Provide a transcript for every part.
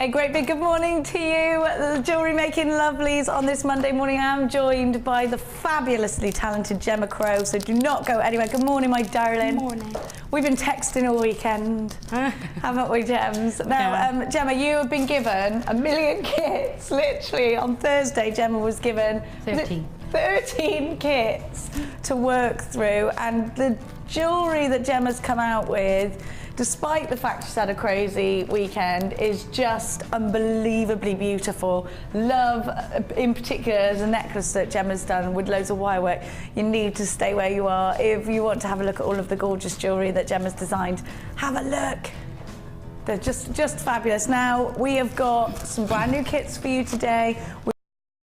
A great big good morning to you, the jewellery making lovelies. On this Monday morning, I'm joined by the fabulously talented Gemma Crow, so do not go anywhere. Good morning, my darling. Good morning. We've been texting all weekend, haven't we, Gems? Now, Yeah. Gemma, you have been given a million kits. Literally, on Thursday, Gemma was given 13 kits to work through, and the jewellery that Gemma's come out with, despite the fact she's had a crazy weekend, is just unbelievably beautiful. Love, in particular, the necklace that Gemma's done with loads of wire work. You need to stay where you are. If you want to have a look at all of the gorgeous jewellery that Gemma's designed, have a look. They're just fabulous. Now, we have got some brand new kits for you today.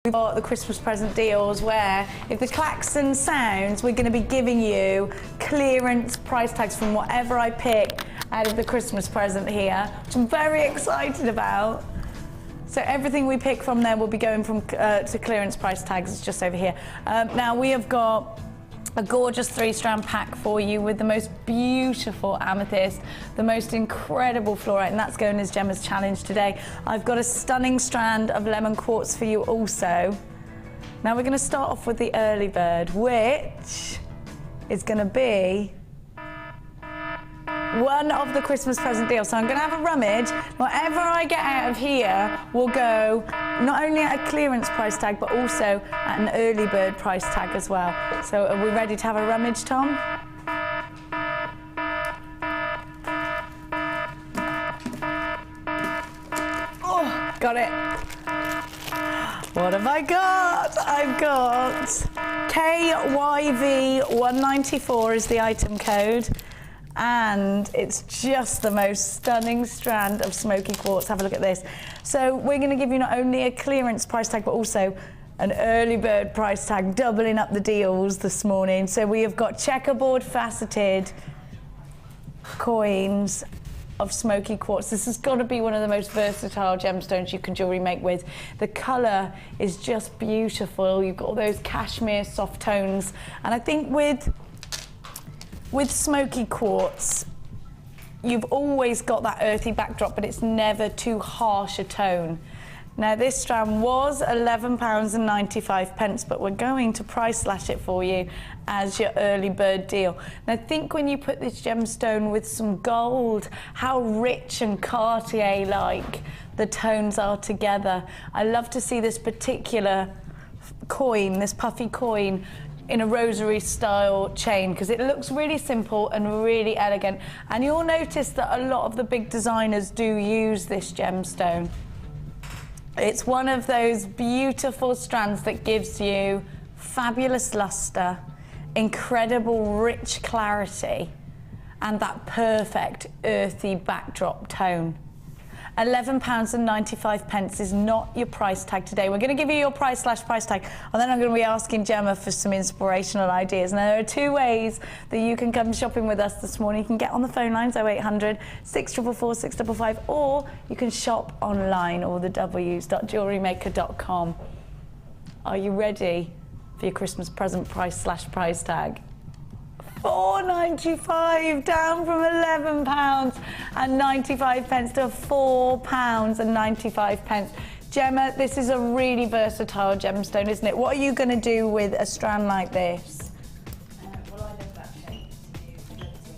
We've got the Christmas present deals where if the klaxon sounds, we're going to be giving you clearance price tags from whatever I pick out of the Christmas present here, which I'm very excited about. So everything we pick from there will be going from to clearance price tags. It's just over here. Now we have got a gorgeous 3-strand pack for you with the most beautiful amethyst, the most incredible fluorite, and that's going as Gemma's challenge today. I've got a stunning strand of lemon quartz for you also. Now we're going to start off with the early bird, which is going to be one of the Christmas present deals. So I'm going to have a rummage. Whatever I get out of here will go not only at a clearance price tag, but also at an early bird price tag as well. So are we ready to have a rummage, Tom? Oh, got it. What have I got? I've got KYV194 is the item code. And it's just the most stunning strand of smoky quartz. Have a look at this. So we're going to give you not only a clearance price tag, but also an early bird price tag, doubling up the deals this morning. So we have got checkerboard faceted coins of smoky quartz. This has got to be one of the most versatile gemstones you can jewellery make with. The colour is just beautiful. You've got all those cashmere soft tones. And I think with smoky quartz, you've always got that earthy backdrop, but it's never too harsh a tone. Now this strand was £11.95, but we're going to price slash it for you as your early bird deal. Now think when you put this gemstone with some gold, how rich and Cartier-like the tones are together. I love to see this particular coin, this puffy coin, in a rosary style chain, because it looks really simple and really elegant. And you'll notice that a lot of the big designers do use this gemstone. It's one of those beautiful strands that gives you fabulous luster, incredible rich clarity, and that perfect earthy backdrop tone. £11.95 is not your price tag today. We're going to give you your price slash price tag, and then I'm going to be asking Gemma for some inspirational ideas. And there are two ways that you can come shopping with us this morning. You can get on the phone lines 0800 644 655, or you can shop online, all the w's.jewellerymaker.com. Are you ready for your Christmas present price slash price tag? £4.95, down from £11.95 to £4.95. Gemma, this is a really versatile gemstone, isn't it? What are you going to do with a strand like this? Well, I love that shape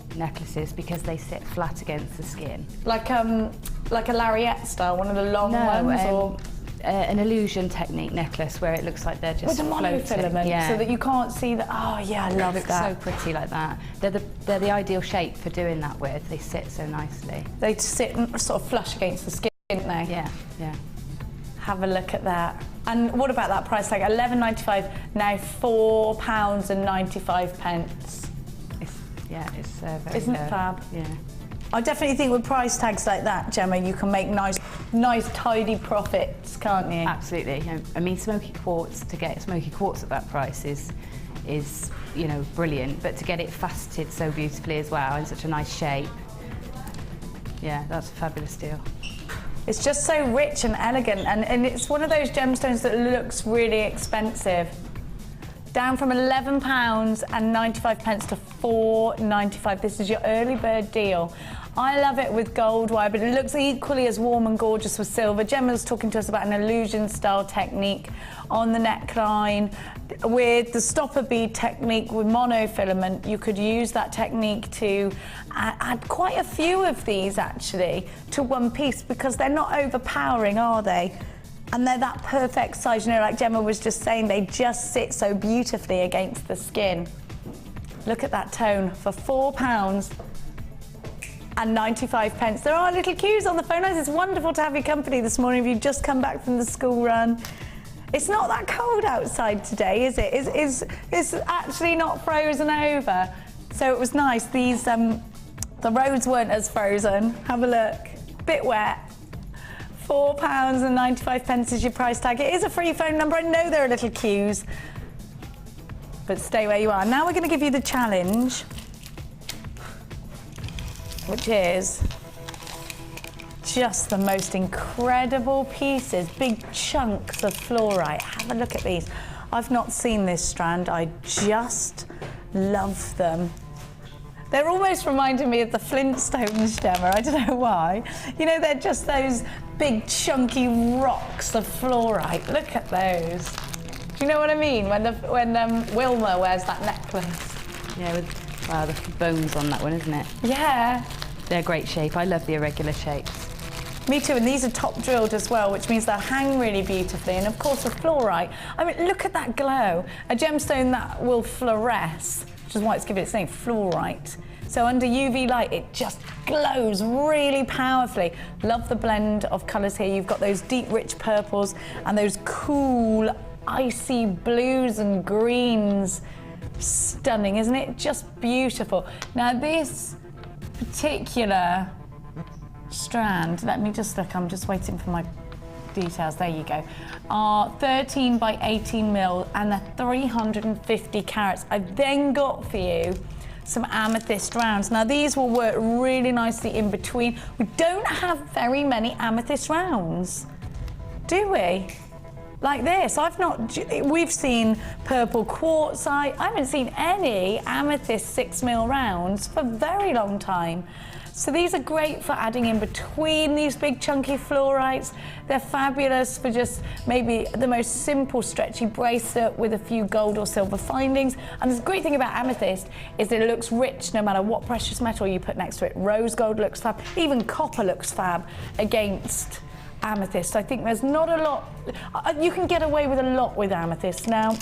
to necklaces because they sit flat against the skin. Like a lariat style, one of the long ones, or an illusion technique necklace where it looks like they're just with a monofilament, yeah, so that you can't see that. Oh yeah, I love that. So pretty like that. They're the ideal shape for doing that with. They sit so nicely. They sit sort of flush against the skin, don't they? Yeah, yeah. Have a look at that. And what about that price tag? £11.95, now £4.95. It's very Isn't it fab? Yeah. I definitely think with price tags like that, Gemma, you can make nice, tidy profits, can't you? Absolutely. I mean, smoky quartz, to get smoky quartz at that price is you know, brilliant. But to get it faceted so beautifully as well in such a nice shape, yeah, that's a fabulous deal. It's just so rich and elegant, and it's one of those gemstones that looks really expensive. down from £11.95 to £4.95. This is your early bird deal. I love it with gold wire, but it looks equally as warm and gorgeous with silver. Gemma was talking to us about an illusion style technique on the neckline. With the stopper bead technique with monofilament, you could use that technique to add quite a few of these actually to one piece, because they're not overpowering, are they? And they're that perfect size, you know, like Gemma was just saying, they just sit so beautifully against the skin. Look at that tone for £4.95. There are little queues on the phone lines. It's wonderful to have your company this morning if you've just come back from the school run. It's not that cold outside today, is it? It's actually not frozen over. So it was nice. These, the roads weren't as frozen. Have a look. Bit wet. £4.95 is your price tag. It is a free phone number. I know there are little queues, but stay where you are. Now we're going to give you the challenge, which is just the most incredible pieces, big chunks of fluorite. Have a look at these. I've not seen this strand. I just love them. They're almost reminding me of the Flintstones, Gemma. I don't know why. You know, they're just those big chunky rocks of fluorite. Look at those. Do you know what I mean? When Wilma wears that necklace. Yeah, with wow, the bones on that one, isn't it? Yeah. They're great shape. I love the irregular shapes. Me too, and these are top drilled as well, which means they'll hang really beautifully. And of course, with fluorite, I mean, look at that glow. A gemstone that will fluoresce, which is why it's given its name, fluorite. So under UV light, it just glows really powerfully. Love the blend of colours here. You've got those deep, rich purples and those cool, icy blues and greens. Stunning, isn't it? Just beautiful. Now this particular strand, let me just look, I'm just waiting for my details, there you go, are 13 by 18 mil and they're 350 carats. I've then got for you some amethyst rounds. Now these will work really nicely in between. We don't have very many amethyst rounds, do we? Like this, we've seen purple quartzite. I haven't seen any amethyst 6 mil rounds for a very long time. So these are great for adding in between these big chunky fluorites. They're fabulous for just maybe the most simple stretchy bracelet with a few gold or silver findings. And the great thing about amethyst is that it looks rich no matter what precious metal you put next to it. Rose gold looks fab, even copper looks fab against amethyst. I think there's not a lot, you can get away with a lot with amethyst. Now,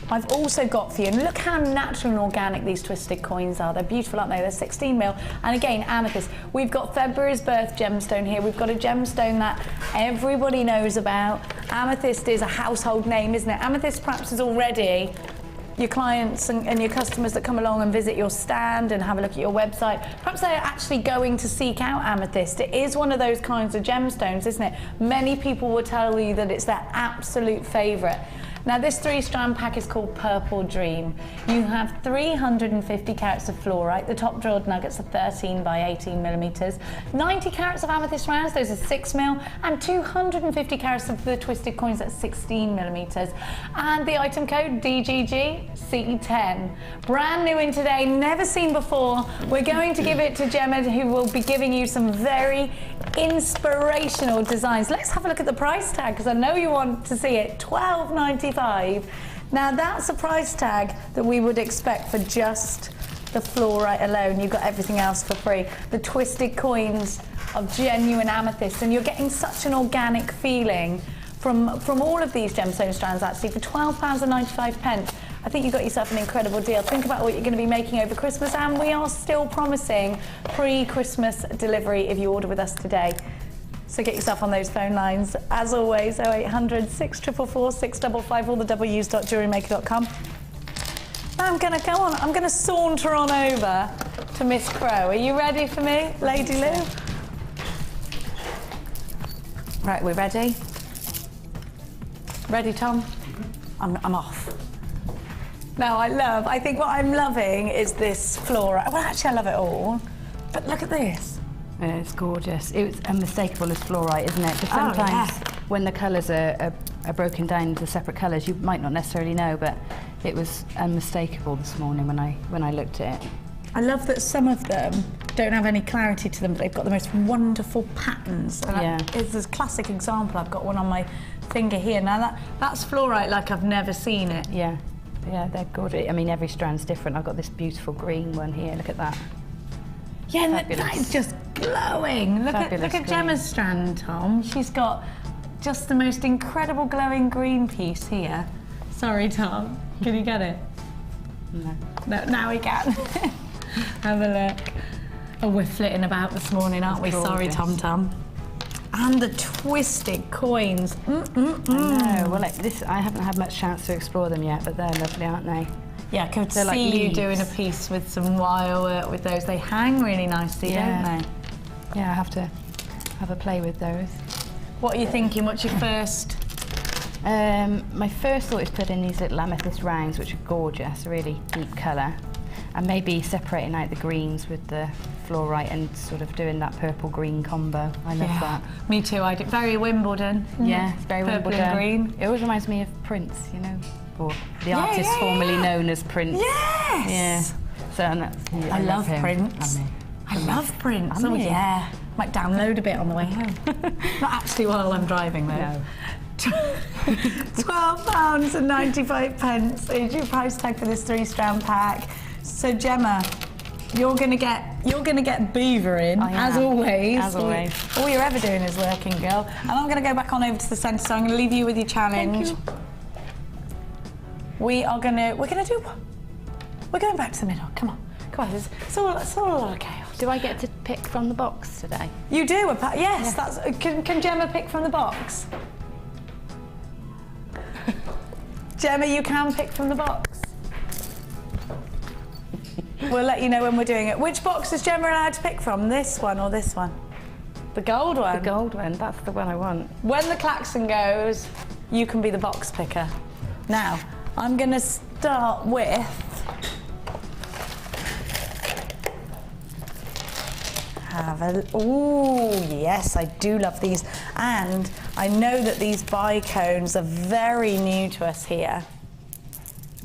I've also got for you, and look how natural and organic these twisted coins are. They're beautiful, aren't they? They're 16 mil. And again, amethyst. We've got February's birth gemstone here. We've got a gemstone that everybody knows about. Amethyst is a household name, isn't it? Amethyst perhaps is already your clients and your customers that come along and visit your stand and have a look at your website. Perhaps they're actually going to seek out amethyst. It is one of those kinds of gemstones, isn't it? Many people will tell you that it's their absolute favourite. Now this 3-strand pack is called Purple Dream. You have 350 carats of fluorite. The top drilled nuggets are 13 by 18 millimeters. 90 carats of amethyst rounds, those are 6 mil, and 250 carats of the twisted coins at 16 millimeters. And the item code DGGC10. Brand new in today, never seen before. We're going to give it to Gemma, who will be giving you some very inspirational designs. Let's have a look at the price tag, because I know you want to see it. $12.95. Now that's a price tag that we would expect for just the fluorite alone. You've got everything else for free. The twisted coins of genuine amethyst, and you're getting such an organic feeling from all of these gemstone strands actually for £12.95. I think you got yourself an incredible deal. Think about what you're going to be making over Christmas, and we are still promising pre-Christmas delivery if you order with us today. So get yourself on those phone lines. As always, 0800 644 655, all the w's.jewellerymaker.com. Now I'm going to saunter on over to Miss Crow. Are you ready for me, Lady Lou? Right, we're ready? Ready, Tom? I'm off. Now I think what I'm loving is this fluorite. Well, actually I love it all, but look at this. Yeah, it's gorgeous. It's unmistakable as fluorite, isn't it? But sometimes when the colours are broken down into separate colours, you might not necessarily know, but it was unmistakable this morning when I looked at it. I love that some of them don't have any clarity to them, but they've got the most wonderful patterns. And it's this classic example. I've got one on my finger here. Now that's fluorite like I've never seen it. Yeah, they're good. I mean, every strand's different. I've got this beautiful green one here. Look at that. Yeah, that is just glowing. Look at Gemma's strand, Tom. She's got just the most incredible glowing green piece here. Sorry, Tom. Can you get it? No, now we can. Have a look. Oh, we're flitting about this morning, aren't we? Sorry, Tom Tom. And the twisted coins. I know. Well, I haven't had much chance to explore them yet, but they're lovely, aren't they? Yeah, I could see you doing a piece with some wire work with those. They hang really nicely, don't they? Yeah, I have to have a play with those. What are you thinking? What's your first? My first thought is put in these little amethyst rounds, which are gorgeous, a really deep colour. And maybe separating out the greens with the fluorite and sort of doing that purple-green combo. I love that. Me too. I do. Very Wimbledon. Yeah, it's very Purple Wimbledon. And green. It always reminds me of Prince, you know, or the artist formerly known as Prince. Yes. Yeah. So I love Prince. I love Prince. Oh yeah. Might download a bit on the way home. Not actually while I'm driving though. No. £12.95 is your price tag for this 3-strand pack. So Gemma, you're gonna get beaver in, as always. As always. All you're ever doing is working, girl. And I'm gonna go back on over to the centre, so I'm gonna leave you with your challenge. Thank you. We're going back to the middle. Come on. It's all a lot of chaos. Do I get to pick from the box today? You do, yes. Yeah. Can Gemma pick from the box? Gemma, you can pick from the box. We'll let you know when we're doing it. Which box is Gemma allowed to pick from? This one or this one? The gold one? The gold one, that's the one I want. When the klaxon goes, you can be the box picker. Now, I'm gonna start with... Ooh, yes, I do love these. And I know that these bicones are very new to us here.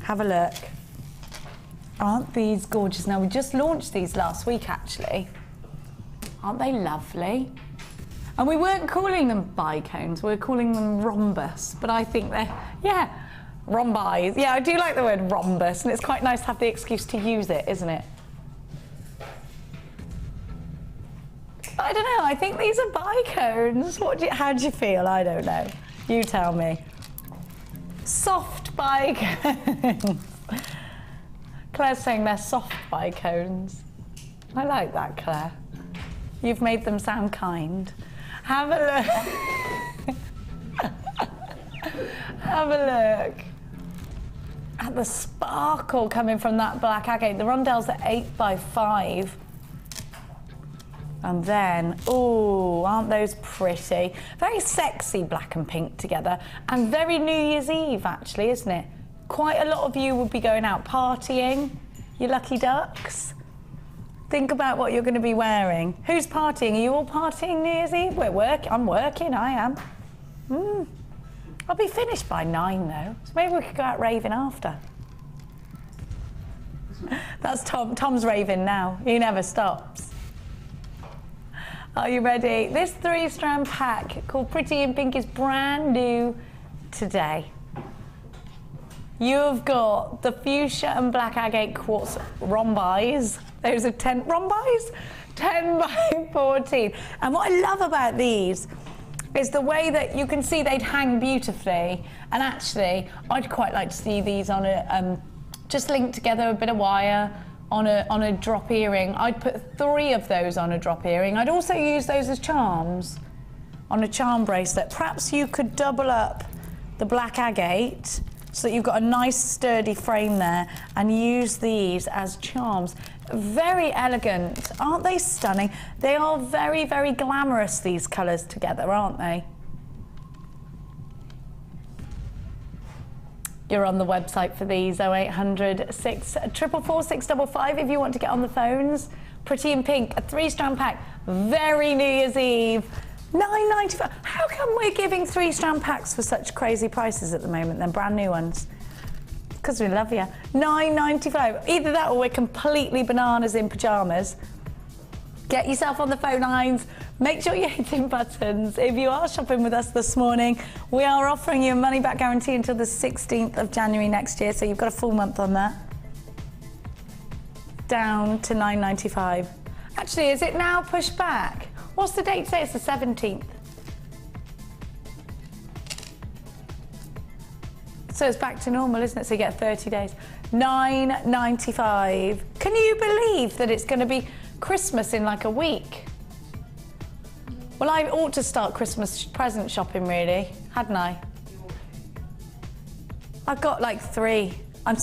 Have a look. Aren't these gorgeous? Now, we just launched these last week, actually. Aren't they lovely? And we weren't calling them bicones, we were calling them rhombus, but I think they're, rhombi. Yeah, I do like the word rhombus, and it's quite nice to have the excuse to use it, isn't it? I don't know, I think these are bicones. How do you feel? I don't know. You tell me. Soft bicones. Claire's saying they're soft bicones. I like that, Claire. You've made them sound kind. Have a look. Have a look at the sparkle coming from that black agate. The rondelles are 8x5. And then, ooh, aren't those pretty? Very sexy black and pink together. And very New Year's Eve, actually, isn't it? Quite a lot of you would be going out partying, you lucky ducks. Think about what you're going to be wearing. Who's partying? Are you all partying New Year's Eve? I'm working, I am. I'll be finished by 9 though, so maybe we could go out raving after. That's Tom. Tom's raving now. He never stops. Are you ready? This 3-strand pack called Pretty in Pink is brand new today. You've got the fuchsia and black agate quartz rhombis. Those are 10 rhombis? 10x14. And what I love about these is the way that you can see they'd hang beautifully. And actually, I'd quite like to see these on a, just linked together, a bit of wire, on a drop earring. I'd put 3 of those on a drop earring. I'd also use those as charms on a charm bracelet. Perhaps you could double up the black agate so that you've got a nice sturdy frame there and use these as charms. Very elegant. Aren't they stunning? They are very, very glamorous, these colours together, aren't they? You're on the website for these, 0800 644 655 if you want to get on the phones. Pretty in Pink, a 3-strand pack, very New Year's Eve, $9.95. How come we're giving 3-strand packs for such crazy prices at the moment, then brand new ones? Because we love you. £9.95. Either that or we're completely bananas in pyjamas. Get yourself on the phone lines. Make sure you're hitting buttons. If you are shopping with us this morning, we are offering you a money-back guarantee until the 16th of January next year, so you've got a full month on that. Down to £9.95. Actually, is it now pushed back? What's the date today? It's the 17th. So it's back to normal, isn't it? So you get 30 days. £9.95. Can you believe that it's going to be Christmas in like a week? Well, I ought to start Christmas present shopping, really, hadn't I? I've got like 3. I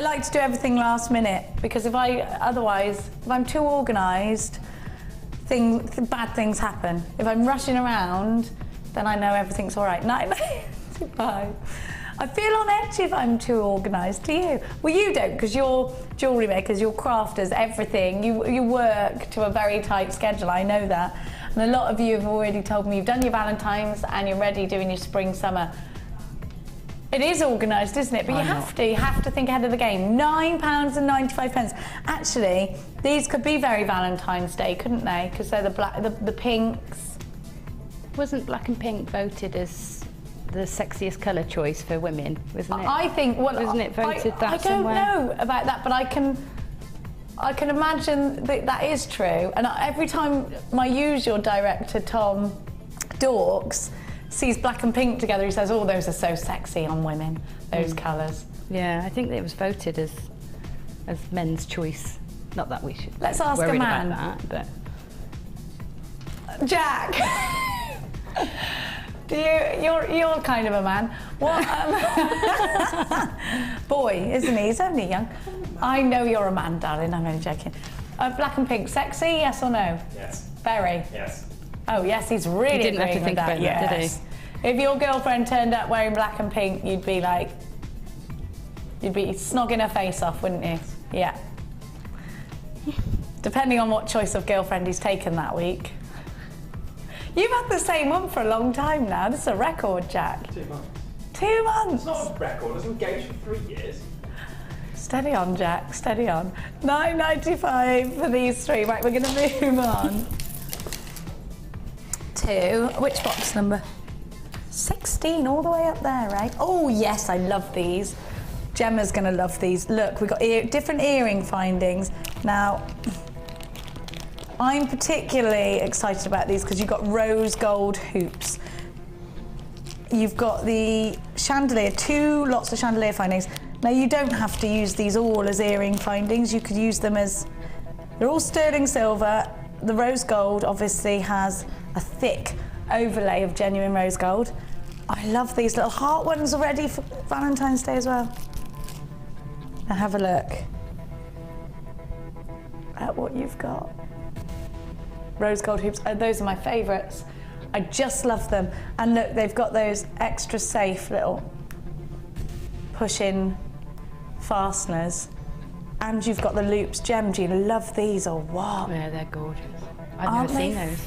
like to do everything last minute because if I'm too organised, bad things happen. If I'm rushing around, then I know everything's all right. £9.95. I feel on edge if I'm too organised. Do you? Well, you don't, because you're jewellery makers, you're crafters, everything. You work to a very tight schedule, I know that. And a lot of you have already told me you've done your Valentine's and you're ready doing your spring, summer. It is organised, isn't it? But you have to think ahead of the game. £9.95. Actually, these could be very Valentine's Day, couldn't they? Because they're the pinks. Wasn't black and pink voted as the sexiest colour choice for women, wasn't it? I think, wasn't it voted that somewhere? I don't know about that, but I can imagine that is true. And every time my usual director, Tom Dorks, sees black and pink together, he says, oh, those are so sexy on women, those colours. Yeah, I think it was voted as men's choice. Not that we should. Let's ask a man. About that, but Jack. You're kind of a man. What? Boy, isn't he? He's only young. I know you're a man, darling. I'm only joking. Black and pink, sexy? Yes or no? Yes. Very. Yes. Oh yes, he's really. He didn't have to think about that, did he? If your girlfriend turned up wearing black and pink, you'd be snogging her face off, wouldn't you? Yeah. Depending on what choice of girlfriend he's taken that week. You've had the same one for a long time now. This is a record, Jack. 2 months. 2 months? It's not a record. I was engaged for 3 years. Steady on, Jack. Steady on. £9.95 for these 3. Right, we're going to move on to which box number? 16, all the way up there, right? Oh, yes, I love these. Gemma's going to love these. Look, we've got different earring findings. Now, I'm particularly excited about these because you've got rose gold hoops. You've got the chandelier, 2 lots of chandelier findings. Now you don't have to use these all as earring findings. You could use them as, they're all sterling silver. The rose gold obviously has a thick overlay of genuine rose gold. I love these little heart ones already for Valentine's Day as well. Now have a look at what you've got. Rose gold hoops, those are my favourites. I just love them. And look, they've got those extra safe little push-in fasteners. And you've got the loops. Gem, do you love these or what? Yeah, they're gorgeous. I've never seen those.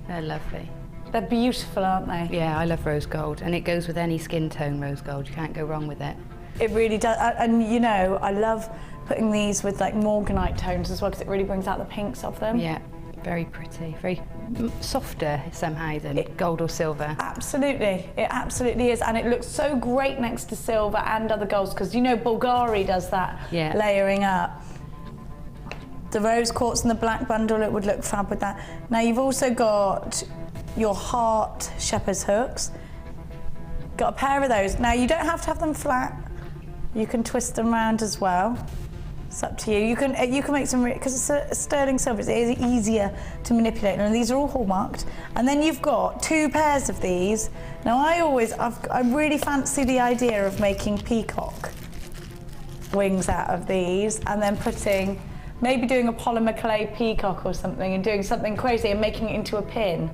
They're lovely. They're beautiful, aren't they? Yeah, I love rose gold, and it goes with any skin tone rose gold. You can't go wrong with it. It really does. And you know, I love putting these with like morganite tones as well because it really brings out the pinks of them. Yeah. Very pretty, very softer somehow than gold or silver. Absolutely, it absolutely is, and it looks so great next to silver and other golds because you know Bulgari does that layering up. The rose quartz and the black bundle, it would look fab with that. Now you've also got your heart shepherd's hooks. Got a pair of those. Now you don't have to have them flat. You can twist them around as well. It's up to you. You can make some, because it's a sterling silver, it is easier to manipulate. And these are all hallmarked. And then you've got 2 pairs of these. Now I really fancy the idea of making peacock wings out of these and then maybe doing a polymer clay peacock or something and doing something crazy and making it into a pin.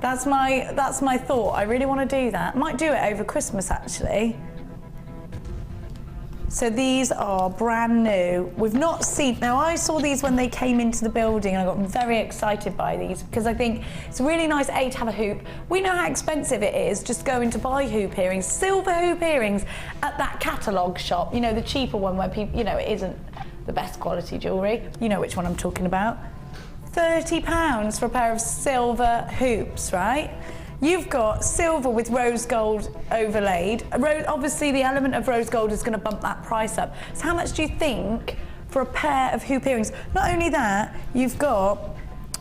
That's my thought. I really want to do that. Might do it over Christmas actually. So these are brand new. We've not seen, now I saw these when they came into the building and I got very excited by these because I think it's really nice, A, to have a hoop. We know how expensive it is just going to buy hoop earrings, silver hoop earrings at that catalogue shop, you know, the cheaper one where people, you know, it isn't the best quality jewellery. You know which one I'm talking about. £30 for a pair of silver hoops, right? You've got silver with rose gold overlaid. Obviously, the element of rose gold is going to bump that price up. So how much do you think for a pair of hoop earrings? Not only that, you've got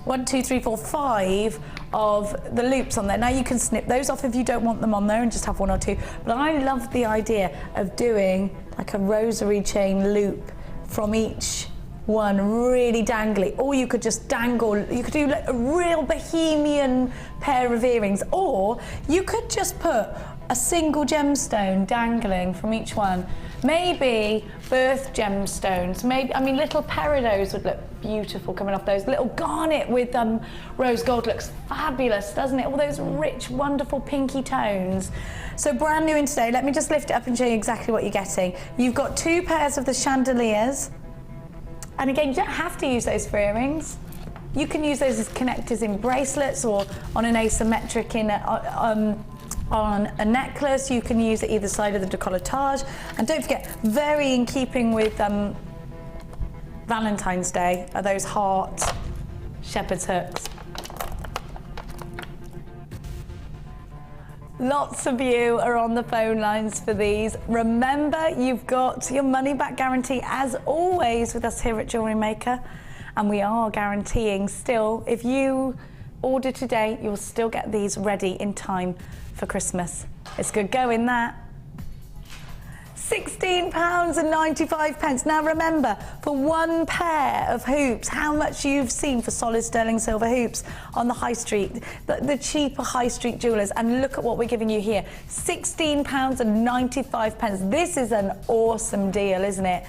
1, 2, 3, 4, 5 of the loops on there. Now you can snip those off if you don't want them on there and just have 1 or 2. But I love the idea of doing like a rosary chain loop from each one, really dangly, or you could just dangle, you could do like a real bohemian pair of earrings, or you could just put a single gemstone dangling from each one. Maybe birth gemstones, maybe, I mean, little peridots would look beautiful coming off those. Little garnet with rose gold looks fabulous, doesn't it? All those rich, wonderful pinky tones. So brand new in today, let me just lift it up and show you exactly what you're getting. You've got 2 pairs of the chandeliers. And again, you don't have to use those for earrings. You can use those as connectors in bracelets or on an asymmetric on a necklace. You can use it either side of the décolletage. And don't forget, very in keeping with Valentine's Day are those heart shepherd's hooks. Lots of you are on the phone lines for these. Remember, you've got your money back guarantee as always with us here at Jewellery Maker. And we are guaranteeing still, if you order today, you'll still get these ready in time for Christmas. It's good going, that. £16.95. Now remember, for 1 pair of hoops, how much you've seen for solid sterling silver hoops on the high street, the cheaper high street jewellers, and look at what we're giving you here, £16.95. This is an awesome deal, isn't it?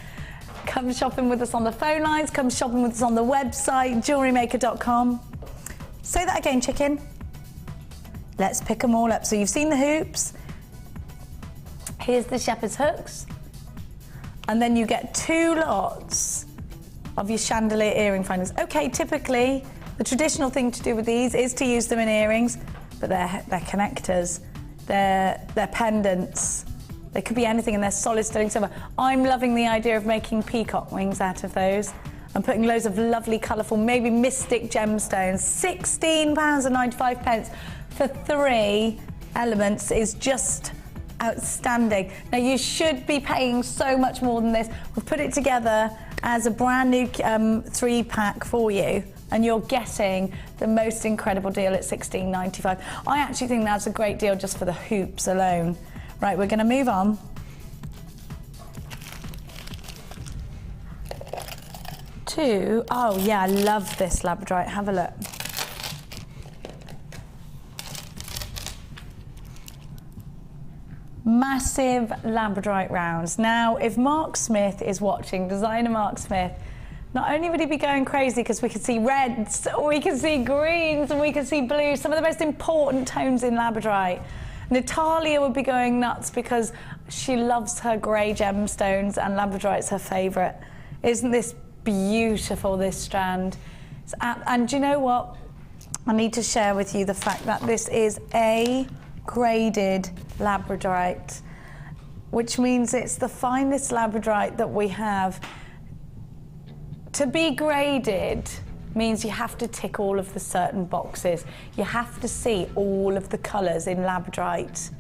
Come shopping with us on the phone lines, come shopping with us on the website, jewellerymaker.com. Say that again, chicken. Let's pick them all up. So you've seen the hoops. Here's the shepherd's hooks. And then you get 2 lots of your chandelier earring finders. Okay, typically, the traditional thing to do with these is to use them in earrings, but they're connectors, they're pendants. They could be anything, and they're solid sterling silver. I'm loving the idea of making peacock wings out of those and putting loads of lovely, colourful, maybe mystic gemstones. £16.95 for 3 elements is just outstanding. Now you should be paying so much more than this. We've put it together as a brand new 3-pack for you, and you're getting the most incredible deal at £16.95. I actually think that's a great deal just for the hoops alone. Right, we're going to move on to, oh yeah, I love this Labradorite. Have a look. Massive Labradorite rounds. Now, if Mark Smith is watching, designer Mark Smith, not only would he be going crazy because we could see reds, we can see greens, and we can see blues, some of the most important tones in Labradorite. Natalia would be going nuts because she loves her grey gemstones and Labradorite's her favourite. Isn't this beautiful, this strand? And do you know what? I need to share with you the fact that this is a graded Labradorite, which means it's the finest Labradorite that we have. To be graded means you have to tick all of the certain boxes. You have to see all of the colours in Labradorite.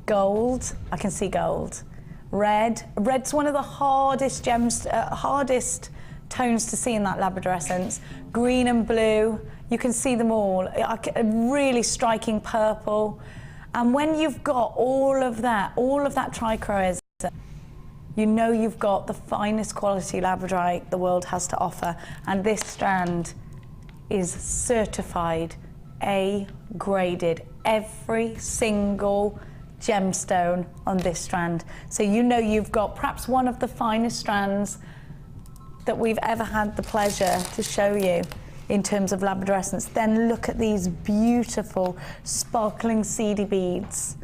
Gold, I can see gold. Red's one of the hardest hardest tones to see in that Labrador essence. Green and blue, you can see them all. A really striking purple. And when you've got all of that trichroism, you know you've got the finest quality Labradorite the world has to offer. And this strand is certified A graded. Every single gemstone on this strand. So you know you've got perhaps one of the finest strands that we've ever had the pleasure to show you in terms of Labrador essence. Then look at these beautiful sparkling seedy beads.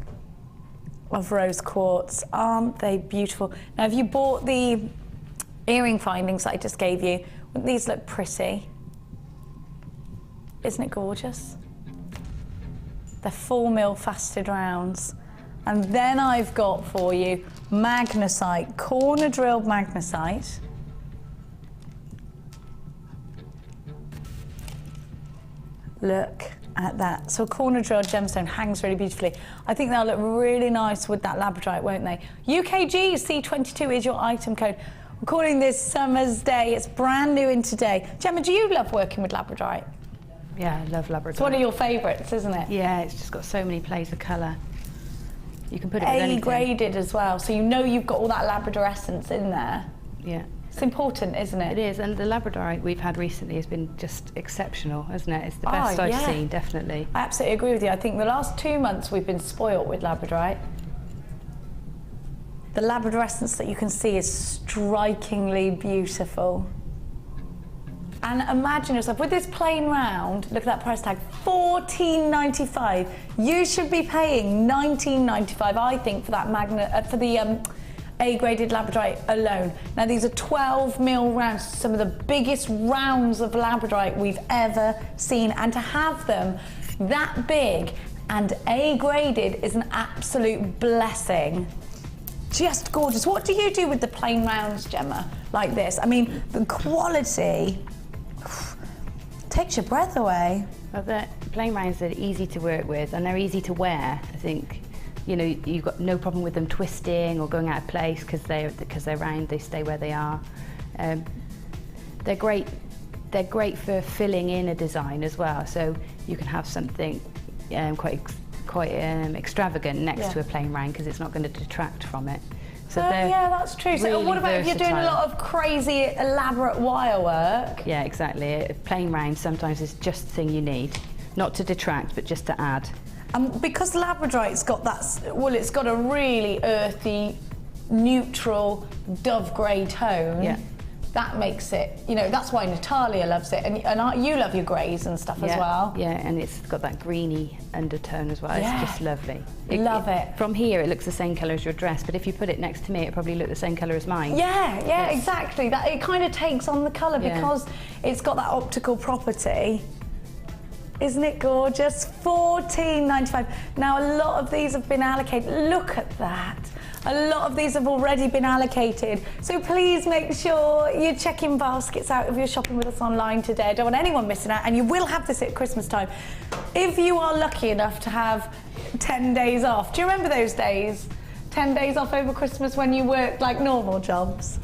of rose quartz. Aren't they beautiful? Now, if you bought the earring findings that I just gave you, wouldn't these look pretty? Isn't it gorgeous? They're 4mm faceted rounds. And then I've got for you magnesite, corner drilled magnesite. Look at that. So a corner drilled gemstone hangs really beautifully. I think they'll look really nice with that Labradorite, won't they? UKG C22 is your item code. We're calling this Summer's Day. It's brand new in today. Gemma, do you love working with Labradorite? Yeah, I love Labradorite. It's one of your favourites, isn't it? Yeah, it's just got so many plays of colour. You can put it with anything. A-graded as well, so you know you've got all that Labrador essence in there. Yeah. It's important, isn't it? It is, and the Labradorite we've had recently has been just exceptional, hasn't it? It's the best I've seen, definitely. I absolutely agree with you. I think the last 2 months we've been spoilt with Labradorite. The Labrador essence that you can see is strikingly beautiful. And imagine yourself with this plain round, look at that price tag, $14.95. You should be paying $19.95, I think, for that for the A-graded Labradorite alone. Now these are 12mm rounds, some of the biggest rounds of Labradorite we've ever seen, and to have them that big and A-graded is an absolute blessing. Just gorgeous. What do you do with the plain rounds, Gemma, like this? I mean, the quality takes your breath away. Well, the plain rounds are easy to work with and they're easy to wear, I think. You know, you've got no problem with them twisting or going out of place because they're round, they stay where they are. They're great for filling in a design as well, so you can have something quite extravagant next to a plain round because it's not going to detract from it. So yeah, that's true. Really so what about if you're doing a lot of crazy, elaborate wire work? Yeah, exactly. A plain round sometimes is just the thing you need, not to detract, but just to add. Because Labradorite's got that, well, it's got a really earthy, neutral, dove grey tone. Yeah. That makes it, you know, that's why Natalia loves it, and you love your greys and stuff as well. Yeah, and it's got that greeny undertone as well. Yeah. It's just lovely. Love it. From here, it looks the same colour as your dress, but if you put it next to me, it probably look the same colour as mine. Yeah, exactly. That it kind of takes on the colour because it's got that optical property. Isn't it gorgeous? $14.95. Now, a lot of these have been allocated. Look at that. A lot of these have already been allocated. So please make sure you're checking baskets out if you're shopping with us online today. I don't want anyone missing out, and you will have this at Christmas time. If you are lucky enough to have 10 days off, do you remember those days? 10 days off over Christmas when you worked like normal jobs?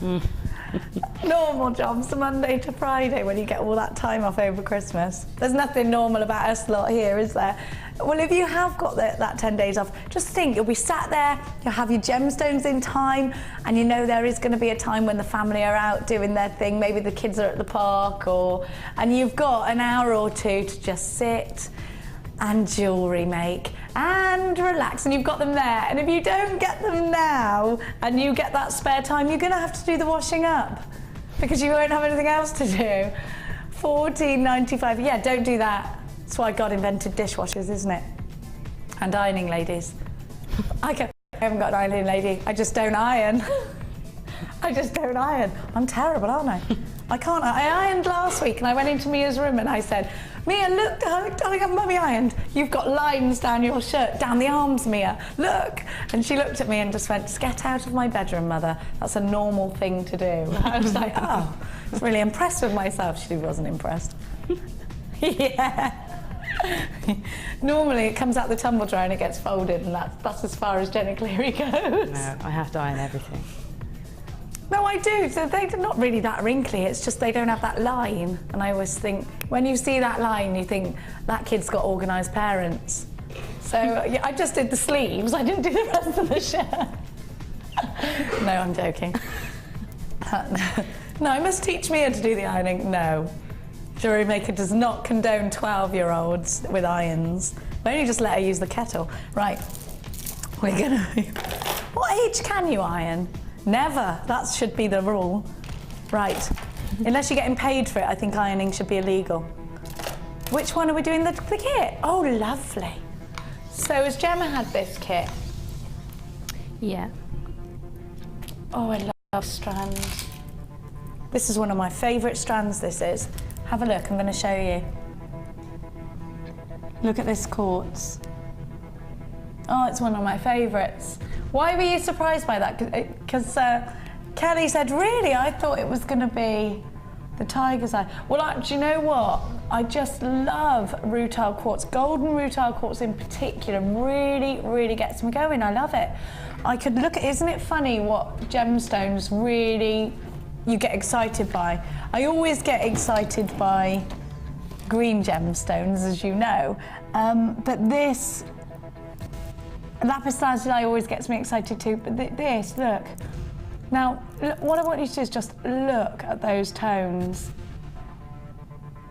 Normal jobs, Monday to Friday, when you get all that time off over Christmas. There's nothing normal about us lot here, is there? Well, if you have got that 10 days off, just think, you'll be sat there, you'll have your gemstones in time, and you know there is going to be a time when the family are out doing their thing, maybe the kids are at the park, and you've got an hour or two to just sit and jewellery make and relax, and you've got them there. And if you don't get them now and you get that spare time, you're going to have to do the washing up because you won't have anything else to do. $14.95. Yeah, don't do that. That's why God invented dishwashers, isn't it? And ironing ladies. I haven't got an ironing lady. I just don't iron. I just don't iron. I'm terrible, aren't I? I can't. I ironed last week and I went into Mia's room and I said, Mia, look, darling, I've mummy ironed. You've got lines down your shirt, down the arms, Mia. Look. And she looked at me and just went, just get out of my bedroom, mother. That's a normal thing to do. I was like, oh, I was really impressed with myself. She wasn't impressed. Yeah. Normally it comes out the tumble dryer and it gets folded, and that's as far as Jenna Cleary goes. No, I have to iron everything. No, I do. So they're not really that wrinkly. It's just they don't have that line. And I always think, when you see that line, you think, that kid's got organised parents. So yeah, I just did the sleeves. I didn't do the rest of the shirt. No, I'm joking. No, I must teach Mia to do the ironing. No. Jewellery Maker does not condone 12-year-olds with irons. We only just let her use the kettle. Right. We're gonna... What age can you iron? Never. That should be the rule. Right. Unless you're getting paid for it, I think ironing should be illegal. Which one are we doing the kit? Oh, lovely. So has Gemma had this kit? Yeah. Oh, I love strands. This is one of my favourite strands, this is. Have a look, I'm going to show you. Look at this quartz. Oh, it's one of my favourites. Why were you surprised by that? Because Kelly said, really? I thought it was going to be the tiger's eye. Well, do you know what? I just love rutile quartz. Golden rutile quartz in particular really, really gets me going. I love it. I could look at, isn't it funny what gemstones really you get excited by? I always get excited by green gemstones, as you know, but this lapis lazuli always gets me excited too, but this, look. Now, what I want you to do is just look at those tones.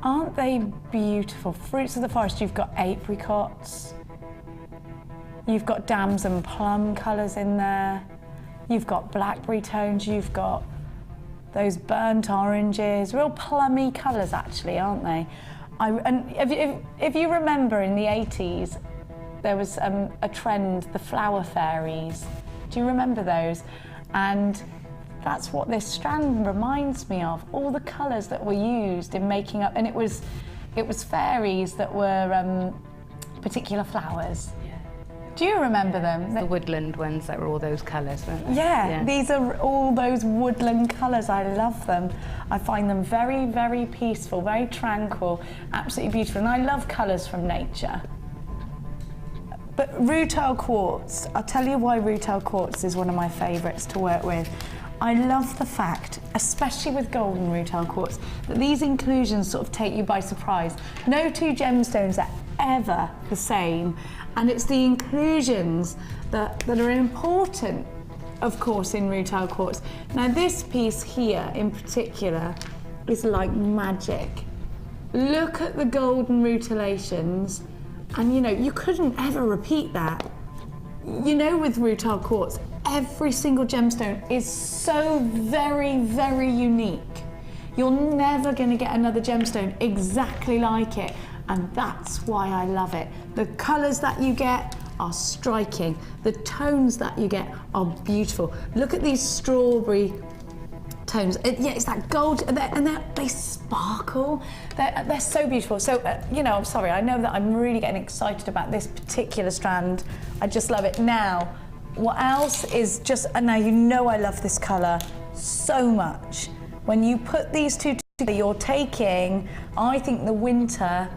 Aren't they beautiful? Fruits of the forest, you've got apricots, you've got damson plum colours in there, you've got blackberry tones, you've got those burnt oranges, real plummy colours actually, aren't they? And if you remember in the 80s, there was a trend, the flower fairies. Do you remember those? And that's what this strand reminds me of, all the colours that were used in making up, and it was fairies that were particular flowers. Yeah. Do you remember them? The woodland ones that were all those colours, weren't they? Yeah, these are all those woodland colours. I love them. I find them very, very peaceful, very tranquil, absolutely beautiful, and I love colours from nature. But rutile quartz, I'll tell you why rutile quartz is one of my favourites to work with. I love the fact, especially with golden rutile quartz, that these inclusions sort of take you by surprise. No two gemstones are ever the same, and it's the inclusions that are important, of course, in rutile quartz. Now this piece here in particular is like magic. Look at the golden rutilations. And you know, you couldn't ever repeat that. You know, with rutile quartz, every single gemstone is so very, very unique. You're never going to get another gemstone exactly like it. And that's why I love it. The colours that you get are striking. The tones that you get are beautiful. Look at these strawberry tones. Yeah, it's that gold, and they sparkle. They're so beautiful. So, you know, I'm sorry, I know that I'm really getting excited about this particular strand. I just love it. Now, what else is just, and now you know I love this colour so much. When you put these two together, you're taking, I think, the winter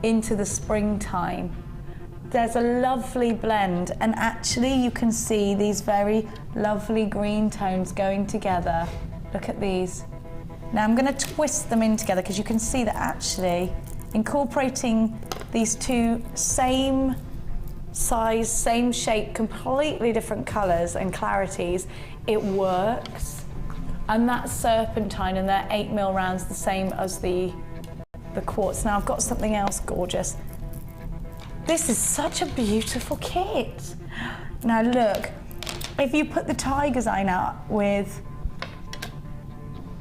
into the springtime. There's a lovely blend, and actually you can see these very lovely green tones going together. Look at these. Now I'm going to twist them in together because you can see that actually incorporating these two same size, same shape, completely different colours and clarities, it works. And that serpentine and their 8mm rounds the same as the quartz. Now I've got something else gorgeous. This is such a beautiful kit. Now look, if you put the tiger's eye now with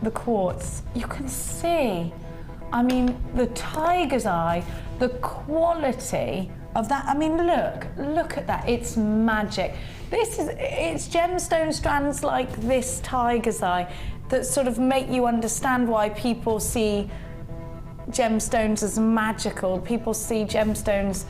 the quartz, you can see, I mean, the tiger's eye, the quality of that. I mean, look at that, it's magic. It's gemstone strands like this tiger's eye that sort of make you understand why people see gemstones as magical. People see gemstones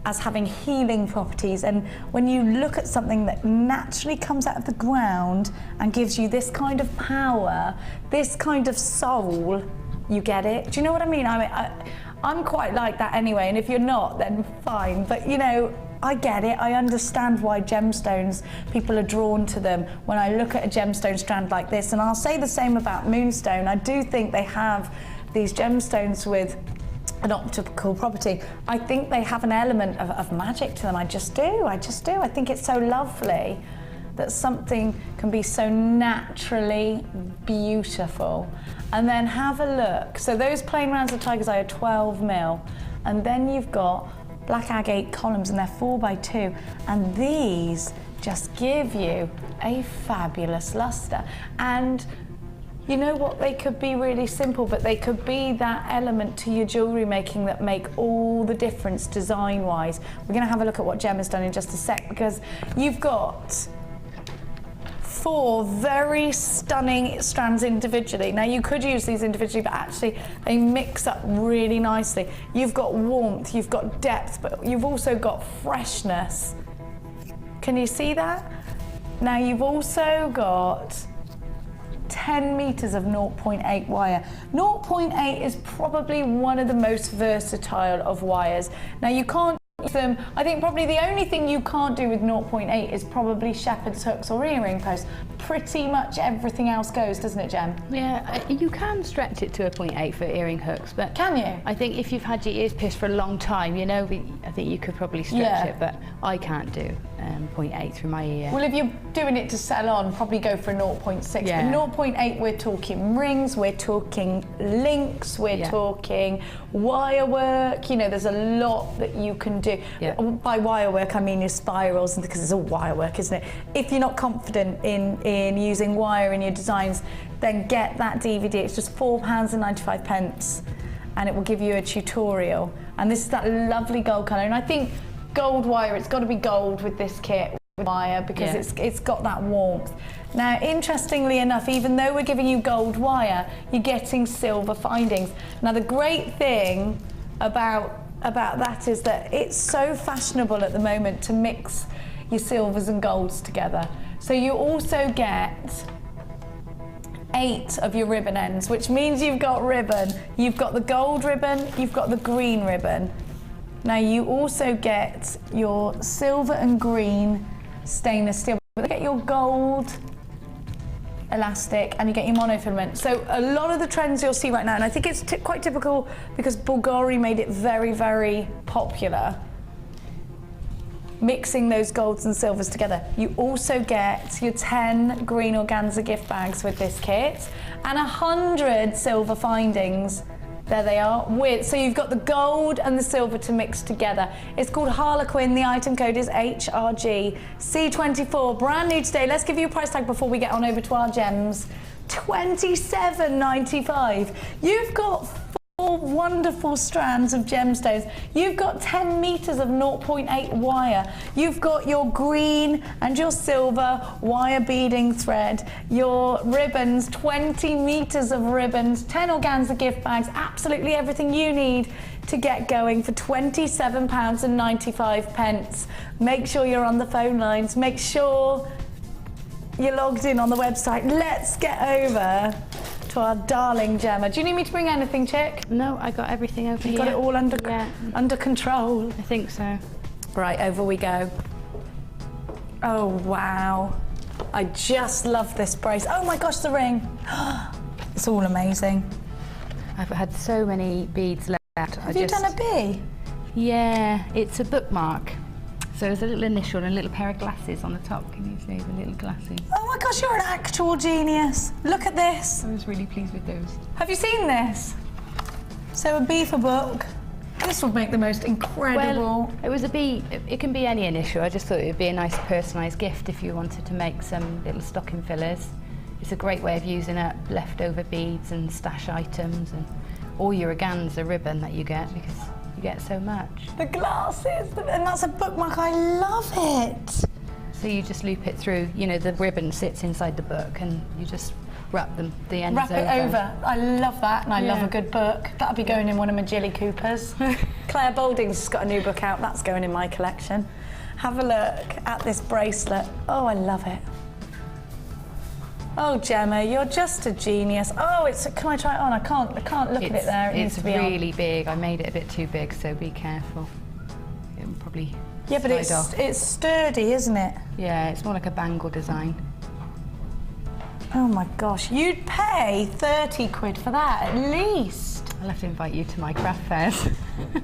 as having healing properties, and when you look at something that naturally comes out of the ground and gives you this kind of power, this kind of soul, you get it? Do you know what I mean? I'm quite like that anyway, and if you're not, then fine, but you know, I get it. I understand why gemstones, people are drawn to them when I look at a gemstone strand like this, and I'll say the same about moonstone. I do think they have these gemstones with an optical property. I think they have an element of magic to them. I just do. I think it's so lovely that something can be so naturally beautiful. And then have a look. So those plain rounds of tiger's eye are 12mm, and then you've got black agate columns, and they're 4x2, and these just give you a fabulous luster. And you know what, they could be really simple, but they could be that element to your jewellery making that make all the difference design-wise. We're going to have a look at what Gemma's done in just a sec, because you've got 4 very stunning strands individually. Now you could use these individually, but actually they mix up really nicely. You've got warmth, you've got depth, but you've also got freshness. Can you see that? Now you've also got 10 meters of 0.8 wire. 0.8 is probably one of the most versatile of wires. Now you can't use them, I think probably the only thing you can't do with 0.8 is probably shepherd's hooks or earring posts. Pretty much everything else goes, doesn't it, Gem? Yeah, you can stretch it to a 0.8 for earring hooks, but can you? I think if you've had your ears pierced for a long time, you know, I think you could probably stretch it, but I can't do 0.8 through my ear. Well, if you're doing it to sell on, probably go for a 0.6. Yeah. But 0.8, we're talking rings, we're talking links, we're talking wire work. You know, there's a lot that you can do. Yeah. By wire work, I mean your spirals, because it's all wire work, isn't it? If you're not confident in using wire in your designs, then get that DVD. It's just £4.95, and it will give you a tutorial. And this is that lovely gold colour. And I think gold wire, it's got to be gold with this kit with wire, because it's got that warmth. Now, interestingly enough, even though we're giving you gold wire, you're getting silver findings. Now, the great thing about that is that it's so fashionable at the moment to mix your silvers and golds together. So you also get 8 of your ribbon ends, which means you've got ribbon. You've got the gold ribbon, you've got the green ribbon. Now you also get your silver and green stainless steel, but you get your gold elastic and you get your monofilament. So a lot of the trends you'll see right now, and I think it's quite typical because Bulgari made it very, very popular, mixing those golds and silvers together. You also get your 10 green organza gift bags with this kit and 100 silver findings. There they are. So you've got the gold and the silver to mix together. It's called Harlequin. The item code is HRG C24. Brand new today. Let's give you a price tag before we get on over to our gems. £27.95. You've got 4 wonderful strands of gemstones. You've got 10 meters of 0.8 wire. You've got your green and your silver wire beading thread. Your ribbons, 20 meters of ribbons, 10 organza gift bags, absolutely everything you need to get going for £27.95. Make sure you're on the phone lines. Make sure you're logged in on the website. Let's get over to our darling Gemma. Do you need me to bring anything, chick? No, I got everything over here. Got it all under control. I think so. Right, over we go. Oh, wow. I just love this brace. Oh my gosh, the ring. It's all amazing. I've had so many beads left. Have you done a bee? Yeah, it's a bookmark. So there's a little initial and a little pair of glasses on the top. Can you see the little glasses? Oh my gosh, you're an actual genius. Look at this. I was really pleased with those. Have you seen this? So a bee for book. This would make the most incredible... Well, it was a bee. It can be any initial. I just thought it would be a nice personalised gift if you wanted to make some little stocking fillers. It's a great way of using up leftover beads and stash items and all your organza ribbon that you get, because you get so much. The glasses, and that's a bookmark. I love it. So you just loop it through. You know, the ribbon sits inside the book, and you just wrap the ends over. Wrap it over. I love that, and I love a good book. That'll be going in one of my Jilly Coopers. Claire Boulding's just got a new book out. That's going in my collection. Have a look at this bracelet. Oh, I love it. Oh, Gemma, you're just a genius. Oh, can I try it on? I can't look at it there. It needs to be really big. I made it a bit too big, so be careful. It will probably but it's sturdy, isn't it? Yeah, it's more like a bangle design. Oh my gosh, you'd pay 30 quid for that at least. I'll have to invite you to my craft fairs.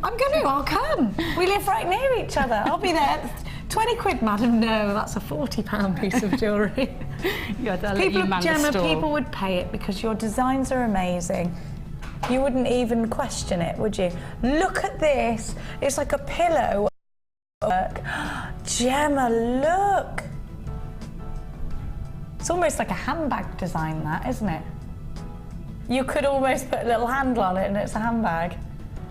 I'll come. We live right near each other. I'll be there. 20 quid, madam. No, that's a £40 piece of jewellery. People would pay it because your designs are amazing. You wouldn't even question it, would you? Look at this. It's like a pillow. Gemma, look. It's almost like a handbag design, that, isn't it? You could almost put a little handle on it and it's a handbag.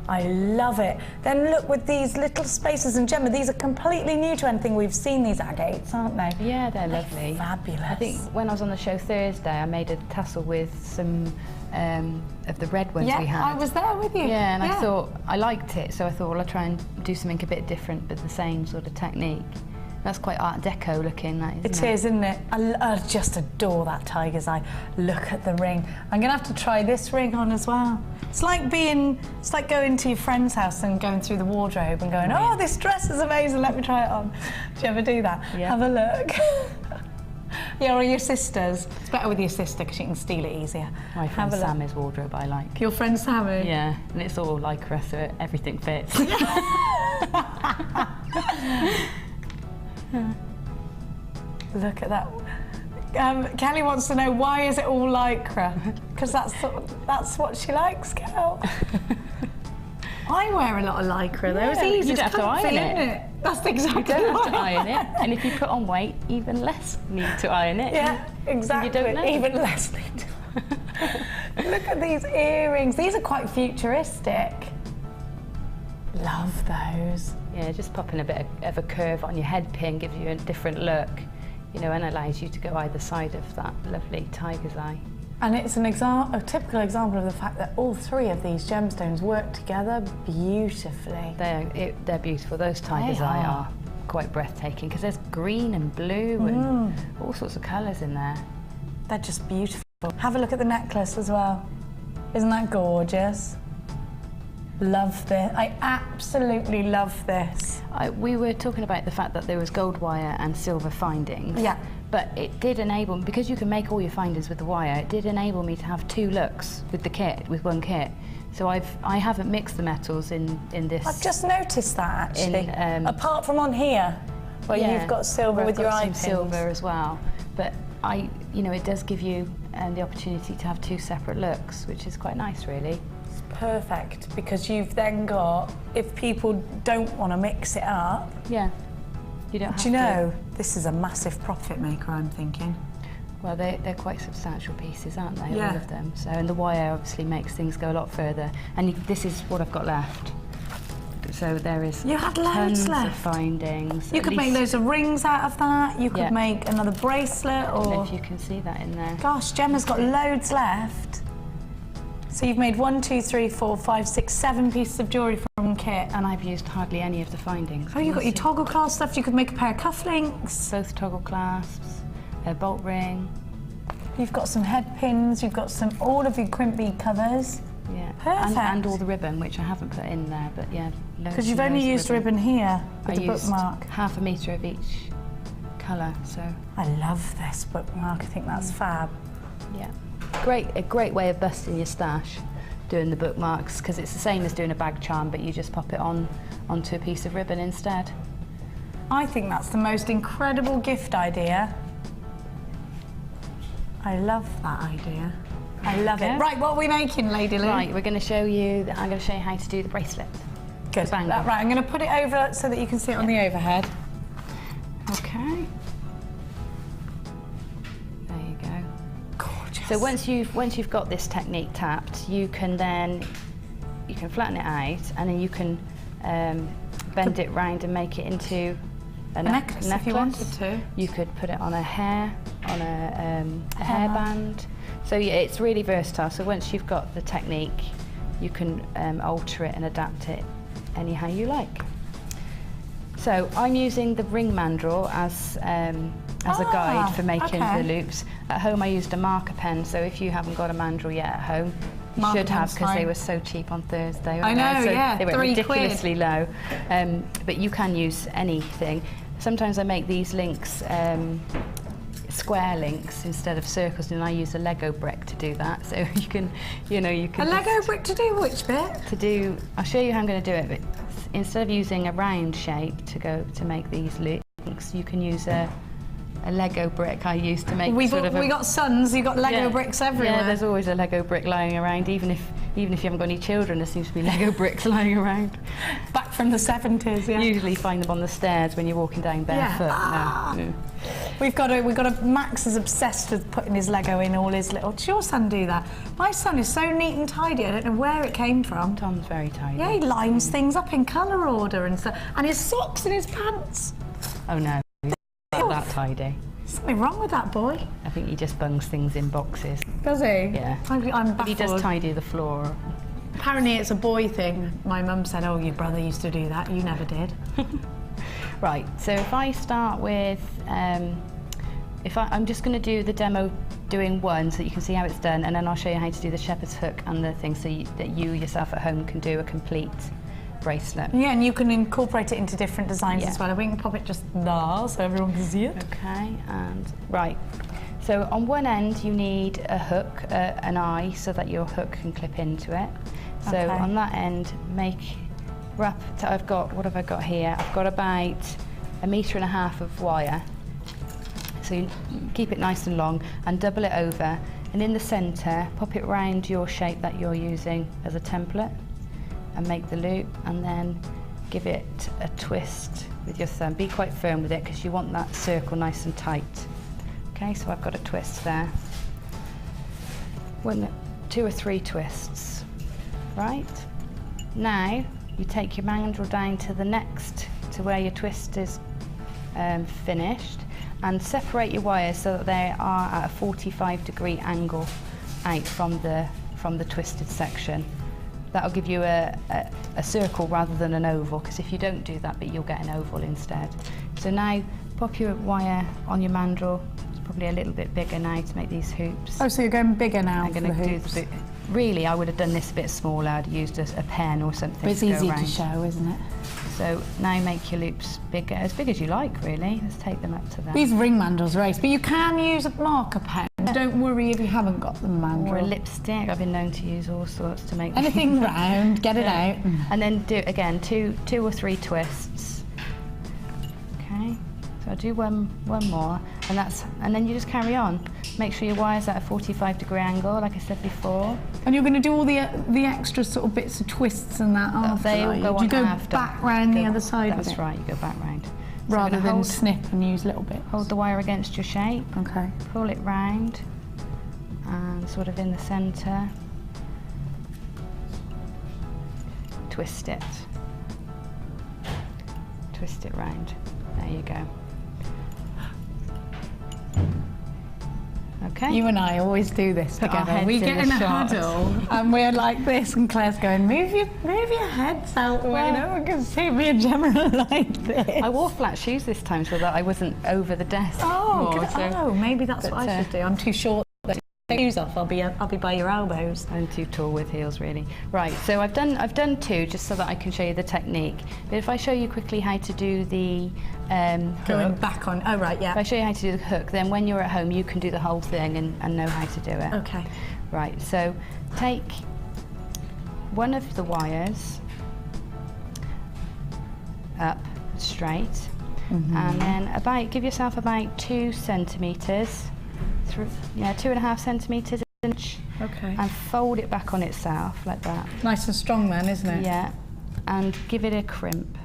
I love it. Then look with these little spaces, and Gemma, these are completely new to anything we've seen, these agates, aren't they? Yeah, they're lovely. Fabulous. I think when I was on the show Thursday, I made a tassel with some of the red ones we had. I was there with you. Yeah, and I thought, I liked it, so I thought, well, I'll try and do something a bit different, but the same sort of technique. That's quite Art Deco looking, that, isn't it? It is, isn't it? I just adore that tiger's eye. Look at the ring. I'm gonna have to try this ring on as well. It's like going to your friend's house and going through the wardrobe and going, oh, this dress is amazing, let me try it on. Do you ever do that? Yeah. Have a look. Yeah, or your sister's. It's better with your sister because you can steal it easier. My friend Sammy's wardrobe I like. Your friend Sammy? Yeah, and it's all lycra, so everything fits. Look at that. Kelly wants to know, why is it all lycra? Because that's what she likes, Kel. I wear a lot of lycra though. It's easy. You don't have to iron it. That's exactly You don't have to right. iron it. And if you put on weight, even less need to iron it. Yeah, exactly. You don't know. Even less need to. Look at these earrings. These are quite futuristic. Love those. Yeah, just popping a bit of a curve on your head pin gives you a different look, you know, and allows you to go either side of that lovely tiger's eye. And it's a typical example of the fact that all three of these gemstones work together beautifully. They're beautiful. Those tiger's eye are quite breathtaking because there's green and blue and all sorts of colours in there. They're just beautiful. Have a look at the necklace as well. Isn't that gorgeous? Love this. I absolutely love this. We were talking about the fact that there was gold wire and silver findings. Yeah. But it did enable, because you can make all your findings with the wire, it did enable me to have two looks with the kit, with one kit. So I haven't mixed the metals in this. I've just noticed that actually. Apart from on here, where you've got silver with your eye pins. Silver as well. But it does give you the opportunity to have two separate looks, which is quite nice, really. It's perfect because you've then got, if people don't want to mix it up. Yeah. You don't have Do you know, this is a massive profit maker, I'm thinking. Well, they're quite substantial pieces, aren't they, yeah. all of them? So, and the wire obviously makes things go a lot further. And this is what I've got left. So there is tons of findings. You could make loads of rings out of that. You could make another bracelet, I or... don't know if you can see that in there. Gosh, Gemma's got loads left. So you've made 1, 2, 3, 4, 5, 6, 7 pieces of jewellery from kit. And I've used hardly any of the findings. Oh, you've got your toggle clasp stuff. You could make a pair of cufflinks. Both toggle clasps, a bolt ring. You've got some head pins. You've got all of your crimp bead covers. Yeah. Perfect. And all the ribbon, which I haven't put in there, but yeah. Because you've only used ribbon here with the bookmark. Half a metre of each colour, so. I love this bookmark. I think that's fab. Yeah. A great way of busting your stash, doing the bookmarks, because it's the same as doing a bag charm, but you just pop it onto a piece of ribbon instead. I think that's the most incredible gift idea. I love that idea. I love it. Right, what are we making, Lady Lou? Right, I'm going to show you how to do the bracelet. Good. Right, I'm going to put it over so that you can see it on the overhead. Okay. There you go. Gorgeous. So once you've got this technique tapped, you can flatten it out, and then you can bend it round and make it into a necklace if you wanted to. You could put it on a hairband. So yeah, it's really versatile. So once you've got the technique, you can alter it and adapt it anyhow you like. So I'm using the ring mandrel as a guide for making the loops. At home I used a marker pen, so if you haven't got a mandrel yet at home, you should have, because they were so cheap on Thursday. I know, so yeah, they were £3. ridiculously low. But you can use anything. Sometimes I make these links square links instead of circles, and I use a Lego brick to do that. So you can a Lego brick to do which bit? I'll show you how I'm going to do it. But instead of using a round shape to make these links, you can use a Lego brick I used to make. We got sons. You got Lego bricks everywhere. Yeah, there's always a Lego brick lying around, even if you haven't got any children. There seems to be Lego bricks lying around. Back from the 70s, yeah. Usually find them on the stairs when you're walking down barefoot. Yeah. No. We've got a. Max is obsessed with putting his Lego in all his little. Does your son do that? My son is so neat and tidy. I don't know where it came from. Tom's very tidy. Yeah, he lines things up in colour order and stuff, and his socks and his pants. Oh no, he's not that tidy. Something wrong with that boy. I think he just bungs things in boxes. Does he? Yeah. I'm baffled. But he does tidy the floor. Apparently it's a boy thing. My mum said, oh, your brother used to do that. You never did. Right, so if I start with, I'm just going to do the demo doing one so that you can see how it's done, and then I'll show you how to do the shepherd's hook and the thing so that you yourself at home can do a complete bracelet. Yeah, and you can incorporate it into different designs as well. We can pop it just there so everyone can see it. Okay, and right. So on one end you need a hook, an eye, so that your hook can clip into it. So on that end, what have I got here? I've got about 1.5 meters of wire. So you keep it nice and long and double it over, and in the centre pop it round your shape that you're using as a template and make the loop, and then give it a twist with your thumb. Be quite firm with it because you want that circle nice and tight. Okay, so I've got a twist there. 1, 2 or 3 twists. Right, now you take your mandrel down to the next, to where your twist is finished, and separate your wires so that they are at a 45-degree angle out from the twisted section. That'll give you a circle rather than an oval, because if you don't do that bit, you'll get an oval instead. So now pop your wire on your mandrel. It's probably a little bit bigger now to make these hoops. Oh, so you're going bigger now. I'm going to do the boot. Really, I would have done this a bit smaller. I'd used a pen or something. But it's easy to show, isn't it? So now make your loops bigger, as big as you like, really. Let's take them up to there. These ring mandrels are ace, but you can use a marker pen. Don't worry if you haven't got the mandrel. Or a lipstick. I've been known to use all sorts to make anything round. Get it out. And then do again 2 or 3 twists. Okay. So I'll do one more, and then you just carry on. Make sure your wire's at a 45-degree angle, like I said before. And you're going to do all the extra sort of bits of twists and that after. They all go on you go after. back round the other side. That's right. You go back round. Rather than snip and use little bits. Hold the wire against your shape. Okay. Pull it round, and sort of in the centre. Twist it. Twist it round. There you go. Okay. You and I always do this together. We get in a huddle and we're like this, and Claire's going, move your heads out the way. No one can see me and Gemma like this. I wore flat shoes this time so that I wasn't over the desk. Oh, maybe that's what I should do. I'm too short. Take shoes off. I'll be by your elbows. I'm too tall with heels, really. Right. So I've done 2 just so that I can show you the technique. But if I show you quickly how to do the going back on. Oh right, yeah. If I show you how to do the hook, then when you're at home, you can do the whole thing and know how to do it. Okay. Right. So take one of the wires up straight, and then give yourself about 2 centimetres. 2.5 centimetres inch. Okay. And fold it back on itself like that. Nice and strong then, isn't it? Yeah. And give it a crimp.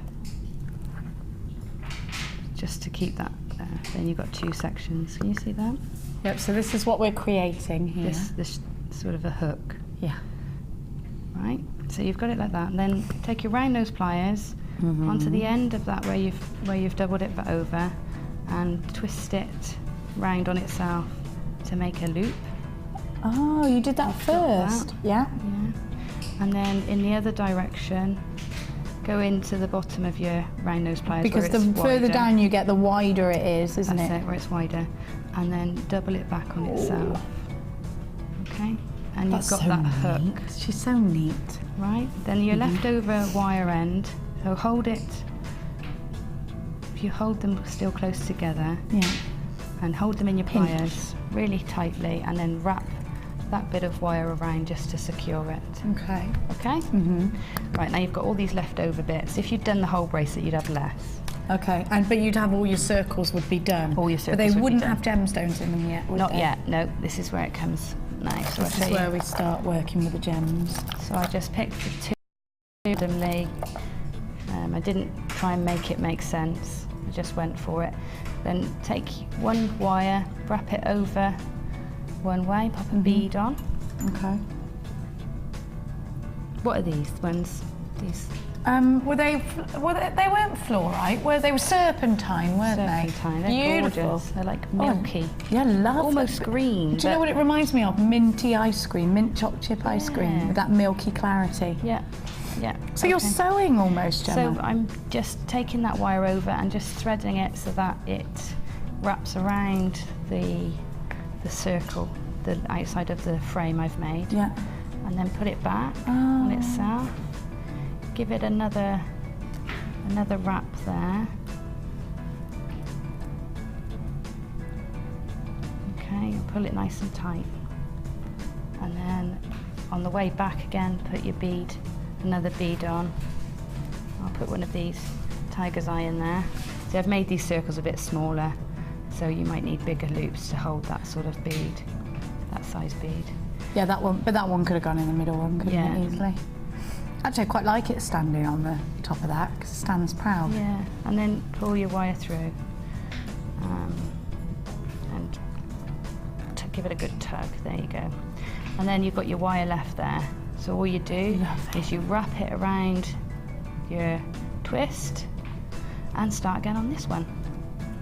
Just to keep that there. Then you've got 2 sections. Can you see that? Yep, so this is what we're creating here. This sort of a hook. Yeah. Right. So you've got it like that. And then take your round nose pliers onto the end of that where you've doubled it over, and twist it round on itself to make a loop. Oh, you did that first? Yeah. And then in the other direction, go into the bottom of your round nose pliers. Because the further down you get, the wider it is, isn't it? That's it, where it's wider. And then double it back on itself. Okay? And you've got that hook. She's so neat. Right? Then your leftover wire end, so hold it, if you hold them still close together, and hold them in your pliers really tightly, and then wrap that bit of wire around just to secure it. Okay. Okay? Right, now you've got all these leftover bits. If you'd done the whole bracelet, you'd have less. Okay, but you'd have all your circles would be done. All your circles But they would wouldn't be done. have gemstones in them yet, would Not they? yet, no. This is where it comes now. So This is where we start working with the gems. So I just picked the 2 randomly. I didn't try and make it make sense. I just went for it. Then take one wire, wrap it over one way, pop a bead on. Okay. What are these ones? These They weren't fluorite, they were serpentine, weren't serpentine. they? They're Beautiful. gorgeous. They're like milky. Yeah, lovely. Almost green. Do you know what it reminds me of? Minty ice cream, mint chocolate chip ice cream with that milky clarity. Yeah, yeah. So you're sewing almost, Gemma? So I'm just taking that wire over and just threading it so that it wraps around the circle, the outside of the frame I've made. Yeah. And then put it back on itself. Give it another wrap there. Okay, pull it nice and tight. And then on the way back again, put your bead, another bead on. I'll put one of these tiger's eye in there. See, I've made these circles a bit smaller, so you might need bigger loops to hold that sort of bead, that size bead. Yeah, that one, but that one could have gone in the middle one, couldn't it, easily? Actually, I quite like it standing on the top of that, because it stands proud. Yeah, and then pull your wire through and give it a good tug. There you go. And then you've got your wire left there. So all you do is you wrap it around your twist and start again on this one.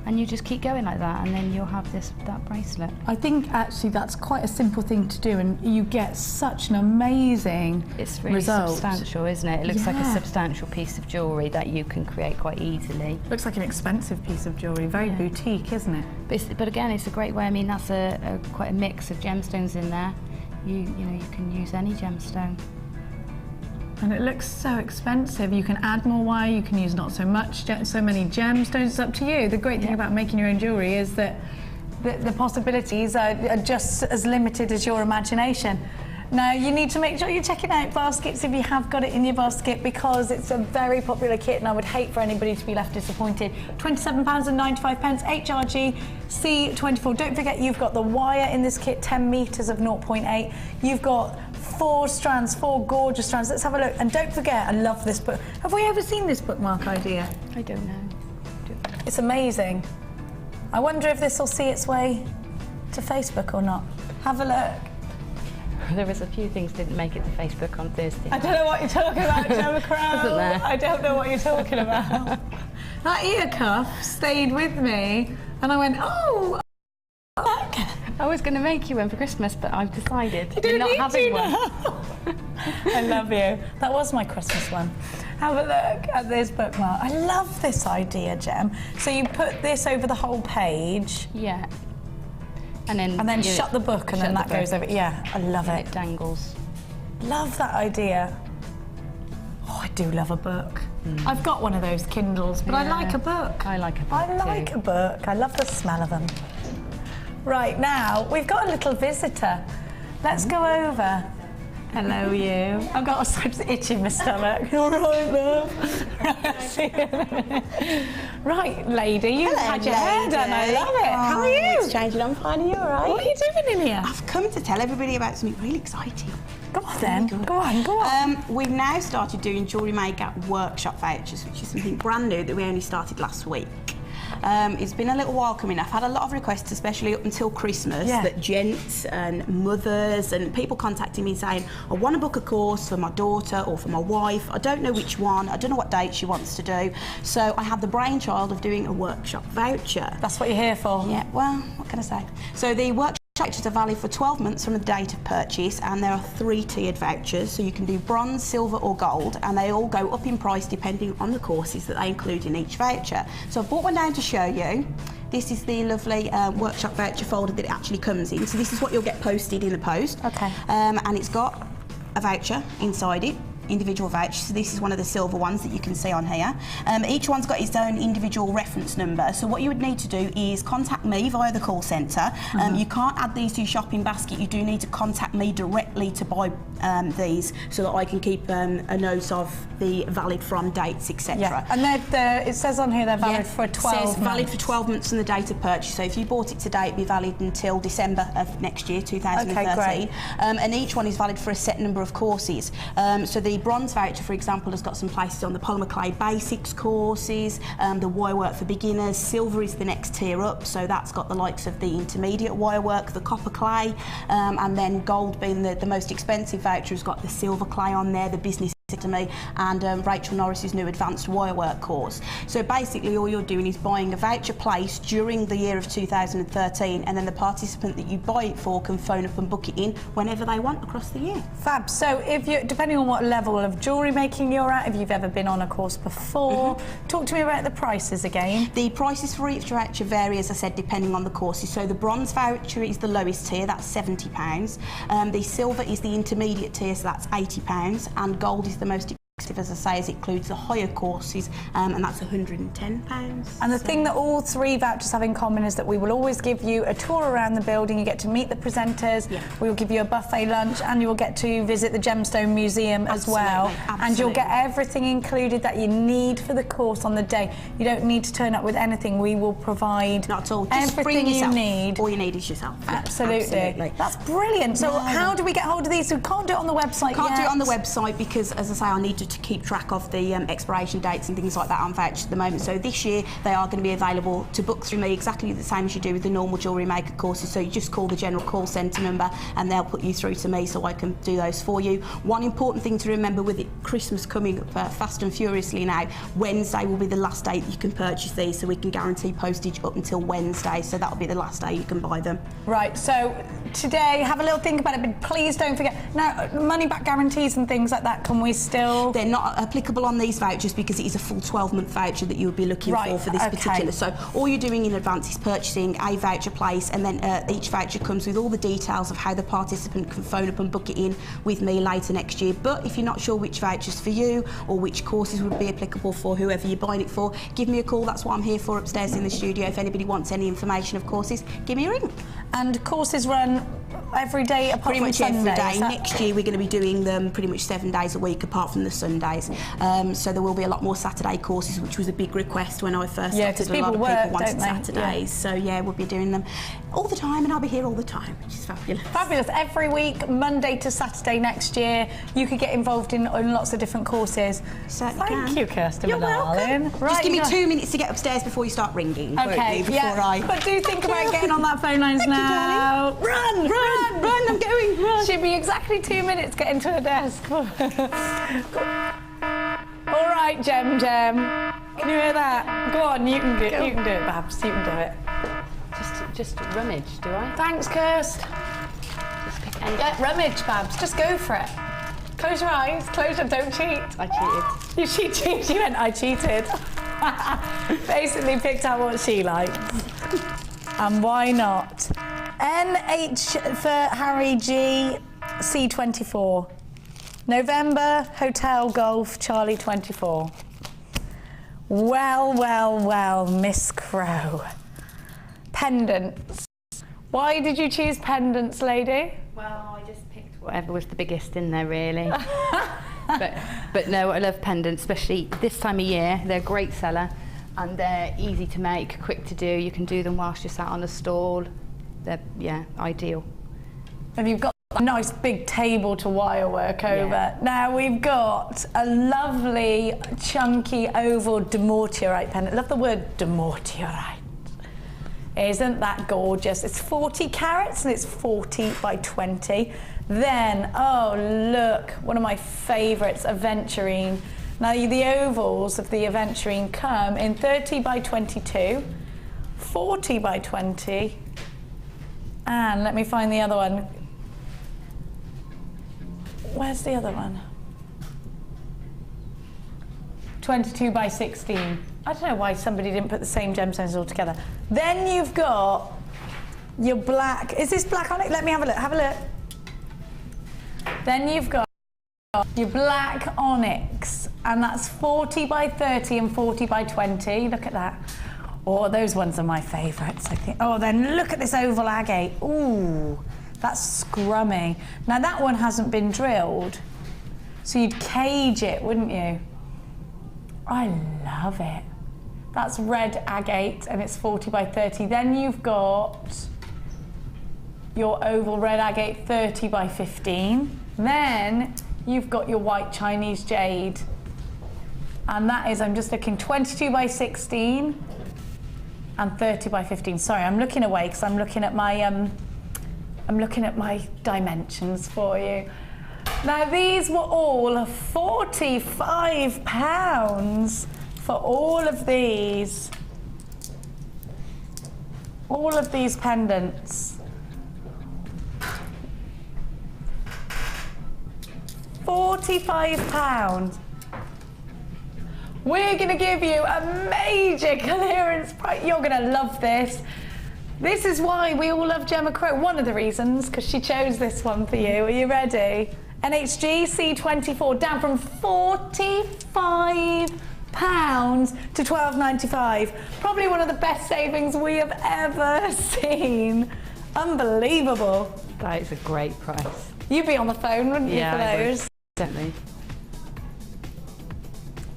And you just keep going like that, and then you'll have that bracelet. I think actually that's quite a simple thing to do, and you get such an amazing It's really result. substantial, isn't it? It looks like a substantial piece of jewellery that you can create quite easily. Looks like an expensive piece of jewellery, very boutique, isn't it? But again, it's a great way. I mean, that's quite a mix of gemstones in there. You know, you can use any gemstone. And it looks so expensive. You can add more wire, you can use not so much, so many gemstones, it's up to you. The great thing about making your own jewellery is that the possibilities are just as limited as your imagination. Now, you need to make sure you're checking out baskets if you have got it in your basket, because it's a very popular kit and I would hate for anybody to be left disappointed. £27.95, HRG C24. Don't forget you've got the wire in this kit, 10 metres of 0.8. You've got 4 strands, 4 gorgeous strands. Let's have a look. And don't forget, I love this book. Have we ever seen this bookmark idea? I don't know. It's amazing. I wonder if this will see its way to Facebook or not. Have a look. There was a few things didn't make it to Facebook on Thursday. I don't know what you're talking about, Gemma Crow. Wasn't there? I don't know what you're talking about. That ear cuff stayed with me, and I went, oh, look. I was going to make you one for Christmas, but I've decided You're not having one. I love you. That was my Christmas one. Have a look at this bookmark. I love this idea, Gem. So you put this over the whole page. Yeah. And then shut the book, and then that goes over. Yeah, I love it. It dangles. Love that idea. Oh, I do love a book. I've got one of those Kindles, but I like a book. I like a book I like a book. I love the smell of them. Right, now we've got a little visitor. Let's go over. Hello, you. I've got such itch in my stomach. All right, love. Right, lady, you've had your hair done. I love it. How are you? It's changing. I'm fine. Are you all right? What are you doing in here? I've come to tell everybody about something really exciting. Go on then. Go on. We've now started doing Jewellery Maker workshop vouchers, which is something brand new that we only started last week. It's been a little while coming. I've had a lot of requests, especially up until Christmas, that gents and mothers and people contacting me saying, I want to book a course for my daughter or for my wife. I don't know which one. I don't know what date she wants to do. So I had the brainchild of doing a workshop voucher. That's what you're here for. Yeah, well, what can I say? So the workshop vouchers are valid for 12 months from the date of purchase, and there are 3 tiered vouchers, so you can do bronze, silver or gold, and they all go up in price depending on the courses that they include in each voucher. So I've brought one down to show you. This is the lovely workshop voucher folder that it actually comes in. So this is what you'll get posted in the post. Okay. And it's got a voucher inside it. Individual vouchers. So this is one of the silver ones that you can see on here. Each one's got its own individual reference number. So what you would need to do is contact me via the call centre. You can't add these to your shopping basket. You do need to contact me directly to buy these, so that I can keep a note of the valid from dates, etc. Yeah, and it says on here they're valid for 12 months. It says valid for 12 months from the date of purchase. So if you bought it today, it'd be valid until December of next year, 2013. Okay, great. And each one is valid for a set number of courses. So the bronze voucher, for example, has got some places on the polymer clay basics courses, the wire work for beginners. Silver is the next tier up, so that's got the likes of the intermediate wire work, the copper clay, and then gold being the most expensive voucher has got the silver clay on there, the business to me, and Rachel Norris's new advanced wirework course. So basically all you're doing is buying a voucher place during the year of 2013, and then the participant that you buy it for can phone up and book it in whenever they want across the year. Fab. So if you, depending on what level of jewellery making you're at, if you've ever been on a course before, talk to me about the prices again. The prices for each voucher vary, as I said, depending on the courses. So the bronze voucher is the lowest tier, that's £70. The silver is the intermediate tier, so that's £80, and gold is the most expensive, as I say, as it includes the higher courses, and that's £110. And the thing that all three vouchers have in common is that we will always give you a tour around the building. You get to meet the presenters, we will give you a buffet lunch, and you will get to visit the Gemstone Museum as well. Absolutely. And you'll get everything included that you need for the course on the day. You don't need to turn up with anything. We will provide not at all. Just everything you need. All you need is yourself. Absolutely. That's brilliant. So how do we get hold of these? We can't do it on the website Can't yet. do it on the website because, as I say, I need to keep track of the expiration dates and things like that on vouchers at the moment. So this year they are going to be available to book through me exactly the same as you do with the normal Jewellery Maker courses. So you just call the general call centre number and they'll put you through to me so I can do those for you. One important thing to remember with it, Christmas coming up fast and furiously now, Wednesday will be the last day that you can purchase these, so we can guarantee postage up until Wednesday, so that'll be the last day you can buy them. Right, so today have a little think about it, but please don't forget. Now, money back guarantees and things like that, can we still? They're not applicable on these vouchers because it is a full 12-month voucher that you would be looking for this particular. So all you're doing in advance is purchasing a voucher place, and then each voucher comes with all the details of how the participant can phone up and book it in with me later next year. But if you're not sure which voucher's for you or which courses would be applicable for whoever you're buying it for, give me a call. That's what I'm here for upstairs in the studio. If anybody wants any information of courses, give me a ring. And courses run every day apart pretty from much Sundays, every day. Next year we're going to be doing them pretty much 7 days a week apart from the Sundays. So there will be a lot more Saturday courses, which was a big request when I first started. A lot of people wanted Saturdays. So yeah, we'll be doing them all the time, and I'll be here all the time, which is fabulous. Fabulous. Every week, Monday to Saturday next year, you could get involved in lots of different courses. Thank you, Kirsten. You're welcome. Right, just give me 2 minutes to get upstairs before you start ringing. Okay, but do think about getting on that phone lines now. Run, I'm going, run. Should be exactly 2 minutes getting to a desk. All right, Gem. Can you hear that? Go on, you can do it. You can do it, Babs. You can do it. Just rummage, do I? Thanks, Kirst. Just pick any. Yeah, rummage, Babs. Just go for it. Close your eyes. Close them. Don't cheat. I cheated. You cheated. You went, I cheated. Basically picked out what she likes. And why not? NH for Harry G, C24. November, Hotel Golf, Charlie 24. Well, Miss Crow. Pendants. Why did you choose pendants, lady? Well, I just picked whatever was the biggest in there, really. but no, I love pendants, especially this time of year. They're a great seller and they're easy to make, quick to do. You can do them whilst you're sat on a stall. They're, yeah, ideal. And you've got a nice big table to wire work over. Yeah. Now we've got a lovely chunky oval demortierite pendant. Love the word demortierite. Isn't that gorgeous? It's 40 carats and it's 40 by 20. Then, oh look, one of my favourites, aventurine. Now the ovals of the aventurine come in 30 by 22, 40 by 20, and let me find the other one. Where's the other one? 22 by 16. I don't know why somebody didn't put the same gemstones all together. Then you've got your black. Is this black on it? Let me have a look. Have a look. Then you've got your black onyx, and that's 40 by 30 and 40 by 20. Look at that. Oh, those ones are my favourites, I think. Oh, then look at this oval agate. Ooh, that's scrummy. Now that one hasn't been drilled, so you'd cage it, wouldn't you? I love it. That's red agate and it's 40 by 30. Then you've got your oval red agate 30 by 15. Then you've got your white Chinese jade. And that is, I'm just looking, 22 by 16 and 30 by 15. Sorry, I'm looking away because I'm looking at my dimensions for you. Now these were all £45 for all of these pendants. £45. We're going to give you a major clearance price. You're going to love this. This is why we all love Gemma Crow. One of the reasons, because she chose this one for you. Are you ready? NHG C24 down from £45 to £12.95. Probably one of the best savings we have ever seen. Unbelievable. That is a great price. You'd be on the phone, wouldn't you, for those? Definitely.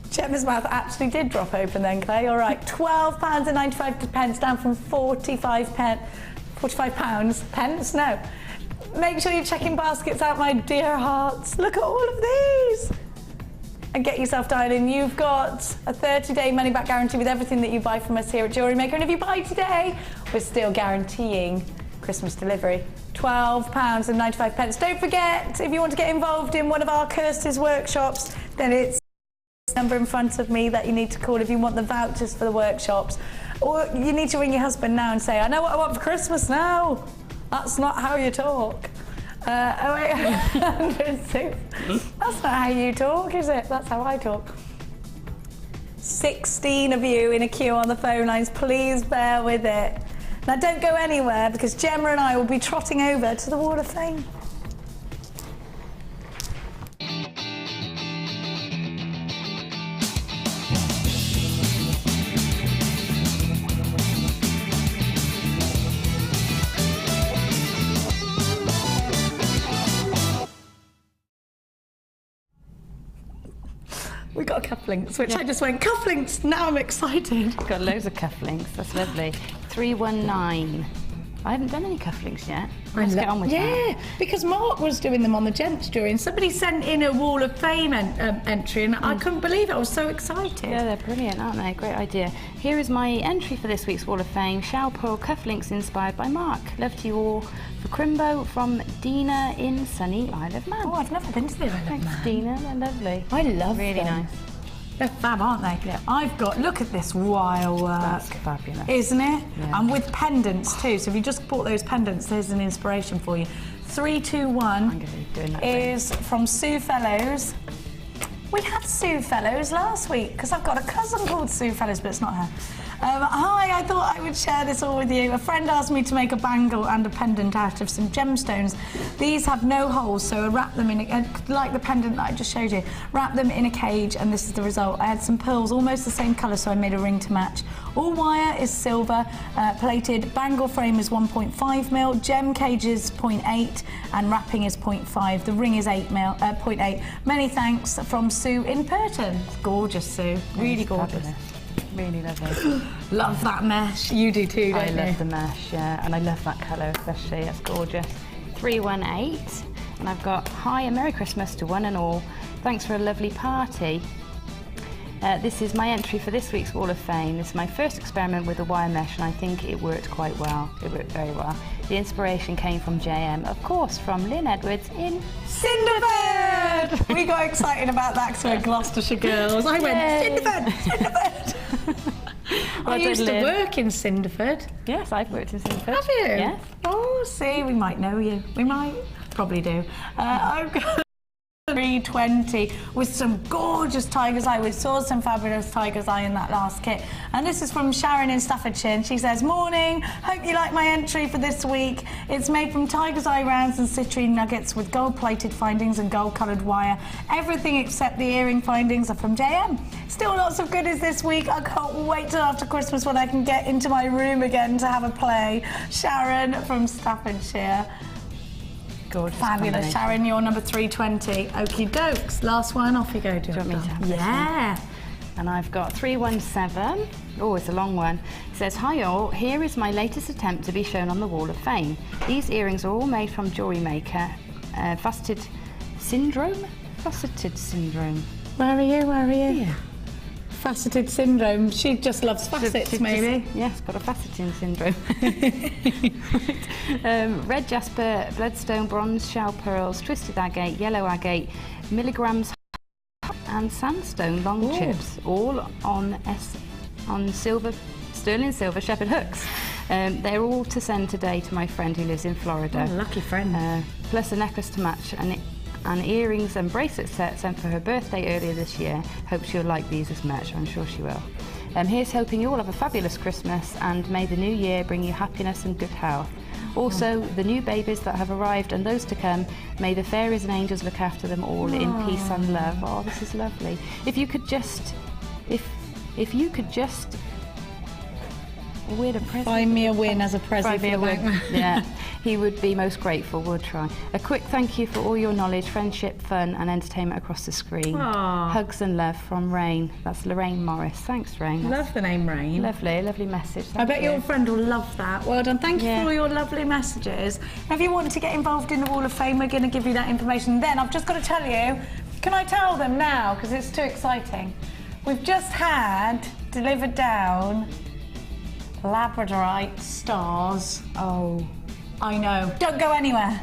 Gemma's mouth actually did drop open then, Clay. All right, £12.95 down from £45. Pence? No. Make sure you're checking baskets out, my dear hearts. Look at all of these. And get yourself dialed in. You've got a 30-day money-back guarantee with everything that you buy from us here at Jewellery Maker. And if you buy today, we're still guaranteeing Christmas delivery. £12.95. Don't forget, if you want to get involved in one of our Kirsty's workshops, then it's the number in front of me that you need to call if you want the vouchers for the workshops. Or you need to ring your husband now and say, I know what I want for Christmas now. That's not how you talk. 08006. That's not how you talk, is it? That's how I talk. 16 of you in a queue on the phone lines. Please bear with it. Now don't go anywhere because Gemma and I will be trotting over to the Wall of Fame. We got cufflinks, which I just went, cufflinks, now I'm excited. Got loads of cufflinks, that's lovely. 319. I haven't done any cufflinks yet. Let's get on with that. Yeah, because Mark was doing them on the gents jewellery and somebody sent in a Wall of Fame entry and I couldn't believe it, I was so excited. Yeah, they're brilliant, aren't they? Great idea. Here is my entry for this week's Wall of Fame. Shell pearl cufflinks inspired by Mark. Love to you all. For Crimbo from Dina in sunny Isle of Man. Oh, I've never been to the Isle of Man. Thanks, Dina, they're lovely. I love them. Really nice. They're fab, aren't they? Yeah. I've got, look at this wire work. That's fabulous. Isn't it? Yeah. And with pendants too. So if you just bought those pendants, there's an inspiration for you. 321 is from Sue Fellows. We had Sue Fellows last week because I've got a cousin called Sue Fellows, but it's not her. Hi, I thought I would share this all with you. A friend asked me to make a bangle and a pendant out of some gemstones. These have no holes, so I wrap them in, like the pendant that I just showed you, wrap them in a cage, and this is the result. I had some pearls, almost the same colour, so I made a ring to match. All wire is silver, plated, bangle frame is 1.5mm, gem cage is 0.8, and wrapping is 0.5. The ring is 0.8. Many thanks from Sue in Purton. Gorgeous, Sue. Really gorgeous. Fabulous. Really lovely. Love that mesh. You do too, don't you? I love the mesh, yeah, and I love that colour especially. It's gorgeous. 318, and I've got hi and Merry Christmas to one and all. Thanks for a lovely party. This is my entry for this week's Wall of Fame. This is my first experiment with the wire mesh, and I think it worked quite well. It worked very well. The inspiration came from JM, of course, from Lynn Edwards in Cinderford! We got excited about that because we're Gloucestershire girls. I went, Cinderford! I used to work in Cinderford. Yes, I've worked in Cinderford. Have you? Yes. Oh, see, we might know you. We might. Probably do. I've got 320 with some gorgeous tiger's eye. We saw some fabulous tiger's eye in that last kit. And this is from Sharon in Staffordshire, and she says, morning, hope you like my entry for this week. It's made from tiger's eye rounds and citrine nuggets with gold plated findings and gold coloured wire. Everything except the earring findings are from JM. Still lots of goodies this week. I can't wait till after Christmas when I can get into my room again to have a play. Sharon from Staffordshire. Gorgeous. Fabulous. Sharon, you're number 320. Okie dokes. Last one, off you go. Do you want me to have this Yeah. one? And I've got 317. Oh, it's a long one. It says, hi all, here is my latest attempt to be shown on the Wall of Fame. These earrings are all made from Jewellery Maker. Faceted syndrome? faceted syndrome. Where are you? Where are you? Yeah. Faceted syndrome. She just loves facets, maybe. Yes, got a faceting syndrome. Red jasper, bloodstone, bronze shell pearls, twisted agate, yellow agate, milligrams and sandstone long chips, all on silver, sterling silver shepherd hooks. They're all to send today to my friend who lives in Florida. Oh, lucky friend. Plus a necklace to match and earrings and bracelet set sent for her birthday earlier this year. Hope she'll like these as much, I'm sure she will. Here's hoping you all have a fabulous Christmas and may the new year bring you happiness and good health. Also, the new babies that have arrived and those to come, may the fairies and angels look after them all in peace and love. Oh, this is lovely. If you could just win a present. Find me a win as a present. Find me a win. Yeah, he would be most grateful, would try. A quick thank you for all your knowledge, friendship, fun and entertainment across the screen. Aww. Hugs and love from Rain. That's Lorraine Morris. Thanks, Rain. Love the name Rain. Lovely message. I bet your friend will love that. Well done. Thank you for all your lovely messages. If you want to get involved in the Wall of Fame, we're going to give you that information then. I've just got to tell you, can I tell them now? Because it's too exciting. We've just had delivered down Labradorite stars. Oh, I know. Don't go anywhere.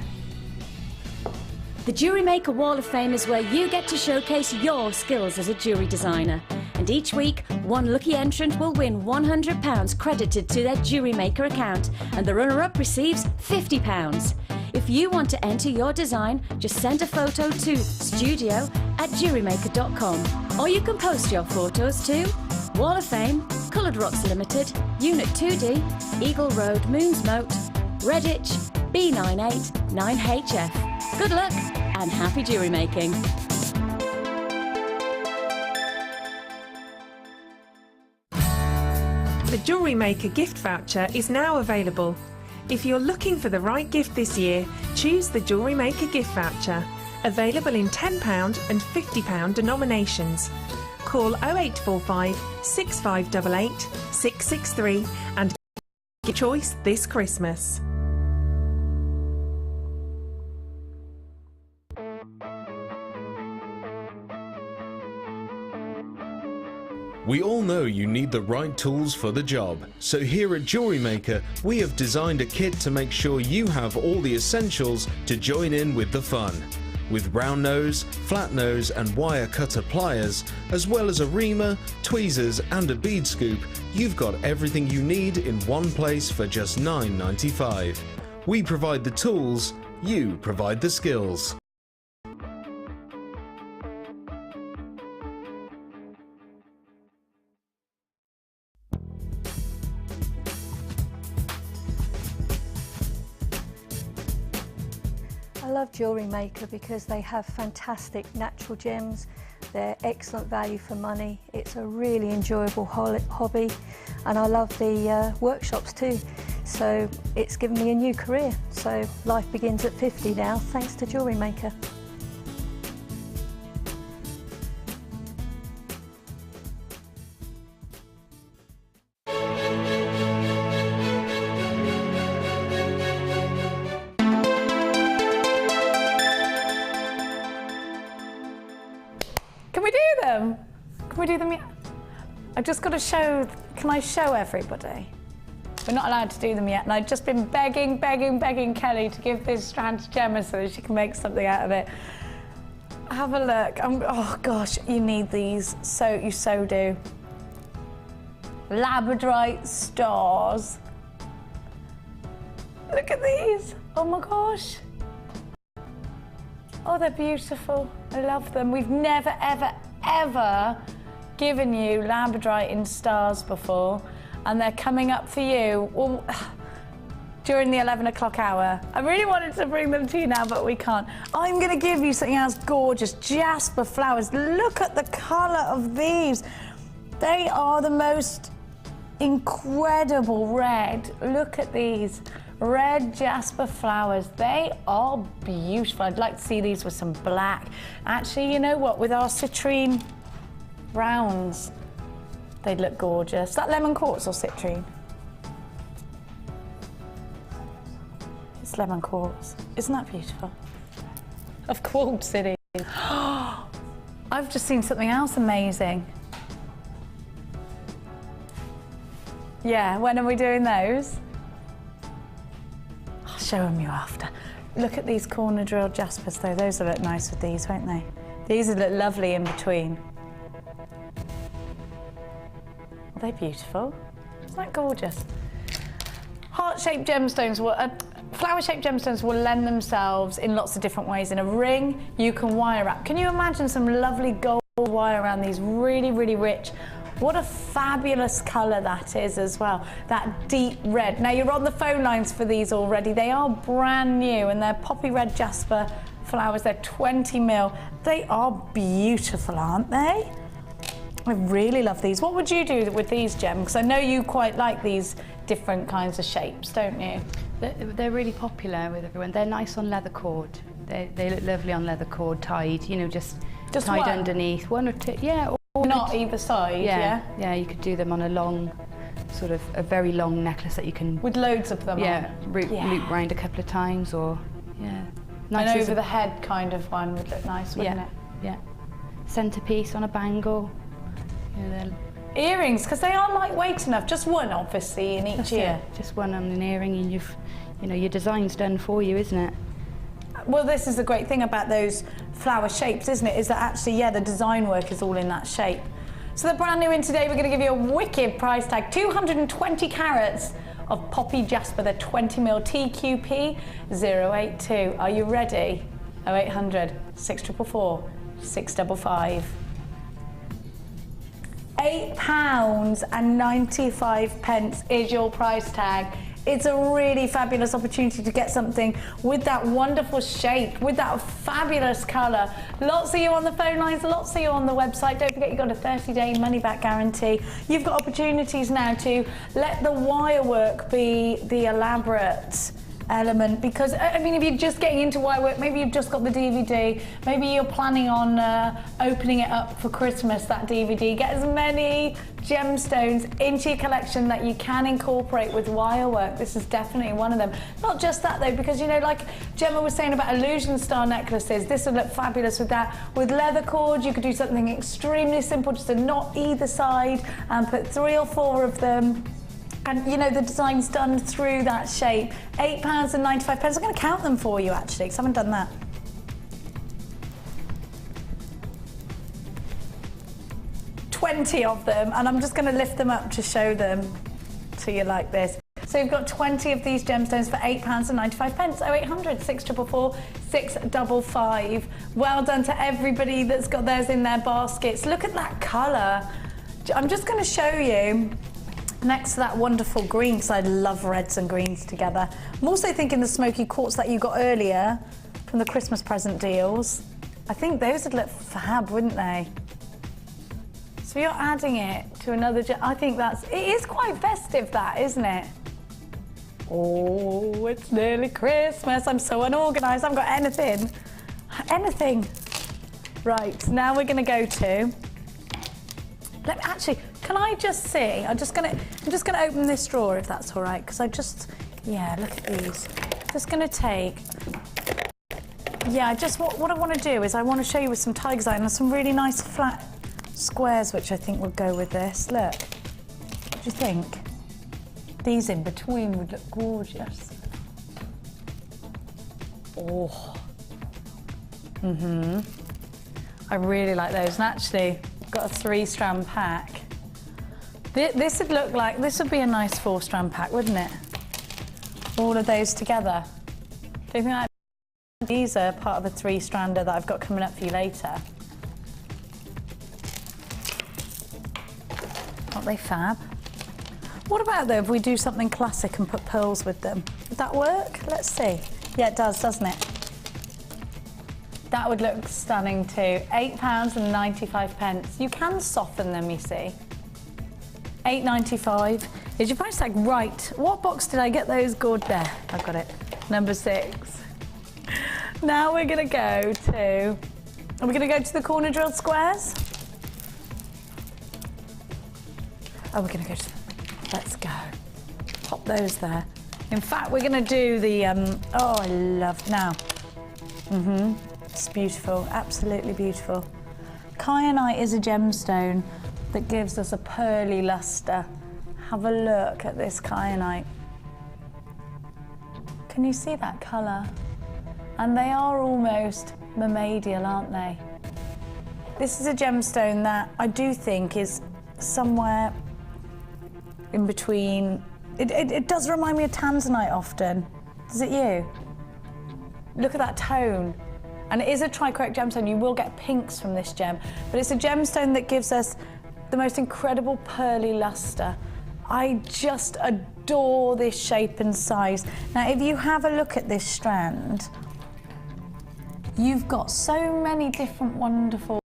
The Jewellery Maker Wall of Fame is where you get to showcase your skills as a jewellery designer. And each week, one lucky entrant will win £100 credited to their Jewellery Maker account, and the runner-up receives £50. If you want to enter your design, just send a photo to studio@jewellerymaker.com, or you can post your photos to Wall of Fame, Coloured Rocks Limited, Unit 2D, Eagle Road, Moons Moat, Redditch, B98 9HF. Good luck and happy jewellery making. The Jewellery Maker gift voucher is now available. If you're looking for the right gift this year, choose the Jewellery Maker gift voucher. Available in £10 and £50 denominations. Call 0845 6588 663 and get choice this Christmas. We all know you need the right tools for the job, so here at Jewellery Maker we have designed a kit to make sure you have all the essentials to join in with the fun. With round nose, flat nose and wire cutter pliers, as well as a reamer, tweezers and a bead scoop, you've got everything you need in one place for just £9.95. We provide the tools, you provide the skills. I love Jewellery Maker because they have fantastic natural gems. They're excellent value for money. It's a really enjoyable hobby, and I love the workshops too. So it's given me a new career. So life begins at 50 now, thanks to Jewellery Maker. Can we do them yet? I've just got to show, can I show everybody? We're not allowed to do them yet, and I've just been begging Kelly to give this strand to Gemma so that she can make something out of it. Have a look. Oh gosh, you need these. You so do. Labradorite stars. Look at these. Oh my gosh. Oh, they're beautiful. I love them. We've never, ever given you Labradorite in stars before, and they're coming up for you during the 11 o'clock hour. I really wanted to bring them to you now, but we can't. I'm going to give you something else gorgeous, jasper flowers. Look at the colour of these. They are the most incredible red. Look at these. Red jasper flowers. They are beautiful. I'd like to see these with some black. Actually, you know what? With our citrine browns, they'd look gorgeous. Is that lemon quartz or citrine? It's lemon quartz. Isn't that beautiful? Of quartz it is. I've just seen something else amazing. Yeah, when are we doing those? I'll show them you after. Look at these corner drilled jaspers though, those will look nice with these, won't they? These will look lovely in between. Are they beautiful? Isn't that gorgeous? Heart-shaped gemstones will, flower-shaped gemstones will lend themselves in lots of different ways. In a ring, you can wire wrap. Can you imagine some lovely gold wire around these really, really rich? What a fabulous colour that is as well, that deep red. Now you're on the phone lines for these already. They are brand new and they're poppy red jasper flowers. They're 20 mil. They are beautiful, aren't they? I really love these. What would you do with these, Gem? Because I know you quite like these different kinds of shapes, don't you? They're really popular with everyone. They're nice on leather cord. They look lovely on leather cord, tied, you know, just tied one? Underneath. One or two, yeah. Or not either side, yeah? Yeah, you could do them on a long, sort of a very long necklace that you can... With loads of them loop round a couple of times, or, yeah. Nice and over the head kind of one would look nice, wouldn't it? Yeah. Centerpiece on a bangle. You know, earrings, because they are lightweight enough. Just one, obviously, in each ear. Just one on an earring, and your design's done for you, isn't it? Well, this is the great thing about those flower shapes, isn't it? Is that actually, the design work is all in that shape. So they're brand new in today. We're going to give you a wicked price tag, 220 carats of poppy jasper. They're 20 mil TQP 082. Are you ready? 0800 644 655. £8.95 is your price tag. It's a really fabulous opportunity to get something with that wonderful shape, with that fabulous colour. Lots of you on the phone lines, lots of you on the website. Don't forget you've got a 30-day money-back guarantee. You've got opportunities now to let the wire work be the elaborate element, because I mean, if you're just getting into wire work, maybe you've just got the DVD, maybe you're planning on opening it up for Christmas, that DVD. Get as many gemstones into your collection that you can incorporate with wire work. This is definitely one of them. Not just that though, because you know, like Gemma was saying about illusion star necklaces, this would look fabulous with that. With leather cord, you could do something extremely simple, just a knot either side and put 3 or 4 of them. And you know, the design's done through that shape. £8.95. I'm going to count them for you actually, because I haven't done that. $20 of them, and I'm just going to lift them up to show them to you like this. So you've got 20 of these gemstones for £8.95. 0800 644 655. Well done to everybody that's got theirs in their baskets. Look at that colour. I'm just going to show you. Next to that wonderful green, because I love reds and greens together. I'm also thinking the smoky quartz that you got earlier from the Christmas present deals. I think those would look fab, wouldn't they? So you're adding it to another, I think it is quite festive, that, isn't it? Oh, it's nearly Christmas. I'm so unorganised, I haven't got anything. Anything. Right, now we're gonna go to, can I just see? I'm just gonna open this drawer if that's all right, because look at these. Just gonna take, what I want to do is I want to show you with some tigers eye and some really nice flat squares, which I think will go with this. Look, what do you think? These in between would look gorgeous. Oh. I really like those, and actually, I've got a 3-strand pack. This would be a nice 4-strand pack, wouldn't it? All of those together. Do you think that these are part of a 3-strander that I've got coming up for you later? Aren't they fab? What about though if we do something classic and put pearls with them? Would that work? Let's see. Yeah, it does, doesn't it? That would look stunning too. £8.95. You can soften them, you see. £8.95 is your price tag. Right, what box did I get those gold there? I've got it, number 6. Now we're gonna go to the corner drilled squares? Oh, we're gonna go to, let's go. Pop those there. In fact, we're gonna do the, oh, I love, now. It's beautiful, absolutely beautiful. Kyanite is a gemstone that gives us a pearly luster. Have a look at this kyanite. Can you see that colour? And they are almost mermaidial, aren't they? This is a gemstone that I do think is somewhere in between. It does remind me of tanzanite often. Does it you? Look at that tone. And it is a trichroic gemstone. You will get pinks from this gem, but it's a gemstone that gives us the most incredible pearly luster. I just adore this shape and size. Now, if you have a look at this strand, you've got so many different wonderful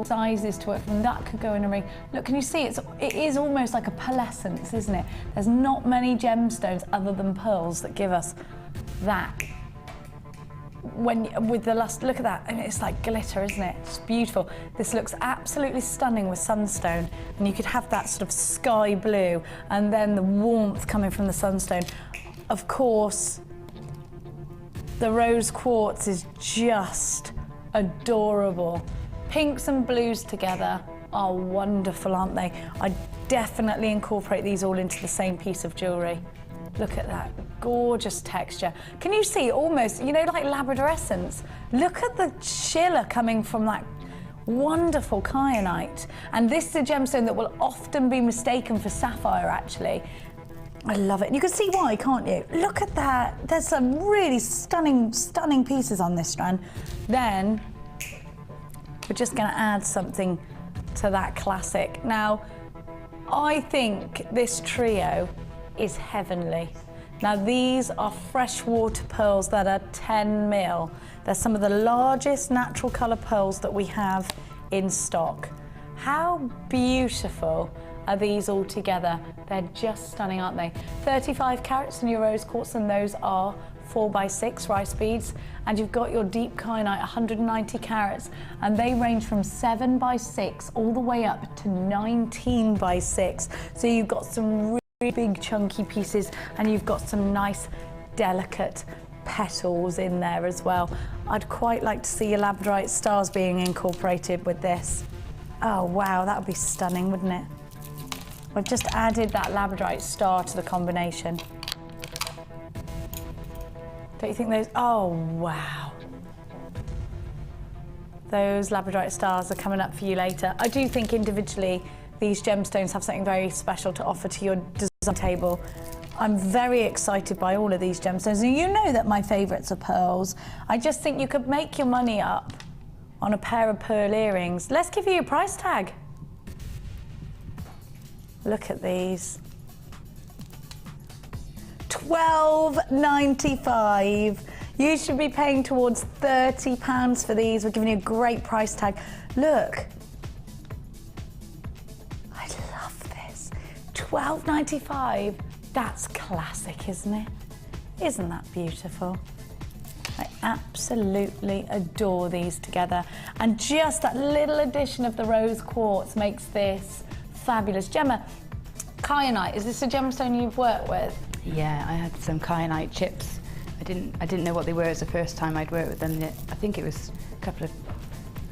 sizes to it. From that could go in a ring. Look, can you see it is almost like a pearlescence, isn't it? There's not many gemstones other than pearls that give us that. With the luster, look at that, and it's like glitter, isn't it? It's beautiful. This looks absolutely stunning with sunstone, and you could have that sort of sky blue and then the warmth coming from the sunstone. Of course, the rose quartz is just adorable. Pinks and blues together are wonderful, aren't they? I definitely incorporate these all into the same piece of jewellery. Look at that gorgeous texture. Can you see almost, you know, like Labradorescence? Look at the shimmer coming from that wonderful kyanite. And this is a gemstone that will often be mistaken for sapphire, actually. I love it. And you can see why, can't you? Look at that. There's some really stunning, stunning pieces on this strand. Then we're just going to add something to that classic. Now, I think this trio is heavenly. Now, these are freshwater pearls that are 10 mil. They're some of the largest natural colour pearls that we have in stock. How beautiful are these all together? They're just stunning, aren't they? 35 carats in your rose quartz, and those are 4x6 rice beads. And you've got your deep kyanite, 190 carats, and they range from 7x6 all the way up to 19x6. So you've got some really big chunky pieces, and you've got some nice delicate petals in there as well. I'd quite like to see your Labradorite stars being incorporated with this. Oh wow, that would be stunning, wouldn't it? I've just added that Labradorite star to the combination. Don't you think those, oh wow. Those Labradorite stars are coming up for you later. I do think individually these gemstones have something very special to offer to your design table. I'm very excited by all of these gemstones. And you know that my favourites are pearls. I just think you could make your money up on a pair of pearl earrings. Let's give you a price tag. Look at these. $12.95. You should be paying towards £30 for these. We're giving you a great price tag. Look. I love this. $12.95. That's classic, isn't it? Isn't that beautiful? I absolutely adore these together. And just that little addition of the rose quartz makes this fabulous. Gemma, kyanite, is this a gemstone you've worked with? Yeah, I had some kyanite chips. I didn't know what they were as the first time I'd worked with them. I think it was a couple of,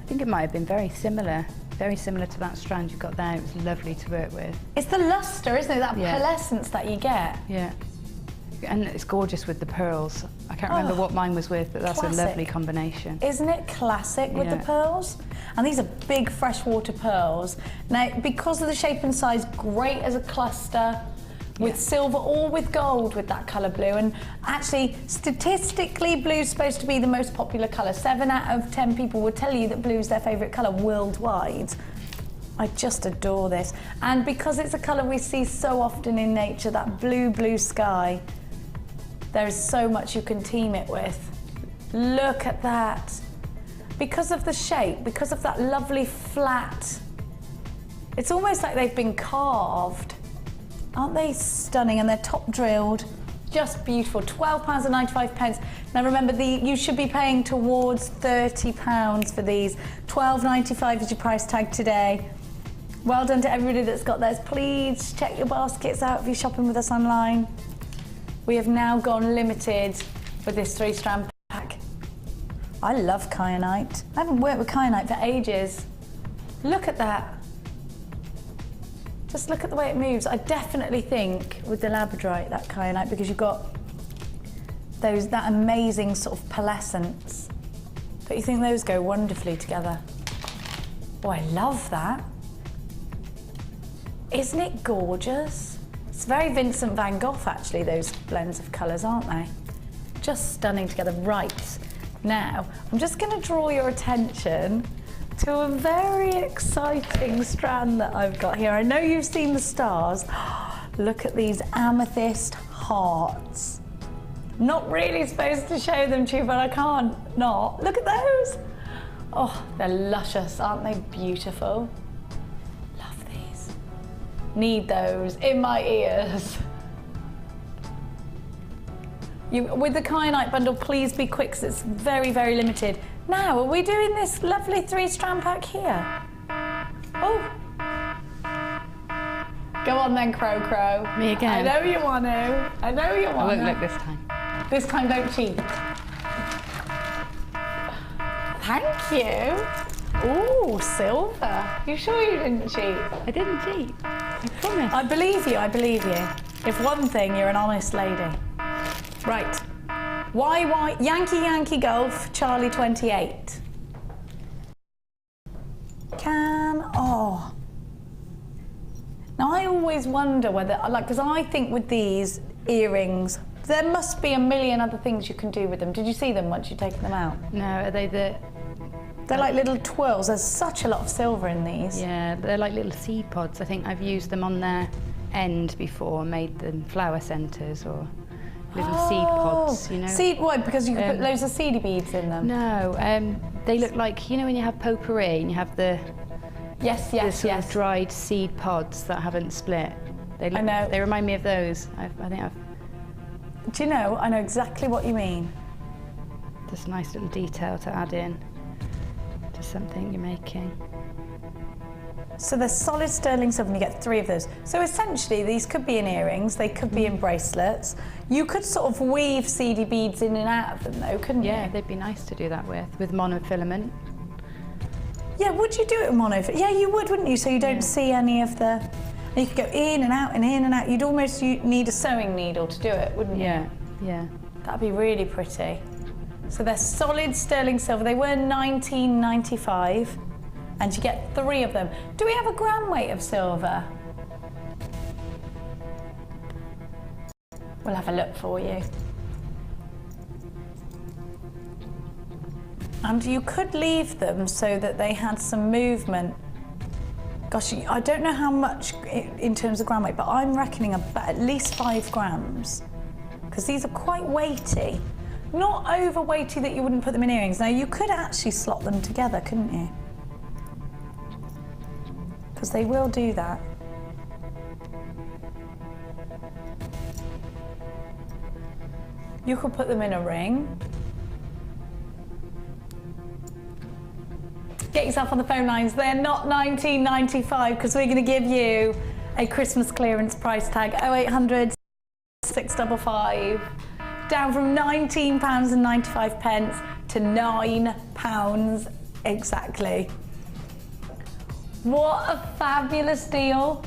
I think it might have been very similar to that strand you've got there. It was lovely to work with. It's the luster, isn't it? That pearlescence that you get. Yeah. And it's gorgeous with the pearls. I can't remember what mine was with, but that's classic. A lovely combination. Isn't it classic with the pearls? And these are big freshwater pearls. Now, because of the shape and size, great as a cluster with silver or with gold with that colour blue. And actually, statistically, blue's supposed to be the most popular colour. 7 out of 10 people would tell you that blue's their favourite colour worldwide. I just adore this. And because it's a colour we see so often in nature, that blue, blue sky, there is so much you can team it with. Look at that. Because of the shape, because of that lovely flat, it's almost like they've been carved. Aren't they stunning? And they're top drilled, just beautiful. £12.95. Now remember, you should be paying towards £30 for these. £12.95 is your price tag today. Well done to everybody that's got theirs. Please check your baskets out if you're shopping with us online. We have now gone limited with this 3-strand pack. I love kyanite. I haven't worked with kyanite for ages. Look at that. Just look at the way it moves. I definitely think with the Labradorite, that Kyanite, because you've got that amazing sort of pearlescence. But you think those go wonderfully together. Oh, I love that. Isn't it gorgeous? It's very Vincent van Gogh, actually, those blends of colours, aren't they? Just stunning together. Right, now, I'm just going to draw your attention to a very exciting strand that I've got here. I know you've seen the stars. Look at these amethyst hearts. Not really supposed to show them to you, but I can't not. Look at those. Oh, they're luscious, aren't they beautiful? Love these. Need those in my ears. With the Kyanite bundle, please be quick, because it's very, very limited. Now, are we doing this lovely 3-strand pack here? Oh. Go on then, Crow. Me again. I know you want to. I know you want to. I won't look this time. This time, don't cheat. Thank you. Ooh, silver. You sure you didn't cheat? I didn't cheat. I promise. I believe you, I believe you. If one thing, you're an honest lady. Right. Yankee Golf, Charlie 28. Oh. Now I always wonder whether, because I think with these earrings, there must be a million other things you can do with them. Did you see them once you've taken them out? No, are they They're like little twirls. There's such a lot of silver in these. Yeah, they're like little seed pods. I think I've used them on their end before, made them flower centres or little seed pods, you know. Seed, why? Because you can put loads of seedy beads in them? No, they look like, you know when you have potpourri and you have the sort of dried seed pods that haven't split. I know. They remind me of those. Do you know, I know exactly what you mean. Just a nice little detail to add in to something you're making. So they're solid sterling silver and you get 3 of those. So essentially these could be in earrings, they could be in bracelets. You could sort of weave seedy beads in and out of them though, couldn't you? Yeah, they'd be nice to do that with monofilament. Yeah, would you do it with monofilament? Yeah, you would, wouldn't you? So you don't see any of the... You could go in and out and in and out. You'd almost need a sewing needle to do it, wouldn't you? Yeah. That'd be really pretty. So they're solid sterling silver. They were $19.95 and you get 3 of them. Do we have a gram weight of silver? We'll have a look for you. And you could leave them so that they had some movement. Gosh, I don't know how much in terms of gram weight, but I'm reckoning about at least 5 grams. Because these are quite weighty. Not over weighty that you wouldn't put them in earrings. Now you could actually slot them together, couldn't you? Because they will do that. You could put them in a ring. Get yourself on the phone lines. They're not $19.95 because we're going to give you a Christmas clearance price tag 0800 655, down from £19.95 to £9 exactly. What a fabulous deal.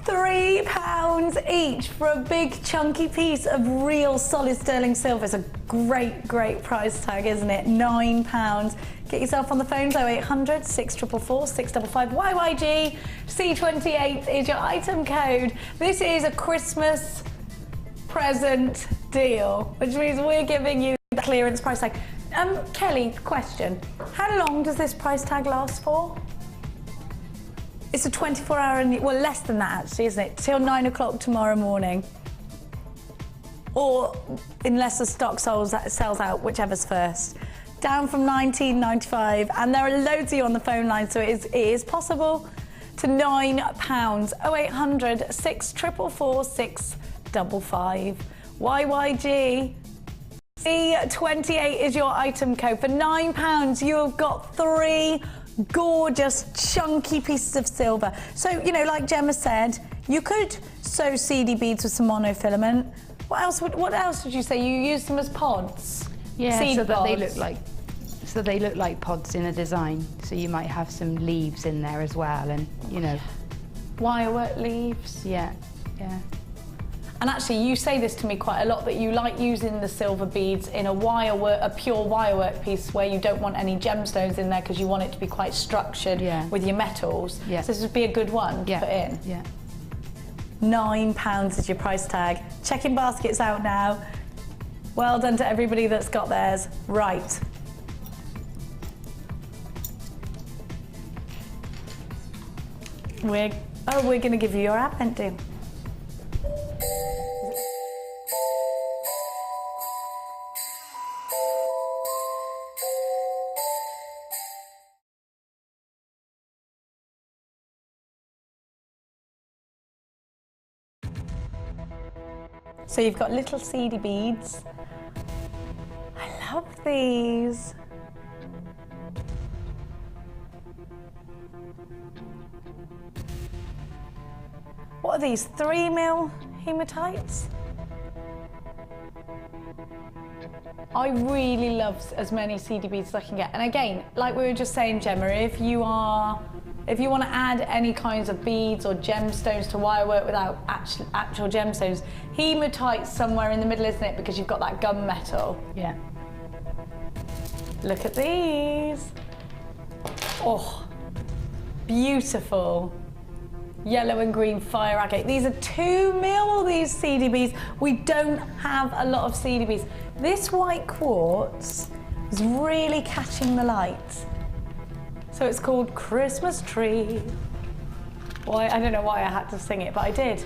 £3 each for a big chunky piece of real solid sterling silver. It's a great price tag, isn't it? £9. Get yourself on the phones, 0800 644 655 YYG. C28 is your item code. This is a Christmas present deal, which means we're giving you the clearance price tag. Kelly, question. How long does this price tag last for? It's a 24-hour, well, less than that actually, isn't it? Till 9 o'clock tomorrow morning. Or unless the stock sells out, whichever's first. Down from $19.95, and there are loads of you on the phone line, so it is possible, to £9. 0800 644 655. YYG. C28 is your item code. For £9, you have got 3 gorgeous chunky pieces of silver. So, you know, like Gemma said, you could sew seedy beads with some monofilament. What else would you say? You use them as pods? Yeah, seed so pods. that they look like So they look like pods in a design. So you might have some leaves in there as well, and you know, wirework leaves. Yeah, yeah. And actually, you say this to me quite a lot, that you like using the silver beads in a pure wirework piece where you don't want any gemstones in there because you want it to be quite structured with your metals. Yeah. So this would be a good one to put in. Yeah. £9 is your price tag. Checking baskets out now. Well done to everybody that's got theirs. Right. We're going to give you your advent do. So you've got little seedy beads. I love these. What are these, 3mm hematites? I really love as many seedy beads as I can get. And again, like we were just saying, Gemma, if you want to add any kinds of beads or gemstones to wirework without actual gemstones, hematite's somewhere in the middle, isn't it? Because you've got that gunmetal. Yeah. Look at these. Oh, beautiful. Yellow and green fire agate. These are 2mm, these seedy beads. We don't have a lot of seedy beads. This white quartz is really catching the light. So it's called Christmas Tree. Why? I don't know why I had to sing it, but I did.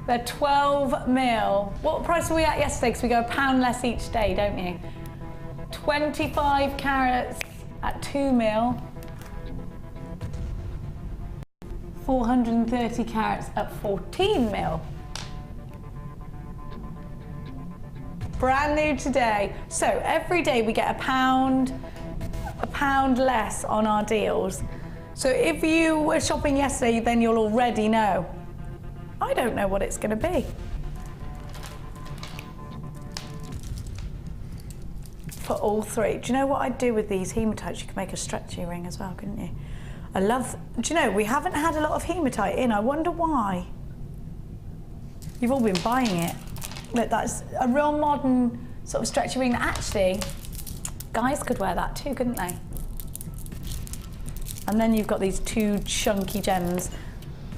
They're 12mm. What price were we at yesterday? Because we go £1 less each day, don't you? 25 carats at 2mm. 430 carats at 14mm. Brand new today. So every day we get £1 less on our deals. So if you were shopping yesterday, then you'll already know. I don't know what it's going to be. For all three. Do you know what I'd do with these hematites? You could make a stretchy ring as well, couldn't you? I love, do you know, we haven't had a lot of hematite in. I wonder why. You've all been buying it. Look, that's a real modern sort of stretchy ring. Actually, guys could wear that too, couldn't they? And then you've got these two chunky gems.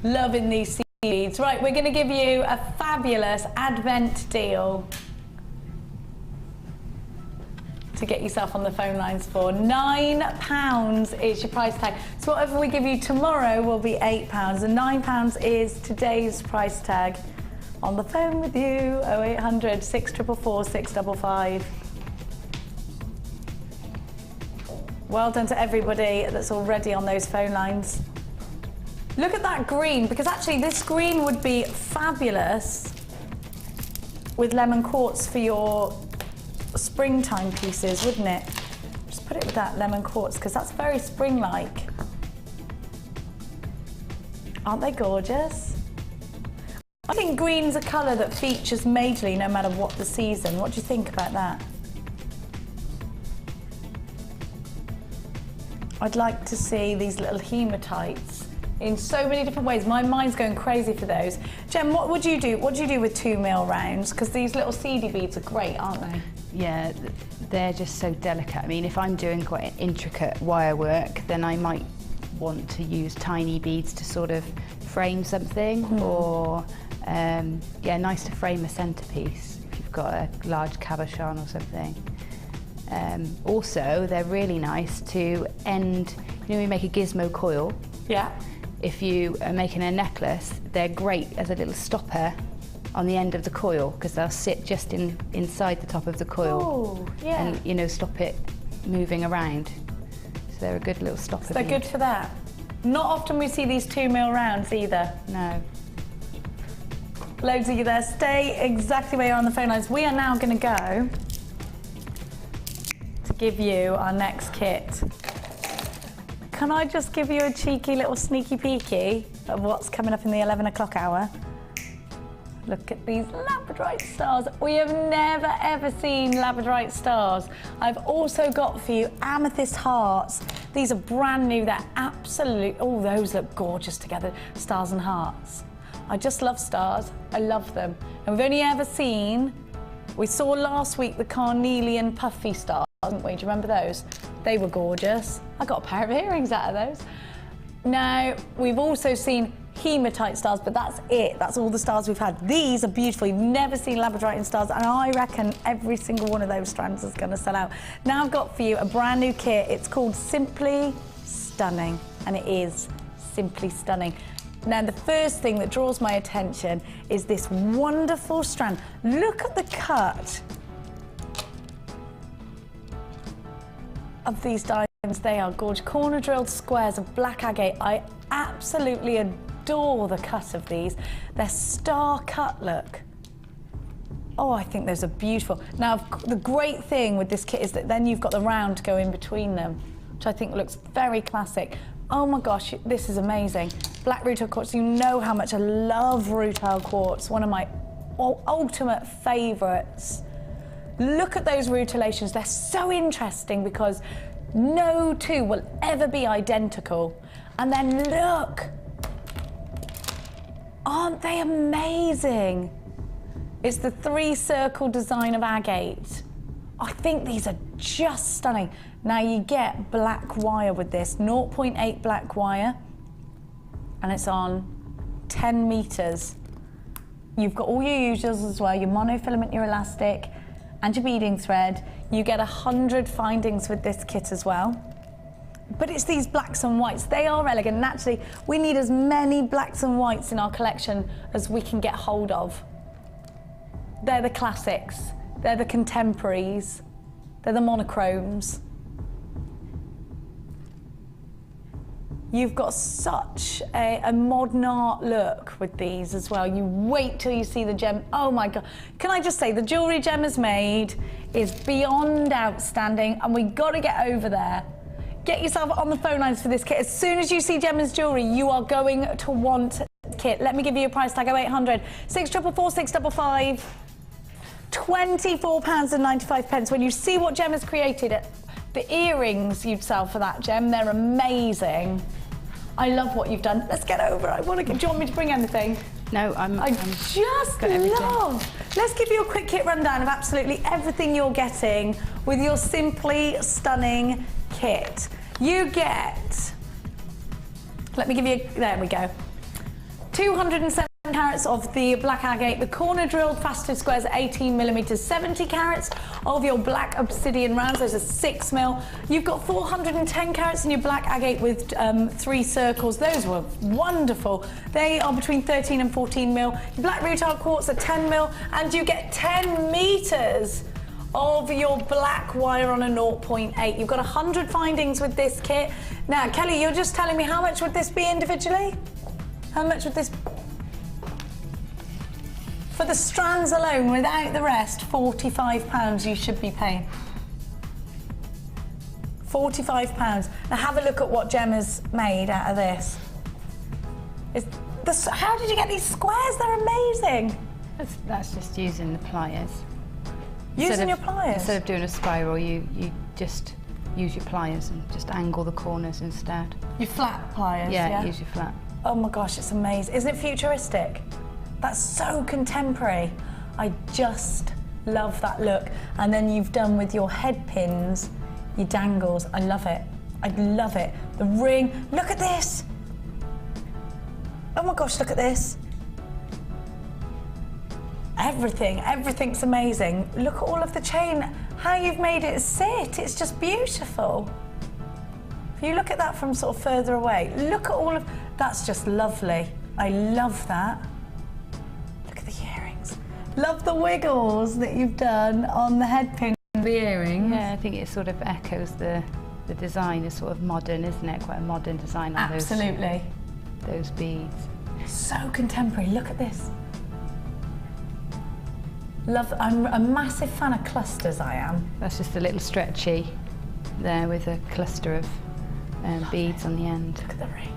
Loving these seeds. Right, we're going to give you a fabulous Advent deal to get yourself on the phone lines for. £9 is your price tag. So whatever we give you tomorrow will be £8, and £9 is today's price tag. On the phone with you, 0800 644 655. Well done to everybody that's already on those phone lines. Look at that green, because actually this green would be fabulous with lemon quartz for your springtime pieces, wouldn't it? Just put it with that lemon quartz, because that's very spring-like. Aren't they gorgeous? I think green's a colour that features majorly no matter what the season. What do you think about that? I'd like to see these little hematites in so many different ways. My mind's going crazy for those. Jem, what would you do? What do you do with 2mm rounds? Because these little seedy beads are great, aren't they? Yeah, they're just so delicate. I mean, if I'm doing quite an intricate wire work, then I might want to use tiny beads to sort of frame something, or yeah, nice to frame a centerpiece if you've got a large cabochon or something. Also, they're really nice to end, you know, we make a gizmo coil. Yeah. If you are making a necklace, they're great as a little stopper on the end of the coil, because they'll sit just inside the top of the coil. Oh, yeah. And, you know, stop it moving around. So they're a good little stopper. So they're good for that. Not often we see these 2mm rounds either. No. Loads of you there. Stay exactly where you're on the phone lines. We are now going to go to give you our next kit. Can I just give you a cheeky little sneaky peeky of what's coming up in the 11 o'clock hour? Look at these Labradorite stars. We have never ever seen Labradorite stars. I've also got for you amethyst hearts. These are brand new, they're absolute, oh, those look gorgeous together, stars and hearts. I just love stars, I love them. And we've only ever seen, we saw last week the carnelian puffy stars, didn't we? Do you remember those? They were gorgeous. I got a pair of earrings out of those. Now, we've also seen hematite stars, but that's it. That's all the stars we've had. These are beautiful. You've never seen Labradorite stars, and I reckon every single one of those strands is going to sell out. Now I've got for you a brand new kit. It's called Simply Stunning, and it is simply stunning. Now, the first thing that draws my attention is this wonderful strand. Look at the cut of these diamonds. They are gorgeous. Corner drilled squares of black agate. I absolutely adore the cut of these. They're star cut, look. Oh, I think those are beautiful. Now, the great thing with this kit is that then you've got the round to go in between them, which I think looks very classic. Oh my gosh, this is amazing. Black rutile quartz, you know how much I love rutile quartz, one of my ultimate favourites. Look at those rutilations, they're so interesting because no two will ever be identical. And then look, aren't they amazing? It's the 3-circle design of agate. I think these are just stunning. Now you get black wire with this, 0.8 black wire, and it's on 10 meters. You've got all your usuals as well, your monofilament, your elastic, and your beading thread. You get 100 findings with this kit as well. But it's these blacks and whites, they are elegant. Naturally, we need as many blacks and whites in our collection as we can get hold of. They're the classics, they're the contemporaries, they're the monochromes. You've got such a modern art look with these as well. You wait till you see the gem. Oh my God. Can I just say, the jewellery Gemma's made is beyond outstanding, and we've got to get over there. Get yourself on the phone lines for this kit. As soon as you see Gemma's jewellery, you are going to want the kit. Let me give you a price tag, 0800 644 655. £24.95. When you see what Gemma's created, the earrings you'd sell for that, Gem, they're amazing. I love what you've done. Let's get over. Do you want me to bring anything? No, I just love. Let's give you a quick kit rundown of absolutely everything you're getting with your Simply Stunning kit. You get, let me give you, there we go, 207 carats of the black agate, the corner drilled faceted squares at 18 millimeters, 70 carats of your black obsidian rounds, those are 6 mil. You've got 410 carats in your black agate with 3 circles, those were wonderful. They are between 13 and 14 mil. Your black rutile quartz at 10 mil, and you get 10 meters of your black wire on a 0.8. You've got 100 findings with this kit. Now, Kelly, you're just telling me how much would this be individually? How much would this? For the strands alone, without the rest, £45 you should be paying. £45. Now have a look at what Gemma's made out of this. How did you get these squares? They're amazing. That's just using the pliers. Using your pliers? Instead of doing a spiral, you just use your pliers and just angle the corners instead. Your flat pliers? Yeah, use your flat. Oh my gosh, it's amazing. Isn't it futuristic? That's so contemporary. I just love that look. And then you've done with your head pins, your dangles. I love it. I love it. The ring, look at this. Oh my gosh, look at this. Everything's amazing. Look at all of the chain, how you've made it sit. It's just beautiful. If you look at that from sort of further away, look at all of, that's just lovely. I love that. Love the wiggles that you've done on the head pin of the earrings. Yeah, I think it sort of echoes the design is sort of modern, isn't it? Quite a modern design on absolutely. Those beads. So contemporary, look at this. Love, I'm a massive fan of clusters, I am. That's just a little stretchy there with a cluster of beads on the end. Look at the ring.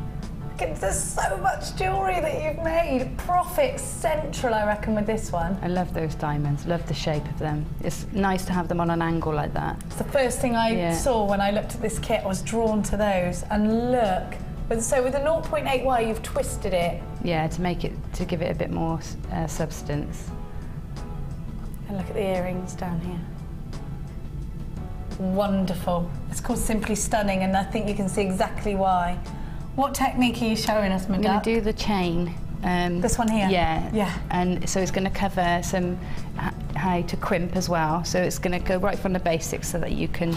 there's so much jewellery that you've made. Profit central, I reckon, with this one. I love those diamonds, love the shape of them. It's nice to have them on an angle like that. It's the first thing I saw when I looked at this kit. I was drawn to those. And look, so with the 0.8Y, you've twisted it. Yeah, to give it a bit more substance. And look at the earrings down here. Wonderful. It's called Simply Stunning, and I think you can see exactly why. What technique are you showing us, Madame? I'm going to do the chain. This one here? Yeah. Yeah. And so it's going to cover some how to crimp as well. So it's going to go right from the basics so that you can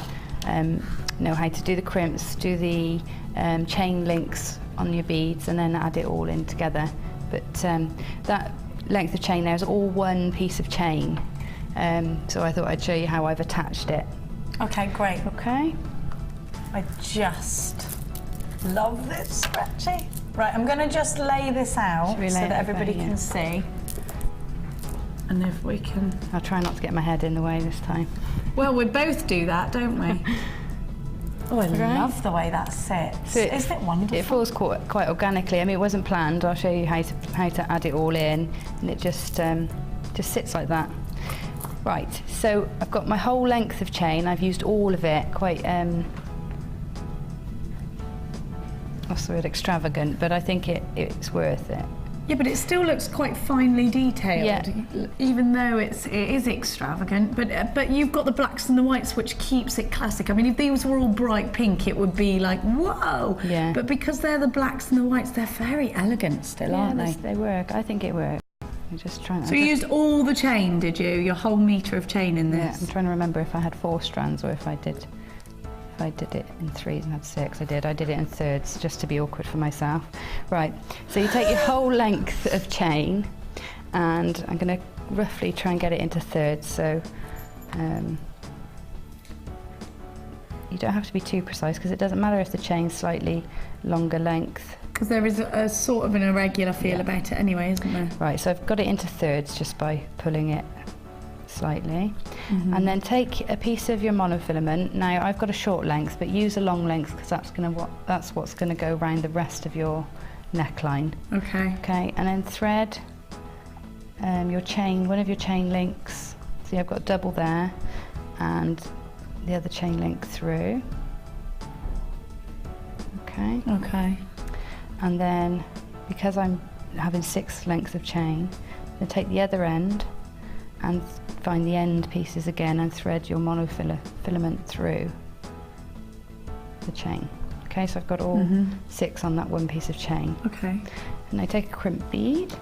know how to do the crimps, do the chain links on your beads, and then add it all in together. But that length of chain there is all one piece of chain. So I thought I'd show you how I've attached it. Okay, great. Okay. I just love this scratchy. Right, I'm going to just lay this out so that everybody can see. And if we can... I'll try not to get my head in the way this time. Well, we both do that, don't we? Oh, I love the way that sits. So Isn't it wonderful? It falls quite organically. I mean, it wasn't planned. I'll show you how to add it all in, and it just sits like that. Right, so I've got my whole length of chain. I've used all of it, quite, what's the word, extravagant, but I think it's worth it. Yeah, but it still looks quite finely detailed, even though it is extravagant. But you've got the blacks and the whites, which keeps it classic. I mean, if these were all bright pink, it would be like, whoa! Yeah. But because they're the blacks and the whites, they're very elegant still, aren't they? They work. I think it works. I'm just trying. So you used all the chain, did you? Your whole metre of chain in this? Yeah, I'm trying to remember if I had 4 strands or if I did it in 3s and had 6. I did it in 3rds just to be awkward for myself. Right, so you take your whole length of chain, and I'm going to roughly try and get it into 3rds. So you don't have to be too precise, because it doesn't matter if the chain's slightly longer length. Because there is a sort of an irregular feel about it anyway, isn't there? Right, so I've got it into 3rds just by pulling it slightly. And then take a piece of your monofilament. Now I've got a short length, but use a long length, because that's what's going to go around the rest of your neckline. Okay, and then thread your chain, one of your chain links. See, I've got double there, and the other chain link through. Okay. And then, because I'm having 6 lengths of chain, I'm going to take the other end and find the end pieces again and thread your monofilament through the chain. Okay, so I've got all 6 on that one piece of chain. Okay. And I take a crimp bead.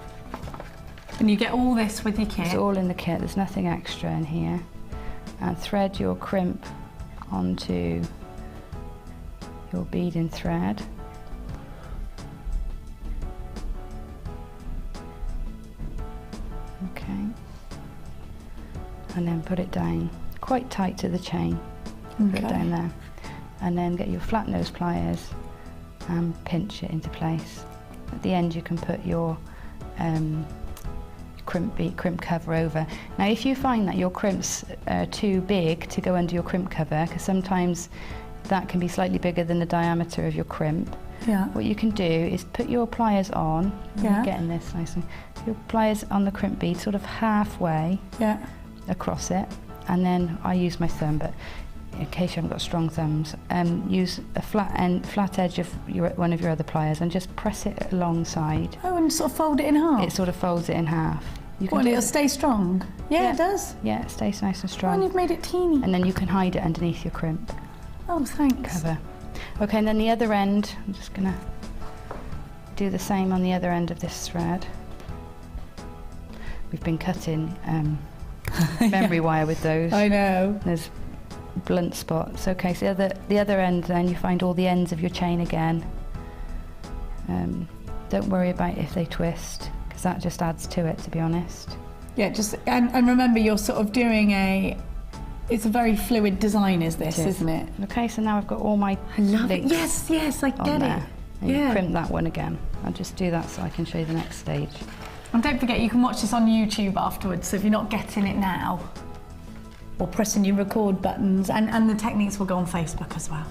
And you get all this with your kit? It's all in the kit, there's nothing extra in here. And thread your crimp onto your beading thread. Okay. And then put it down quite tight to the chain. Put it down there. And then get your flat nose pliers and pinch it into place. At the end you can put your crimp cover over. Now if you find that your crimps are too big to go under your crimp cover, because sometimes that can be slightly bigger than the diameter of your crimp, what you can do is put your pliers on, you're getting this nicely, your pliers on the crimp bead sort of halfway across it, and then I use my thumb, but in case you haven't got strong thumbs, use a flat edge of one of your other pliers and just press it alongside. Oh, and sort of fold it in half? It sort of folds it in half. It'll stay strong? Yeah, it does? Yeah, it stays nice and strong. Oh, and you've made it teeny. And then you can hide it underneath your crimp. Oh, thanks. Cover. Okay, and then the other end, I'm just going to do the same on the other end of this thread. We've been cutting memory wire with those. I know. There's blunt spots. Okay, so the other end, then you find all the ends of your chain again. Don't worry about if they twist, because that just adds to it, to be honest. Yeah, just and remember, you're sort of doing it's a very fluid design, isn't it? Okay, so now I've got all my links. Yes, I get it. And you crimp that one again. I'll just do that so I can show you the next stage. And don't forget, you can watch this on YouTube afterwards, so if you're not getting it now, or pressing your record buttons, and the techniques will go on Facebook as well.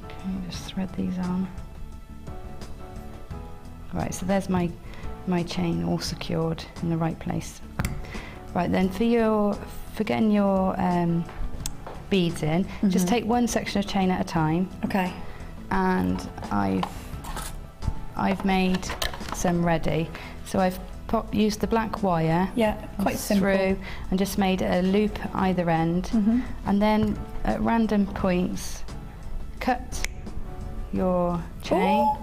Okay, just thread these on. Right, so there's my chain all secured in the right place. Right, then for getting your beads in, just take one section of chain at a time. Okay. And I've made some ready. So I've used the black wire. Yeah, quite simple. Through and just made a loop either end, and then at random points cut your chain. Ooh,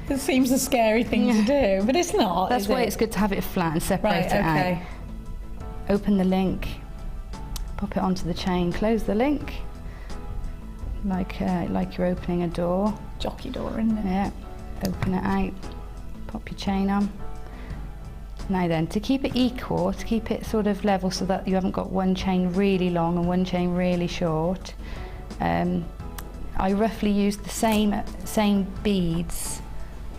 this seems a scary thing to do, but it's not. That's why it's good to have it flat and separate it out. Open the link, pop it onto the chain, close the link, like you're opening a door. Jockey door, isn't it? Yeah. Open it out, pop your chain on. Now then, to keep it equal, to keep it sort of level so that you haven't got one chain really long and one chain really short, I roughly used the same beads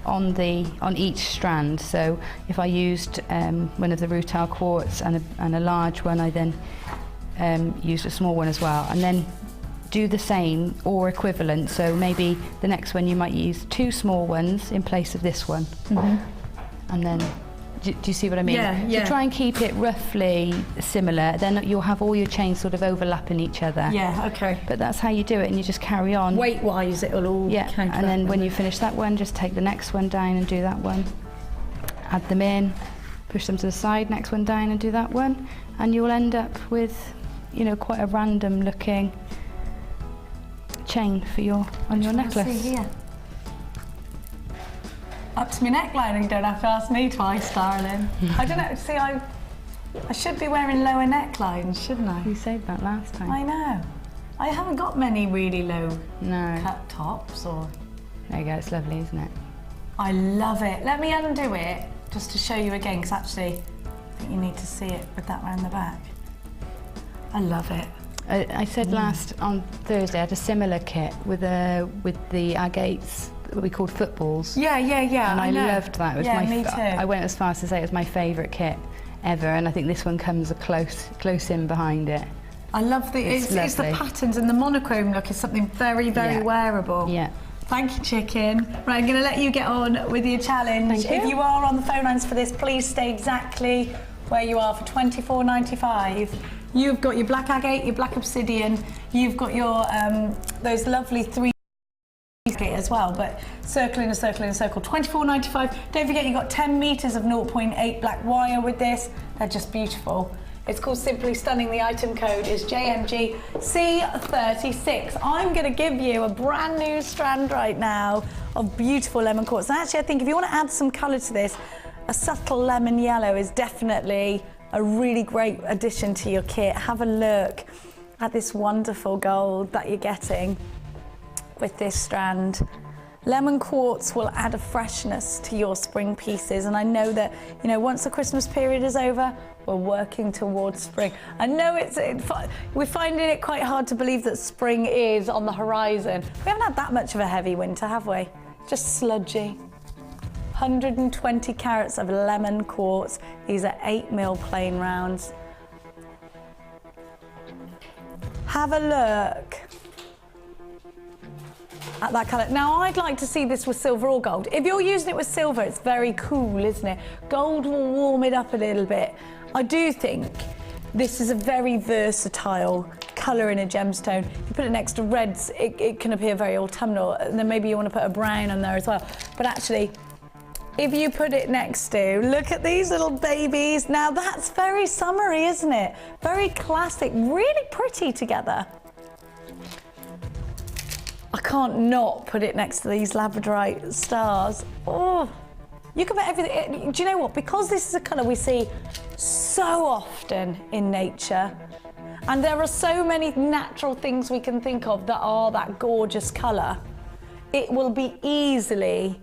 on each strand. So if I used one of the rutile quartz and a large one, I then used a small one as well, and then do the same or equivalent. So maybe the next one you might use 2 small ones in place of this one, and then. Do you see what I mean? Yeah. So try and keep it roughly similar, then you'll have all your chains sort of overlapping each other. Yeah, okay. But that's how you do it, and you just carry on. Weight-wise, it'll all counteract. And then when you finish that one, just take the next one down and do that one. Add them in, push them to the side, next one down and do that one, and you'll end up with, you know, quite a random looking chain for your necklace. See here. Up to my neckline, and you don't have to ask me twice, darling. I don't know, see, I should be wearing lower necklines, shouldn't I? You said that last time. I know. I haven't got many really low No. cut tops or... There you go, it's lovely, isn't it? I love it. Let me undo it just to show you again, because actually I think you need to see it with that round the back. I love it. I said on Thursday I had a similar kit with the agates that we called footballs. Yeah. And I loved that. It was me too. I went as far as to say it was my favourite kit ever, and I think this one comes close in behind it. I love it's the patterns, and the monochrome look is something very, very wearable. Yeah. Thank you, Chicken. Right, I'm going to let you get on with your challenge. Thank you. If you are on the phone lines for this, please stay exactly where you are for £24.95. You've got your black agate, your black obsidian, you've got your those lovely 3 as well, but circle in a circle in a circle, £24.95. Don't forget you've got 10 metres of 0.8 black wire with this. They're just beautiful. It's called Simply Stunning. The item code is JMG-C36. I'm going to give you a brand new strand right now of beautiful lemon quartz. And actually I think if you want to add some colour to this, a subtle lemon yellow is definitely a really great addition to your kit. Have a look at this wonderful gold that you're getting with this strand. Lemon quartz will add a freshness to your spring pieces, and I know that, you know, once the Christmas period is over, we're working towards spring. I know we're finding it quite hard to believe that spring is on the horizon. We haven't had that much of a heavy winter, have we? Just sludgy. 120 carats of lemon quartz. These are 8mm plain rounds. Have a look at that colour. Now, I'd like to see this with silver or gold. If you're using it with silver, it's very cool, isn't it? Gold will warm it up a little bit. I do think this is a very versatile colour in a gemstone. If you put it next to reds, it can appear very autumnal, and then maybe you want to put a brown on there as well. But actually, if you put it next to, look at these little babies. Now that's very summery, isn't it? Very classic, really pretty together. I can't not put it next to these Labradorite stars. Oh, you can put everything. Do you know what? Because this is a colour we see so often in nature, and there are so many natural things we can think of that are that gorgeous colour, it will easily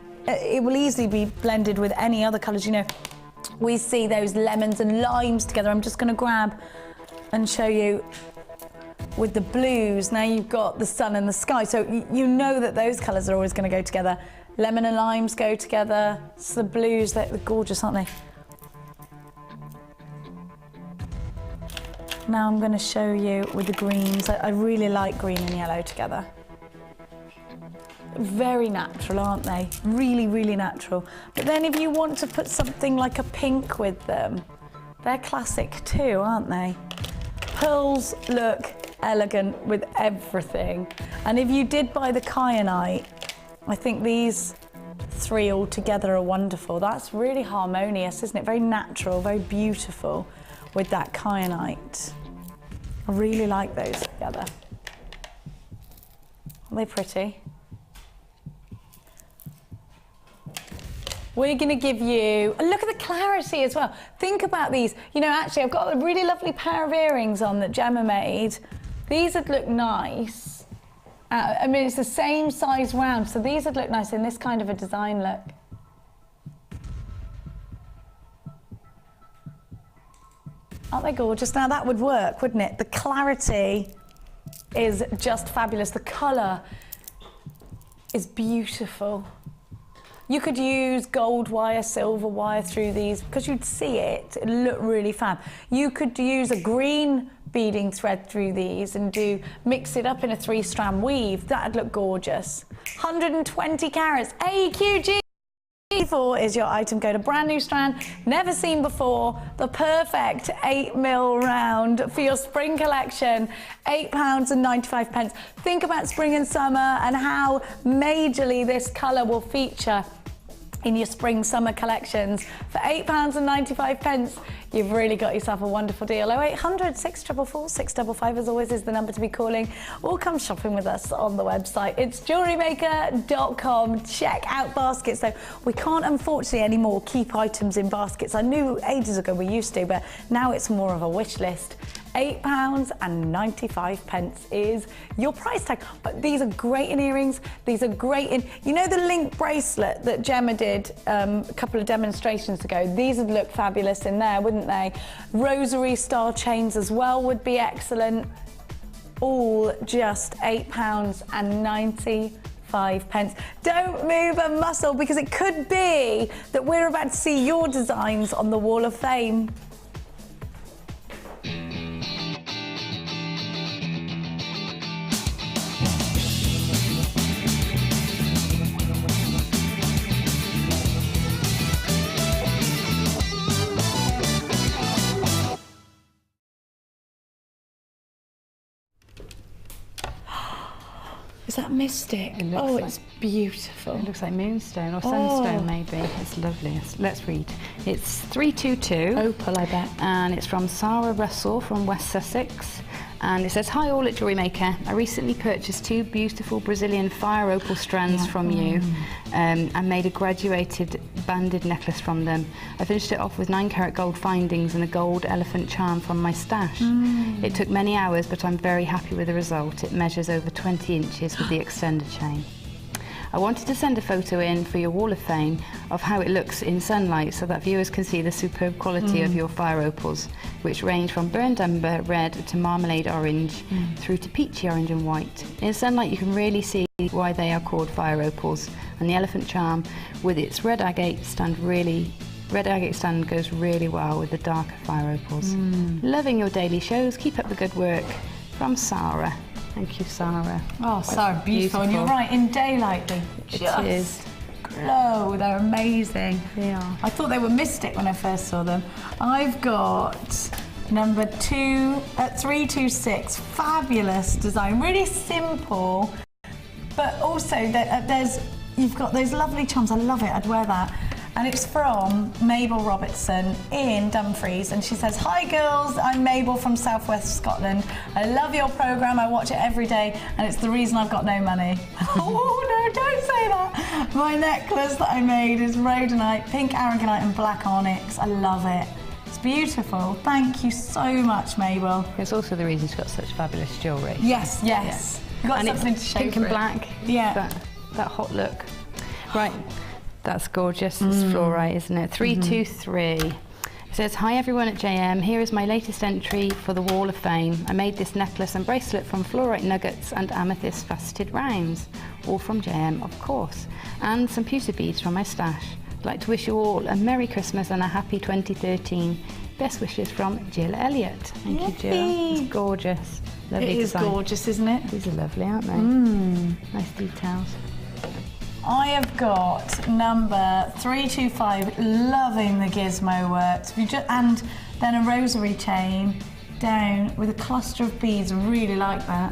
be blended with any other colours. You know, we see those lemons and limes together. I'm just going to grab and show you with the blues. Now you've got the sun and the sky, so you know that those colours are always going to go together. Lemon and limes go together. It's the blues, they're gorgeous, aren't they? Now I'm going to show you with the greens. I really like green and yellow together. Very natural, aren't they? Really, really natural. But then if you want to put something like a pink with them, they're classic too, aren't they? Pearls look elegant with everything. And if you did buy the Kyanite, I think these three all together are wonderful. That's really harmonious, isn't it? Very natural, very beautiful with that Kyanite. I really like those together. Are they pretty? We're going to give you a look at the clarity as well. Think about these. You know, actually, I've got a really lovely pair of earrings on that Gemma made. These would look nice. I mean, it's the same size round, so these would look nice in this kind of a design look. Aren't they gorgeous? Now that would work, wouldn't it? The clarity is just fabulous. The colour is beautiful. You could use gold wire, silver wire through these because you'd see it. It'd look really fab. You could use a green beading thread through these and mix it up in a 3-strand weave. That'd look gorgeous. 120 carats, AQG. 4 is your item code, a brand new strand, never seen before, the perfect 8mm round for your spring collection, £8.95. Think about spring and summer and how majorly this colour will feature in your spring summer collections. For £8.95, you've really got yourself a wonderful deal. 0800 644 655 as always is the number to be calling, or come shopping with us on the website. It's jewellerymaker.com. Check out baskets though. We can't unfortunately anymore keep items in baskets. I knew ages ago we used to, but now it's more of a wish list. £8.95 is your price tag. But these are great in earrings. These are great in, you know, the link bracelet that Gemma did a couple of demonstrations ago. These would look fabulous in there, wouldn't they? Rosary style chains as well would be excellent. All just £8.95. Don't move a muscle because it could be that we're about to see your designs on the Wall of Fame. Is that mystic? It's beautiful. It looks like moonstone or sunstone maybe. It's lovely. Let's read. It's 322. Opal, I bet. And it's from Sarah Russell from West Sussex. And it says, hi all at Jewellery Maker. I recently purchased 2 beautiful Brazilian fire opal strands from you and made a graduated banded necklace from them. I finished it off with 9-carat gold findings and a gold elephant charm from my stash. It took many hours, but I'm very happy with the result. It measures over 20 inches with the extender chain. I wanted to send a photo in for your Wall of Fame of how it looks in sunlight so that viewers can see the superb quality of your fire opals, which range from burnt umber red to marmalade orange through to peachy orange and white. In sunlight you can really see why they are called fire opals, and the elephant charm with its red agate stand goes really well with the darker fire opals. Loving your daily shows, keep up the good work. From Sarah. Thank you, Sarah. Oh, Sarah, beautiful. And you're right, in daylight they just glow. They're amazing. They are. I thought they were mystic when I first saw them. I've got number 326. Fabulous design, really simple, but also you've got those lovely charms. I love it. I'd wear that. And it's from Mabel Robertson in Dumfries, and she says, hi girls, I'm Mabel from Southwest Scotland. I love your programme, I watch it every day, and it's the reason I've got no money. Oh no, don't say that. My necklace that I made is rhodonite, pink aragonite and black onyx. I love it. It's beautiful. Thank you so much, Mabel. It's also the reason she's got such fabulous jewellery. Yes. Yeah. You've got and something it's to show pink for and it. black. Yeah. That hot look. Right. That's gorgeous. It's fluorite, isn't it? 323. It says, hi everyone at JM. Here is my latest entry for the Wall of Fame. I made this necklace and bracelet from fluorite nuggets and amethyst faceted rounds. All from JM, of course. And some pewter beads from my stash. I'd like to wish you all a Merry Christmas and a happy 2013. Best wishes from Jill Elliott. Thank you, Jill. It's gorgeous. Lovely It is design. gorgeous, isn't it? These are lovely, aren't they? Nice details. I have got number 325, loving the gizmo works. And then a rosary chain down with a cluster of beads, really like that.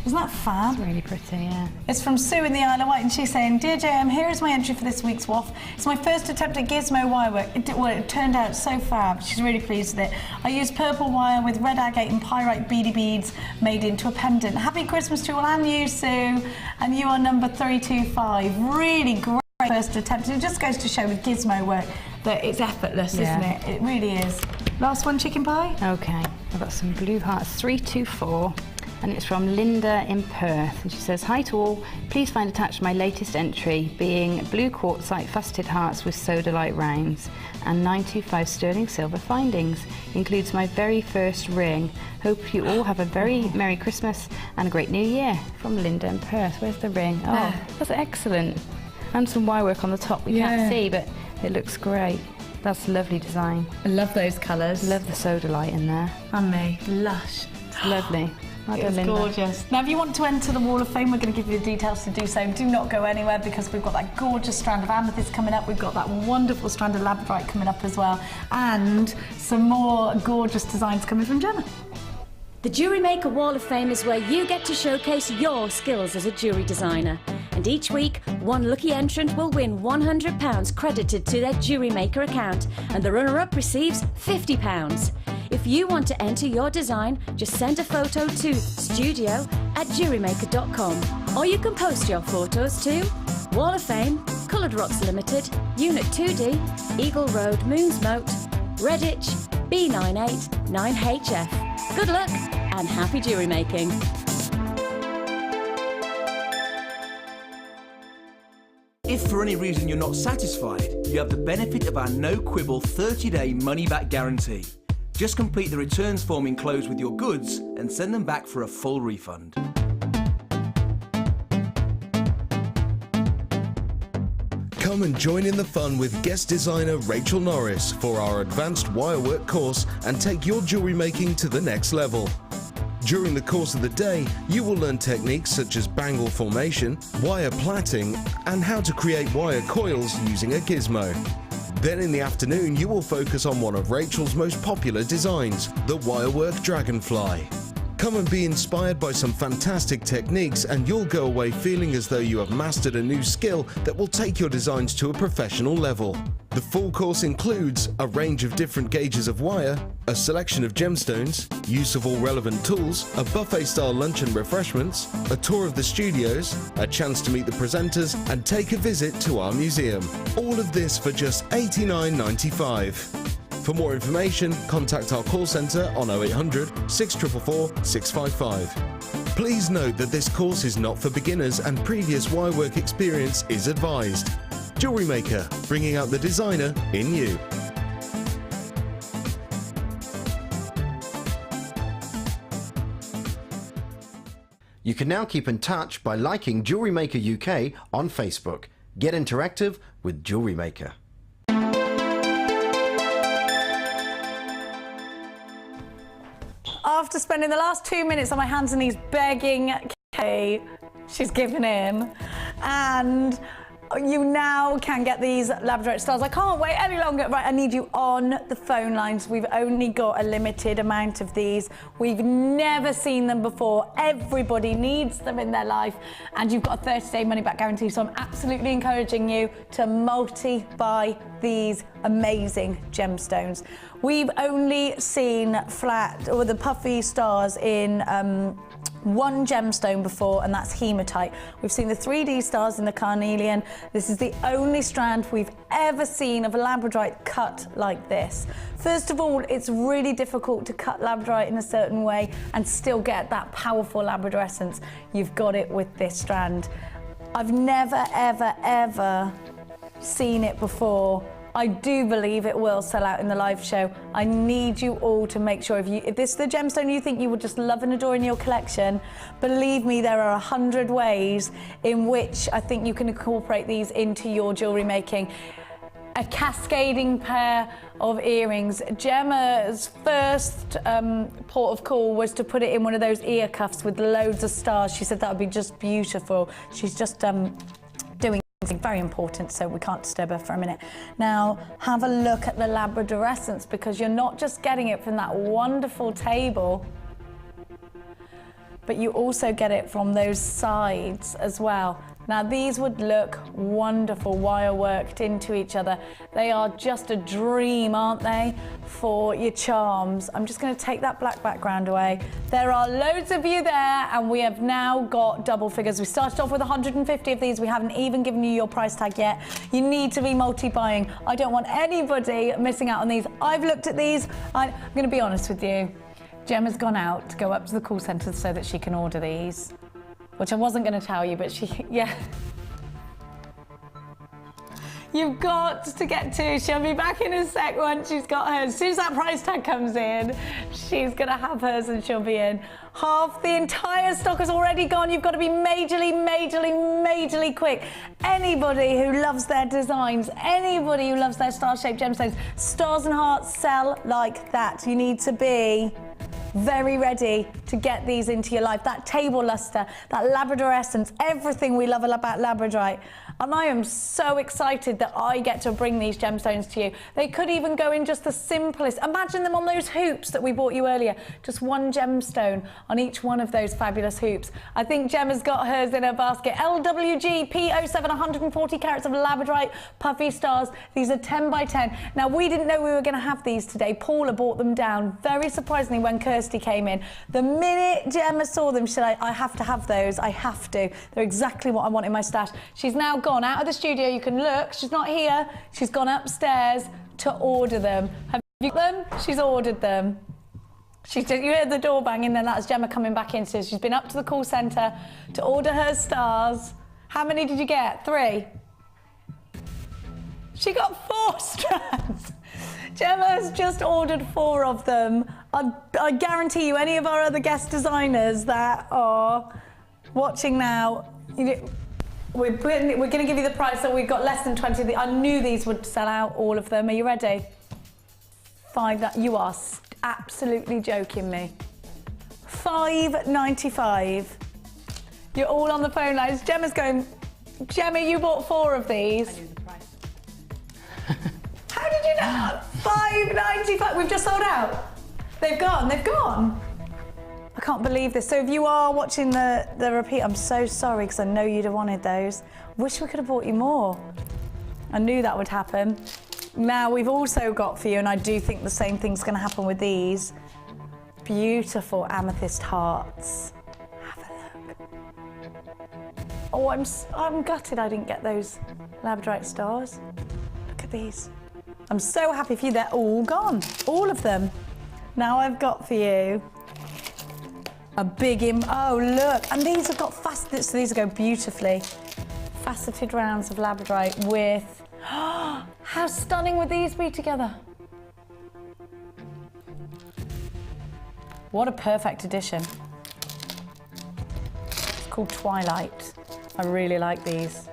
Isn't that fab? It's really pretty, yeah. It's from Sue in the Isle of Wight, and she's saying, "Dear JM, here is my entry for this week's waff. It's my first attempt at gizmo wirework. It turned out so fab." She's really pleased with it. "I used purple wire with red agate and pyrite beady beads made into a pendant. Happy Christmas to all, and you, Sue. And you are number 325. Really great first attempt. It just goes to show with gizmo work that it's effortless, isn't it? It really is. Last one, chicken pie. Okay, I've got some blue hearts, 324. And it's from Linda in Perth, and she says, "Hi to all, please find attached my latest entry, being blue quartzite faceted hearts with sodalite rounds and 925 sterling silver findings. Includes my very first ring. Hope you all have a very Merry Christmas and a great New Year." From Linda in Perth. Where's the ring? Oh, that's excellent. And some wirework on the top we can't see, but it looks great. That's a lovely design. I love those colours. Love the sodalite in there. And me, lush. It's lovely. It's gorgeous. Now, if you want to enter the Wall of Fame, we're going to give you the details to do so. Do not go anywhere, because we've got that gorgeous strand of amethyst coming up. We've got that wonderful strand of labradorite coming up as well, and some more gorgeous designs coming from Gemma. The Jewellery Maker Wall of Fame is where you get to showcase your skills as a jewellery designer. And each week, one lucky entrant will win £100 credited to their Jewellery Maker account, and the runner-up receives £50. If you want to enter your design, just send a photo to studio@jewellerymaker.com, or you can post your photos to Wall of Fame, Coloured Rocks Limited, Unit 2D, Eagle Road, Moonsmote, Redditch, B98 9HF. Good luck and happy jewellery making. If for any reason you're not satisfied, you have the benefit of our no-quibble 30-day money-back guarantee. Just complete the returns form enclosed with your goods and send them back for a full refund. Come and join in the fun with guest designer Rachel Norris for our advanced wirework course and take your jewellery making to the next level. During the course of the day, you will learn techniques such as bangle formation, wire plaiting, and how to create wire coils using a gizmo. Then in the afternoon, you will focus on one of Rachel's most popular designs, the wirework dragonfly. Come and be inspired by some fantastic techniques, and you'll go away feeling as though you have mastered a new skill that will take your designs to a professional level. The full course includes a range of different gauges of wire, a selection of gemstones, use of all relevant tools, a buffet-style lunch and refreshments, a tour of the studios, a chance to meet the presenters, and take a visit to our museum. All of this for just $89.95. For more information, contact our call centre on 0800 644 655. Please note that this course is not for beginners and previous wirework experience is advised. Jewellery Maker, bringing out the designer in you. You can now keep in touch by liking Jewellery Maker UK on Facebook. Get interactive with Jewellery Maker. After spending the last 2 minutes on my hands and knees begging Kay, she's given in. And you now can get these Labradorite stars. I can't wait any longer. Right, I need you on the phone lines. We've only got a limited amount of these. We've never seen them before. Everybody needs them in their life. And you've got a 30-day money-back guarantee. So I'm absolutely encouraging you to multi-buy these amazing gemstones. We've only seen flat or the puffy stars in one gemstone before, and that's hematite. We've seen the 3D stars in the carnelian. This is the only strand we've ever seen of a labradorite cut like this. First of all, it's really difficult to cut labradorite in a certain way and still get that powerful labrador essence. You've got it with this strand. I've never, ever, ever seen it before. I do believe it will sell out in the live show. I need you all to make sure if this is the gemstone you think you would just love and adore in your collection, believe me, there are 100 ways in which I think you can incorporate these into your jewellery making. A cascading pair of earrings. Gemma's first port of call was to put it in one of those ear cuffs with loads of stars. She said that would be just beautiful. She's just doing very important, so we can't disturb her for a minute. Now, have a look at the Labradorescence, because you're not just getting it from that wonderful table, but you also get it from those sides as well. Now, these would look wonderful wire worked into each other. They are just a dream, aren't they, for your charms. I'm just going to take that black background away. There are loads of you there, and we have now got double figures. We started off with 150 of these. We haven't even given you your price tag yet. You need to be multi-buying. I don't want anybody missing out on these. I've looked at these. I'm going to be honest with you. Gemma's gone out to go up to the call centre so that she can order these. Which I wasn't going to tell you, but yeah. You've got to get two. She'll be back in a sec once she's got hers. As soon as that price tag comes in, she's going to have hers and she'll be in. Half the entire stock has already gone. You've got to be majorly quick. Anybody who loves their designs, anybody who loves their star-shaped gemstones, stars and hearts sell like that. You need to be very ready to get these into your life. That table luster, that Labradorescence, everything we love about Labradorite. And I am so excited that I get to bring these gemstones to you. They could even go in just the simplest. Imagine them on those hoops that we bought you earlier. Just one gemstone on each one of those fabulous hoops. I think Gemma's got hers in her basket. LWG P07, 140 carats of Labradorite puffy stars. These are 10 by 10. Now, we didn't know we were going to have these today. Paula brought them down, very surprisingly, when Kirsty came in. The minute Gemma saw them, she said, I have to have those. I have to. They're exactly what I want in my stash. She's now gone out of the studio. You can look. She's not here. She's gone upstairs to order them. Have you got them? She's ordered them. You heard the door banging, then that's Gemma coming back in. So she's been up to the call centre to order her stars. How many did you get? 3? She got 4 strands. Gemma's just ordered 4 of them. I guarantee you, any of our other guest designers that are watching now, we're going to give you the price, so we've got less than 20. I knew these would sell out, all of them. Are you ready? 5. That you are absolutely joking me. $5.95. You're all on the phone lines. Gemma's going, Gemma, you bought 4 of these. I knew the price. How did you know? $5.95. We've just sold out. They've gone. They've gone. I can't believe this. So if you are watching the repeat, I'm so sorry, because I know you'd have wanted those. Wish we could have bought you more. I knew that would happen. Now we've also got for you, and I do think the same thing's going to happen with these, beautiful amethyst hearts. Have a look. Oh, I'm gutted I didn't get those Labradorite stars. Look at these. I'm so happy for you. They're all gone, all of them. Now I've got for you a big oh look, and these have got faceted, so these go beautifully. Faceted rounds of Labradorite with, how stunning would these be together? What a perfect addition. It's called Twilight. I really like these.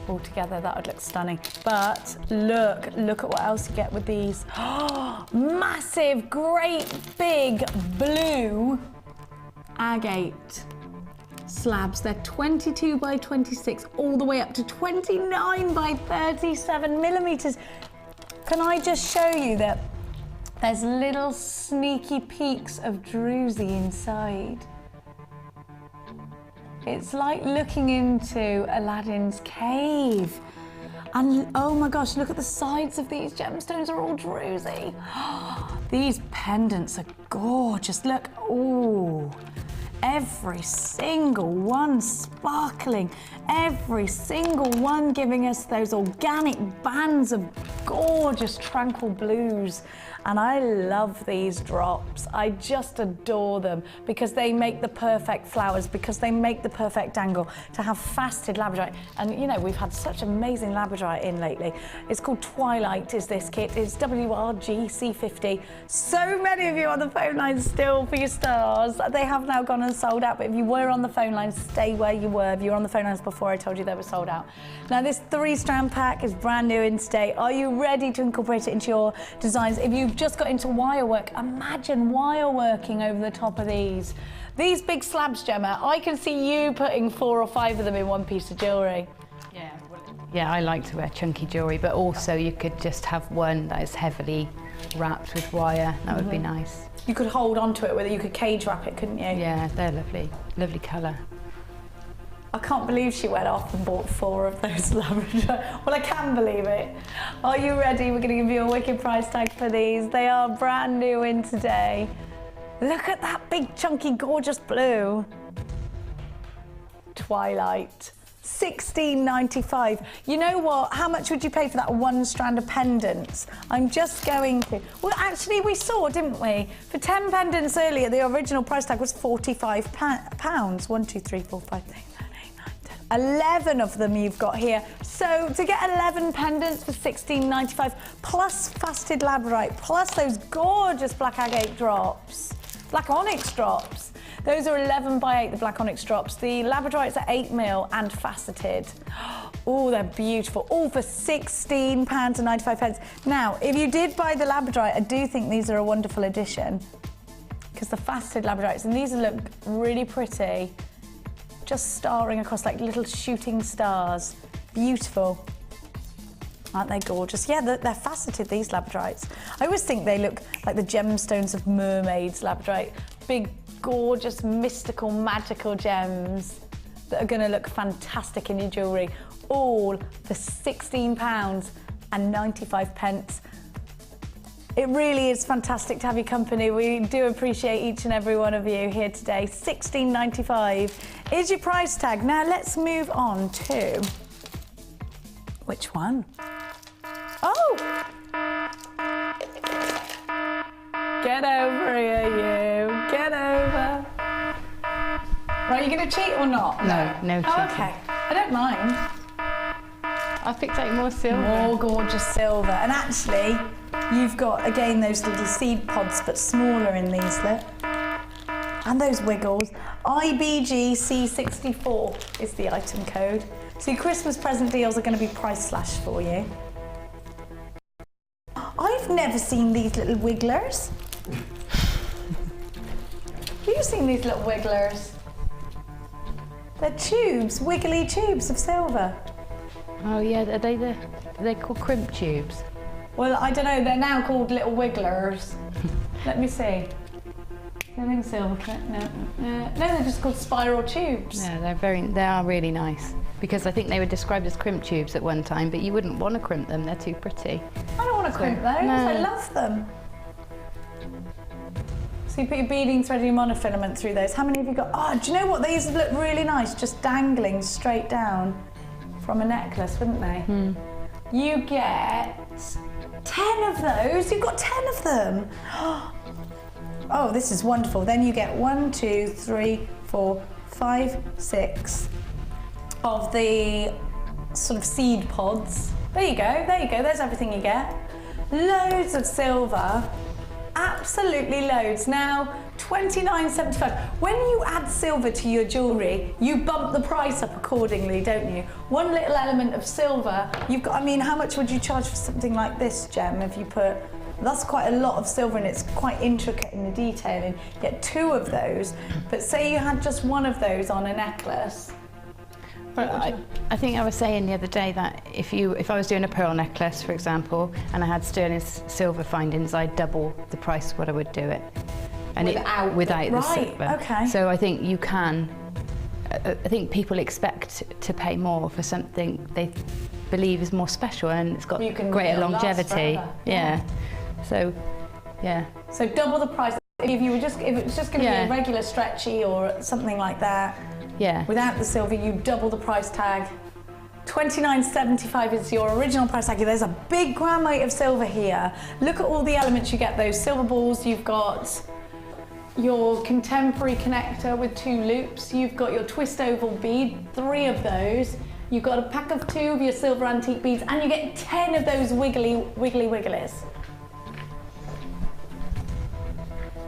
All together, that would look stunning. But look at what else you get with these. Massive, great big blue agate slabs. They're 22 by 26 all the way up to 29 by 37 millimeters. Can I just show you that there's little sneaky peaks of druzy inside? It's like looking into Aladdin's cave. And oh my gosh, look at the sides of these gemstones, are all druzy. These pendants are gorgeous. Look, ooh. Every single one sparkling, every single one giving us those organic bands of gorgeous tranquil blues. And I love these drops. I just adore them because they make the perfect flowers, because they make the perfect angle to have faceted Labradorite. And you know, we've had such amazing Labradorite in lately. It's called Twilight, is this kit. It's WRGC50. So many of you on the phone lines still for your stars. They have now gone and sold out, but if you were on the phone lines, stay where you were. If you were on the phone lines before, I told you they were sold out. Now this 3-strand pack is brand new in today. Are you ready to incorporate it into your designs? If you've just got into wire work, imagine wire working over the top of these. These big slabs, Gemma, I can see you putting 4 or 5 of them in one piece of jewellery. Yeah, well, Yeah, I like to wear chunky jewellery, but also you could just have one that is heavily wrapped with wire. That would be nice. You could hold on to it with it, you could cage wrap it, couldn't you? Yeah, they're lovely. Lovely colour. I can't believe she went off and bought 4 of those Labradorite. Well, I can believe it. Are you ready? We're going to give you a wicked price tag for these. They are brand new in today. Look at that big, chunky, gorgeous blue. Twilight. $16.95. You know what? How much would you pay for that 1 strand of pendants? I'm just going to. Well, actually, we saw, didn't we? For 10 pendants earlier, the original price tag was £45. 1, 2, 3, 4, 5, 6, 7, 8, 9, 10. 11 of them you've got here. So to get 11 pendants for $16.95, plus faceted labradorite, plus those gorgeous black agate drops, black onyx drops. Those are 11 by 8, the black onyx drops. The labradorites are 8mm and faceted. Oh, they're beautiful. All for £16.95. Now, if you did buy the labradorite, I do think these are a wonderful addition because the faceted labradorites, and these look really pretty, just starring across like little shooting stars. Beautiful. Aren't they gorgeous? Yeah, they're faceted, these labradorites. I always think they look like the gemstones of mermaids, labradorite. Big, gorgeous, mystical, magical gems that are going to look fantastic in your jewellery, all for £16.95. It really is fantastic to have your company. We do appreciate each and every one of you here today. £16.95 is your price tag. Now let's move on to... which one? Oh! Get over here, you. Get over. Right, you going to cheat or not? No cheating. Oh, okay. I don't mind. I picked out more silver. More gorgeous silver. And actually, you've got, again, those little seed pods, but smaller in these, look. And those wiggles. IBGC64 is the item code. So your Christmas present deals are going to be price slashed for you. I've never seen these little wigglers. Have you seen these little wigglers? They're tubes, wiggly tubes of silver. Oh yeah, are they called crimp tubes? Well, I don't know, they're now called little wigglers. Let me see. Anything silver? No, they're just called spiral tubes. Yeah, they are really nice. Because I think they were described as crimp tubes at one time, but you wouldn't want to crimp them, they're too pretty. I don't want to crimp those, no. I love them. So you put your beading thread and your monofilament through those. How many have you got? Oh, do you know what? These look really nice, just dangling straight down from a necklace, wouldn't they? You get 10 of those. You've got 10 of them. Oh, this is wonderful. Then you get 1, 2, 3, 4, 5, 6 of the sort of seed pods. There you go, there's everything you get. Loads of silver, absolutely loads. Now, $29.75. When you add silver to your jewellery, you bump the price up accordingly, don't you? One little element of silver, you've got, I mean, how much would you charge for something like this, Gem, if you put, that's quite a lot of silver and it's quite intricate in the detailing. You get 2 of those, but say you had just 1 of those on a necklace. Well, I think I was saying the other day that if I was doing a pearl necklace, for example, and I had sterling silver findings, I'd double the price what I would do it. And without the silver. Okay. So I think you can. I think people expect to pay more for something they believe is more special and it's got greater longevity. Yeah. So, yeah. So double the price. If it was just going to be a regular stretchy or something like that. Yeah. Without the silver, you double the price tag. $29.75 is your original price tag. There's a big gram weight of silver here. Look at all the elements you get. Those silver balls. You've got your contemporary connector with 2 loops. You've got your twist oval bead, 3 of those. You've got a pack of 2 of your silver antique beads, and you get 10 of those wigglies.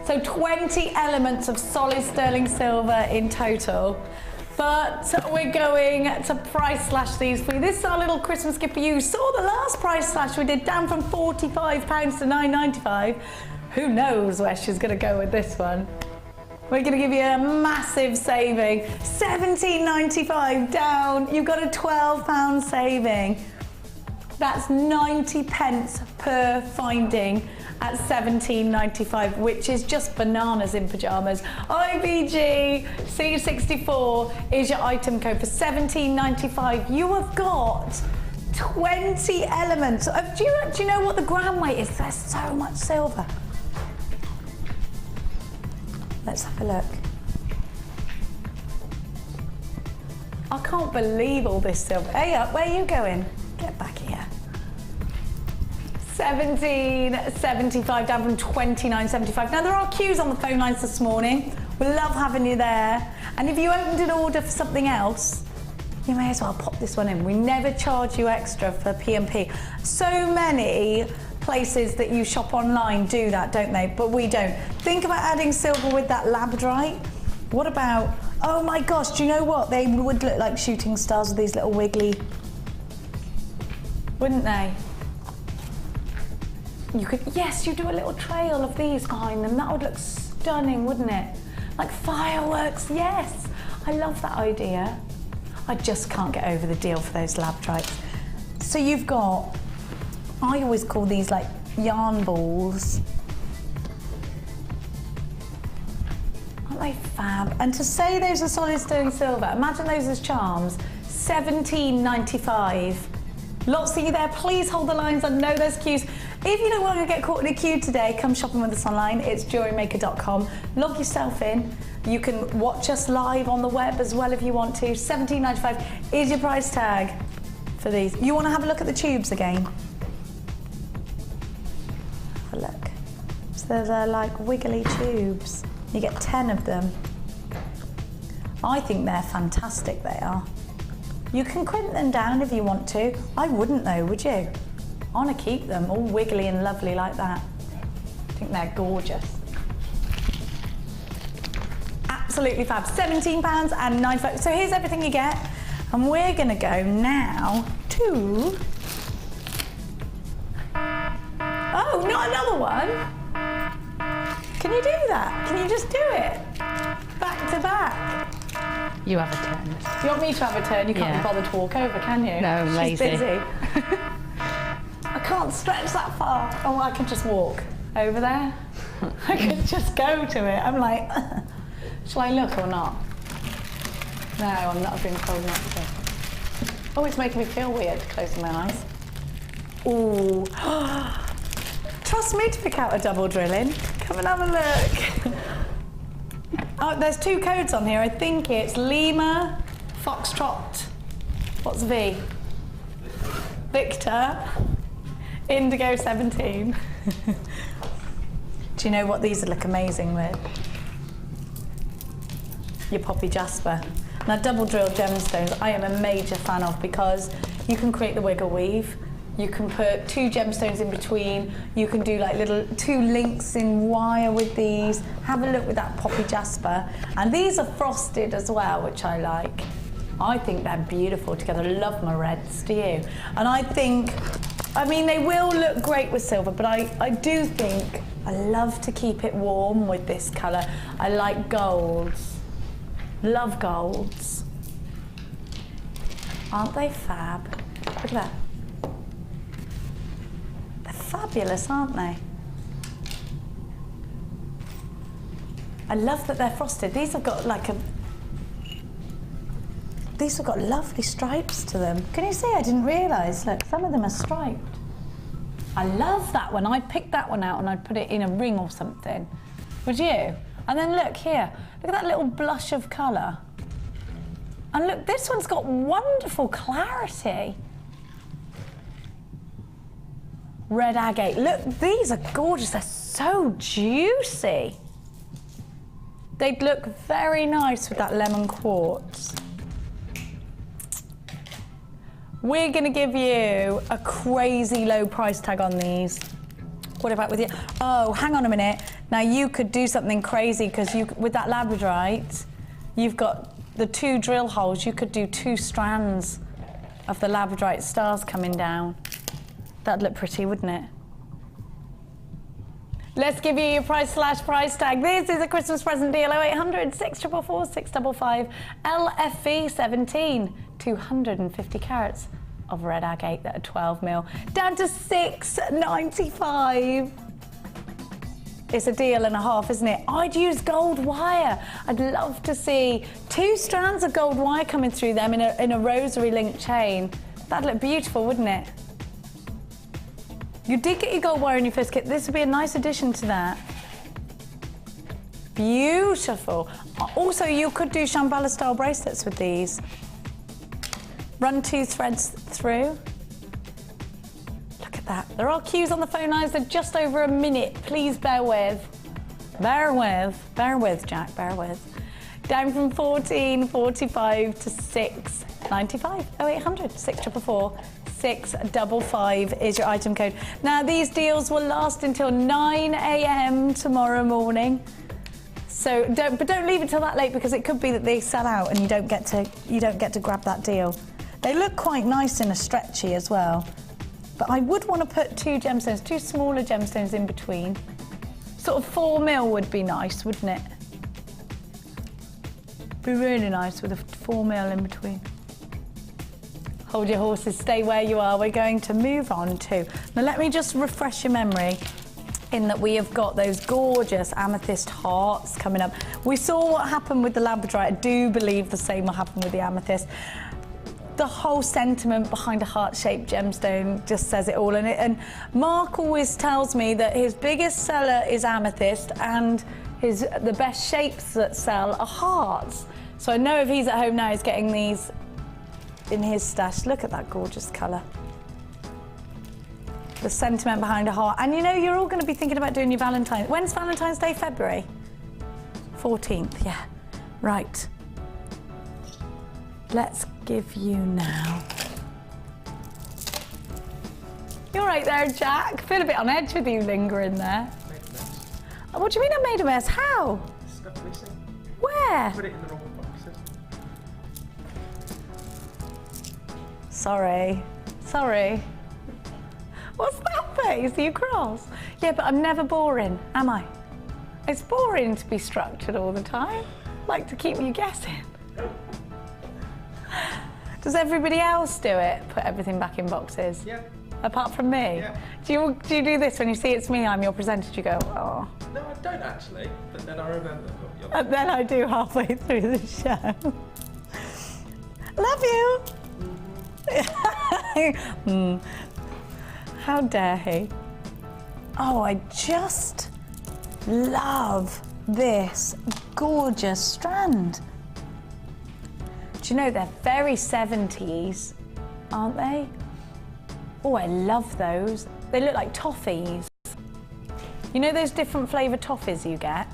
So 20 elements of solid sterling silver in total. But we're going to price slash these for you. This is our little Christmas gift for you. You saw the last price slash we did, down from £45 to $9.95. Who knows where she's going to go with this one? We're going to give you a massive saving. £17.95 down. You've got a £12 saving. That's 90 pence per finding at £17.95, which is just bananas in pyjamas. IBG C64 is your item code for £17.95. You have got 20 elements. Do you know what the gram weight is? There's so much silver. Let's have a look. I can't believe all this silver. Hey up, where are you going? Get back here. £17.75 down from £29.75. Now there are queues on the phone lines this morning. We love having you there. And if you opened an order for something else, you may as well pop this one in. We never charge you extra for P&P. So many places that you shop online do that, don't they? But we don't. Think about adding silver with that Labradorite. What about, oh my gosh, do you know what? They would look like shooting stars with these little wiggly, wouldn't they? You could, yes, you do a little trail of these behind them. That would look stunning, wouldn't it? Like fireworks, yes. I love that idea. I just can't get over the deal for those Labradorites. So you've got, I always call these like yarn balls. Aren't they fab? And to say those are solid sterling silver, imagine those as charms, £17.95. Lots of you there, please hold the lines. I know there's queues. If you don't want to get caught in a queue today, come shopping with us online. It's jewellerymaker.com. Log yourself in. You can watch us live on the web as well if you want to. £17.95 is your price tag for these. You want to have a look at the tubes again? Have a look. So they're like wiggly tubes. You get 10 of them. I think they're fantastic, they are. You can crimp them down if you want to. I wouldn't though, would you? I want to keep them all wiggly and lovely like that. I think they're gorgeous. Absolutely fab. £17.95. So here's everything you get. And we're going to go now to... Oh, not another one. Can you do that? Can you just do it? Back to back. You have a turn. You want me to have a turn? You can't be bothered to walk over, can you? No, I'm lazy. She's busy. I can't stretch that far. Oh, I can just walk over there. I could just go to it. I'm like, shall I look or not? No, I'm not. I've been told not to. Oh, it's making me feel weird closing my eyes. Ooh. Trust me to pick out a double drilling. Come and have a look. Oh, there's 2 codes on here. I think it's Lima, Foxtrot. What's V? Victor, Indigo 17. Do you know what these would look amazing with? Your poppy jasper. Now, double drilled gemstones, I am a major fan of because you can create the wiggle weave. You can put 2 gemstones in between. You can do like little 2 links in wire with these. Have a look with that poppy jasper. And these are frosted as well, which I like. I think they're beautiful together. I love my reds, do you? And I think, I mean, they will look great with silver, but I do think I love to keep it warm with this colour. I like golds. Love golds. Aren't they fab? Look at that. Fabulous, aren't they? I love that they're frosted. These have got like these have got lovely stripes to them. Can you see? I didn't realise. Look, some of them are striped. I love that one. I'd pick that one out and I'd put it in a ring or something. Would you? And then look here. Look at that little blush of colour. And look, this one's got wonderful clarity. Red agate. Look, these are gorgeous. They're so juicy. They'd look very nice with that lemon quartz. We're going to give you a crazy low price tag on these. What about with you? Oh, hang on a minute. Now you could do something crazy because you, with that Labradorite, you've got the 2 drill holes. You could do 2 strands of the Labradorite stars coming down. That'd look pretty, wouldn't it? Let's give you your price tag. This is a Christmas present deal. 0800 644 655 LFV 17. 250 carats of red agate that are 12 mil. Down to $6.95. It's a deal and a half, isn't it? I'd use gold wire. I'd love to see 2 strands of gold wire coming through them in a rosary link chain. That'd look beautiful, wouldn't it? You did get your gold wire in your first kit. This would be a nice addition to that. Beautiful. Also, you could do Shambhala style bracelets with these. Run 2 threads through. Look at that. There are queues on the phone lines. They're just over a minute. Please bear with. Bear with, Jack, bear with. Down from 14.45 to 6.95. 0800 644 655 is your item code. Now these deals will last until 9 a.m. tomorrow morning. So don't leave it till that late, because it could be that they sell out and you don't get to grab that deal. They look quite nice in a stretchy as well. But I would want to put 2 gemstones, 2 smaller gemstones in between. Sort of 4 mil would be nice, wouldn't it? Be really nice with a 4 mil in between. Hold your horses, stay where you are. We're going to move on to... Now let me just refresh your memory in that we have got those gorgeous amethyst hearts coming up. We saw what happened with the Labradorite. I do believe the same will happen with the amethyst. The whole sentiment behind a heart-shaped gemstone just says it all. And Mark always tells me that his biggest seller is amethyst and the best shapes that sell are hearts. So I know if he's at home now, he's getting these in his stash. Look at that gorgeous colour. The sentiment behind a heart. And you know, you're all going to be thinking about doing your Valentine's. When's Valentine's Day? February? 14th, yeah. Right. Let's give you now. You're right there, Jack. Feel a bit on edge with you lingering there. What do you mean I made a mess? How? Stuff missing. Where? Put it in the wrong boxes. Sorry. What's that face? Are you cross? Yeah, but I'm never boring, am I? It's boring to be structured all the time. Like to keep you guessing. Does everybody else do it? Put everything back in boxes? Yeah. Apart from me? Yeah. Do you do this when you see it's me, I'm your presenter, do you go, oh? No, I don't actually, but then I remember. And then I do halfway through the show. Love you. How dare he? Oh, I just love this gorgeous strand. Do you know, they're very 70s, aren't they? Oh, I love those. They look like toffees. You know those different flavoured toffees you get?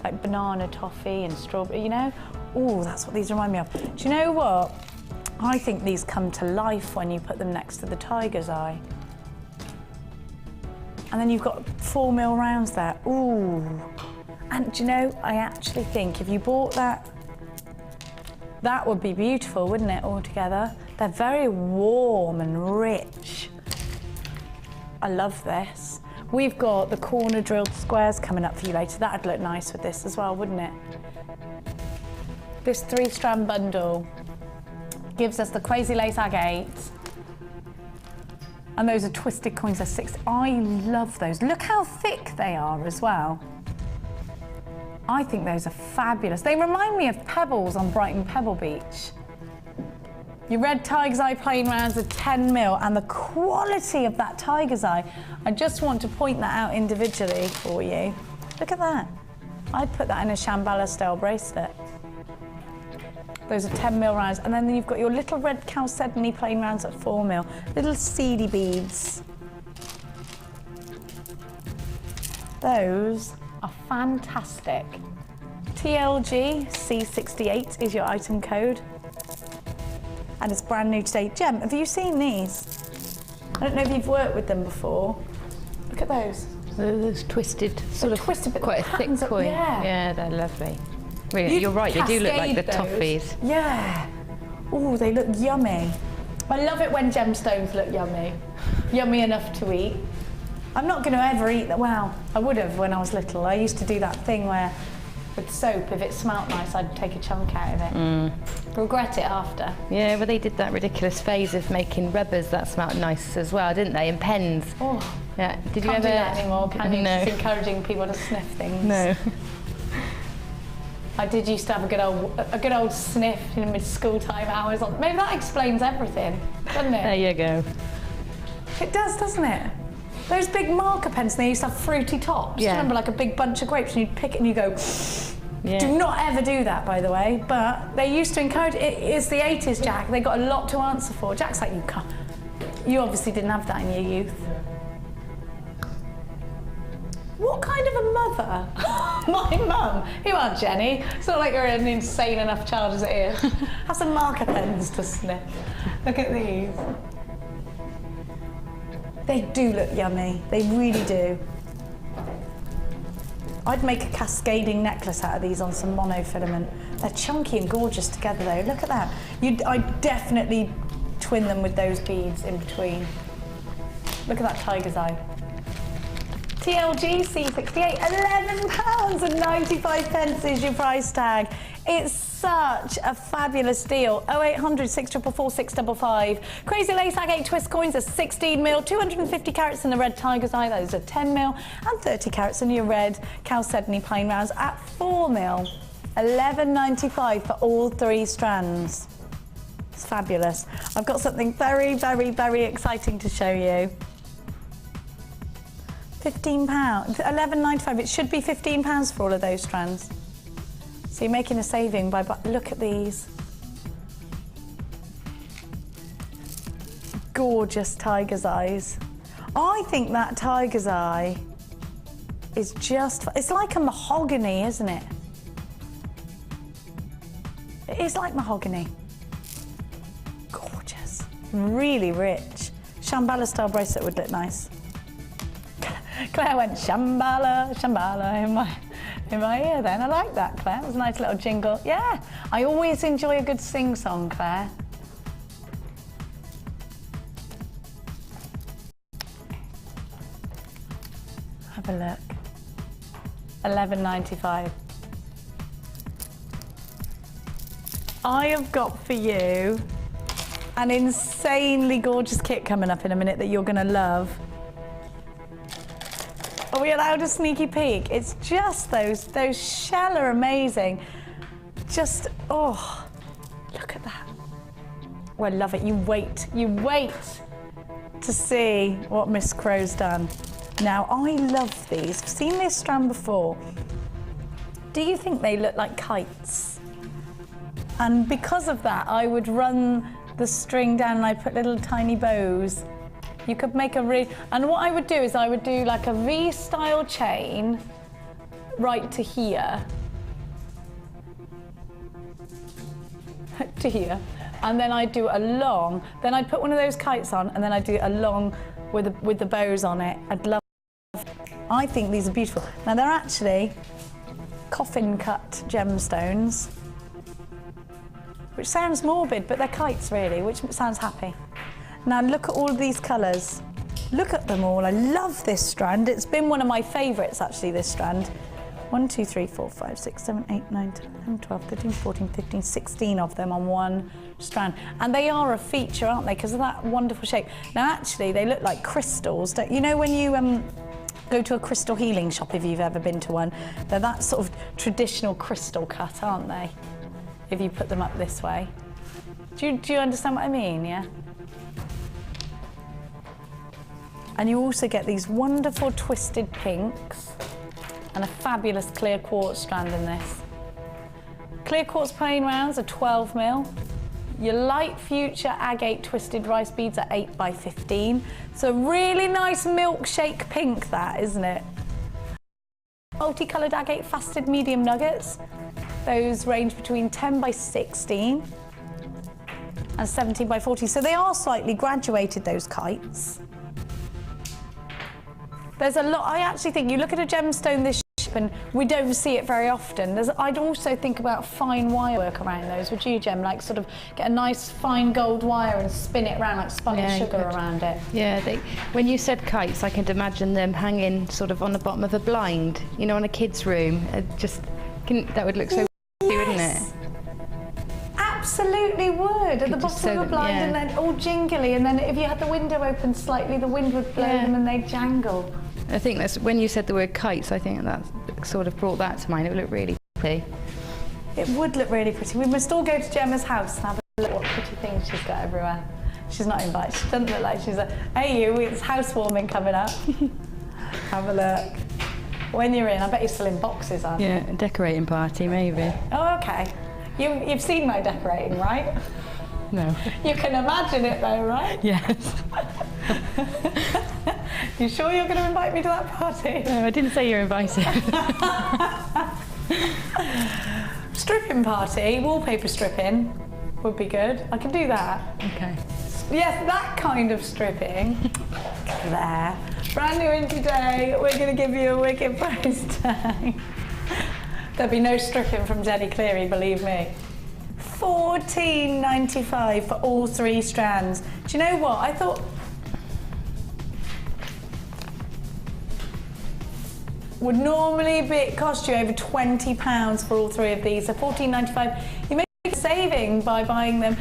Like banana toffee and strawberry, you know? Oh, that's what these remind me of. Do you know what? I think these come to life when you put them next to the tiger's eye. And then you've got 4 mil rounds there. Ooh. And do you know, I actually think if you bought that, that would be beautiful, wouldn't it, all together? They're very warm and rich. I love this. We've got the corner drilled squares coming up for you later. That'd look nice with this as well, wouldn't it? This 3-strand bundle gives us the crazy lace agate. And those are twisted coins, they're 6. I love those. Look how thick they are as well. I think those are fabulous. They remind me of pebbles on Brighton Pebble Beach. Your red tiger's eye plain rounds are 10 mil, and the quality of that tiger's eye, I just want to point that out individually for you. Look at that. I'd put that in a Shambhala style bracelet. Those are 10 mil rounds, and then you've got your little red chalcedony plain rounds at 4 mil. Little seedy beads. Those are fantastic. TLG C68 is your item code. And it's brand new today. Gem, have you seen these? I don't know if you've worked with them before. Look at those. Those twisted, sort of twisted, but quite a thick coin. Yeah, they're lovely. Really, you're right, they do look like the toffees. Yeah. Oh, they look yummy. I love it when gemstones look yummy. Yummy enough to eat. I'm not going to ever eat that. Well, I would have when I was little. I used to do that thing where with soap, if it smelt nice, I'd take a chunk out of it. Regret it after. Yeah, well, they did that ridiculous phase of making rubbers that smelled nice as well, didn't they? And pens. Oh, yeah. Did can't you ever do that anymore? Can you? No. Just encouraging people to sniff things. No. I did used to have a good old sniff in mid-school time hours. Maybe that explains everything, doesn't it? There you go. It does, doesn't it? Those big marker pens, they used to have fruity tops. Yeah. Do you remember, like a big bunch of grapes, and you'd pick it and you go. Yeah. Do not ever do that, by the way. But they used to encourage. It's the 80s, Jack. They got a lot to answer for. Jack's like, you can't. You obviously didn't have that in your youth. What kind of a mother? My mum. You aren't, Jenny. It's not like you're an insane enough child as it is. Have some marker pens to sniff. Look at these. They do look yummy. They really do. I'd make a cascading necklace out of these on some monofilament. They're chunky and gorgeous together though. Look at that. I'd definitely twin them with those beads in between. Look at that tiger's eye. TLG C68, £11.95 is your price tag. It's such a fabulous deal. 0800 644 655. Crazy Lace Agate Twist coins are 16mm, 250 carats in the red tiger's eye, those are 10mm, and 30 carats in your red chalcedony plain rounds at 4mm. £11.95 for all 3 strands. It's fabulous. I've got something very, very, very exciting to show you. £15, £11.95. It should be £15 for all of those strands. So you're making a saving by, look at these. Gorgeous tiger's eyes. I think that tiger's eye is just, it's like a mahogany, isn't it? It is like mahogany. Gorgeous, really rich. Shambhala style bracelet would look nice. Claire went Shambhala, Shambhala in my ear then. I like that, Claire. It was a nice little jingle. Yeah, I always enjoy a good sing-song, Claire. Have a look. £11.95. I have got for you an insanely gorgeous kit coming up in a minute that you're going to love. Are we allowed a sneaky peek? It's just those shell are amazing. Just, oh, look at that. Oh, I love it. You wait to see what Miss Crow's done. Now, I love these. I've seen this strand before. Do you think they look like kites? And because of that, I would run the string down and I'd put little tiny bows. You could make and what I would do is I would do like a V-style chain right to here. To here. And then I'd do a long, then I'd put one of those kites on and then I'd do a long with the bows on it. I'd love, I think these are beautiful. Now they're actually coffin cut gemstones, which sounds morbid, but they're kites really, which sounds happy. Now look at all of these colours. Look at them all. I love this strand. It's been one of my favourites actually, this strand. 1, 2, 3, 4, 5, 6, 7, 8, 9, 10, 11, 12, 13, 14, 15, 16 of them on one strand. And they are a feature, aren't they? Because of that wonderful shape. Now actually they look like crystals. Don't you know when you go to a crystal healing shop, if you've ever been to one, they're that sort of traditional crystal cut, aren't they? If you put them up this way. Do you understand what I mean, yeah? And you also get these wonderful twisted pinks and a fabulous clear quartz strand in this. Clear quartz plain rounds are 12mm. Your light future agate twisted rice beads are 8x15. So really nice milkshake pink that, isn't it? Multicoloured agate faceted medium nuggets. Those range between 10x16 and 17x40. So they are slightly graduated, those kites. There's a lot, I actually think, you look at a gemstone this and we don't see it very often. I'd also think about fine wire work around those. Would you, Gem? Like sort of get a nice fine gold wire and spin it around like spun sugar around it. Yeah, when you said kites, I could imagine them hanging sort of on the bottom of a blind, you know, in a kid's room. That would look so pretty, wouldn't it? Absolutely would, at the bottom of a blind, and then all jingly, and then if you had the window open slightly, the wind would blow them and they'd jangle. I think that's when you said the word kites, I think that sort of brought that to mind. It would look really pretty. It would look really pretty. We must all go to Gemma's house and have a look at what pretty things she's got everywhere. She's not invited. She doesn't look like she's hey you, it's housewarming coming up. Have a look. When you're in, I bet you're still in boxes, aren't you? Yeah, a decorating party maybe. Oh, okay. You've seen my decorating, right? No. You can imagine it though, right? Yes. You sure you're going to invite me to that party? No, I didn't say you're invited. Stripping party, wallpaper stripping would be good. I can do that. Okay. Yes, that kind of stripping. There. Brand new in today. We're going to give you a wicked price tag. There'll be no stripping from Jenny Cleary, believe me. $14.95 for all 3 strands. Do you know what? I thought would normally cost you over £20 for all 3 of these. So $14.95. You make a saving by buying them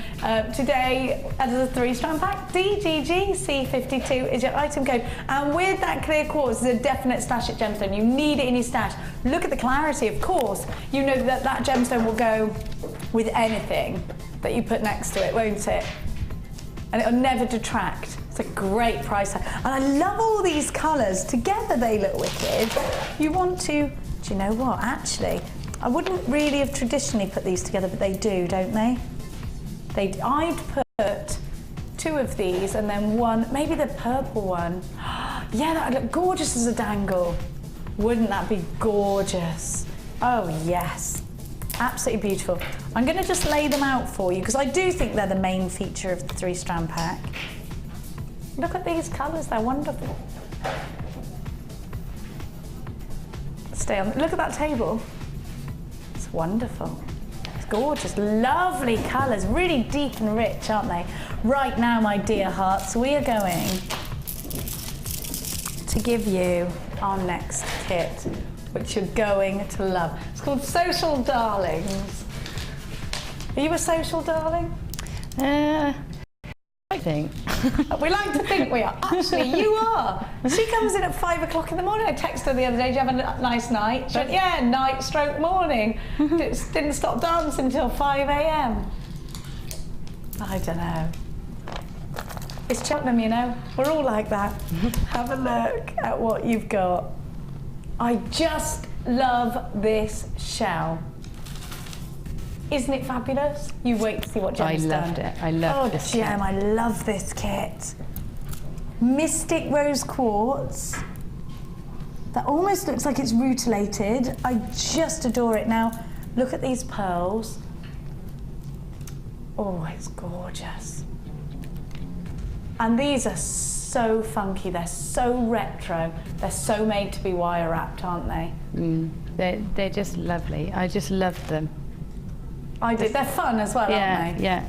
today as a 3-strand pack. DGG C52 is your item code. And with that clear quartz, there's a definite stash at Gemstone. You need it in your stash. Look at the clarity, of course. You know that that gemstone will go with anything that you put next to it, won't it? And it'll never detract. It's a great price tag. And I love all these colours. Together they look wicked. You want to, do you know what, actually, I wouldn't really have traditionally put these together, but they do, don't they? I'd put 2 of these and then one, maybe the purple one. Yeah, that would look gorgeous as a dangle. Wouldn't that be gorgeous? Oh yes, absolutely beautiful. I'm going to just lay them out for you because I do think they're the main feature of the 3-strand pack. Look at these colours, they're wonderful. Stay on, look at that table. It's wonderful. It's gorgeous, lovely colours, really deep and rich, aren't they? Right now, my dear hearts, we are going to give you our next kit, which you're going to love. It's called Social Darlings. Are you a social darling? I think. We like to think we are. Actually, you are. She comes in at 5 o'clock in the morning. I texted her the other day, "Did you have a nice night?" She went, "Yeah, night stroke morning." Didn't stop dancing until 5 a.m. I don't know. It's Cheltenham, you know. We're all like that. Have a look at what you've got. I just love this shell. Isn't it fabulous? You wait to see what Gemma's done. I loved it. I loved this kit. Gem, I love this kit. Mystic rose quartz. That almost looks like it's rutilated. I just adore it. Now, look at these pearls. Oh, it's gorgeous. And these are so funky, they're so retro, they're so made to be wire wrapped, aren't they? They're just lovely. I just love them. I do. They're fun as well, aren't they? Yeah.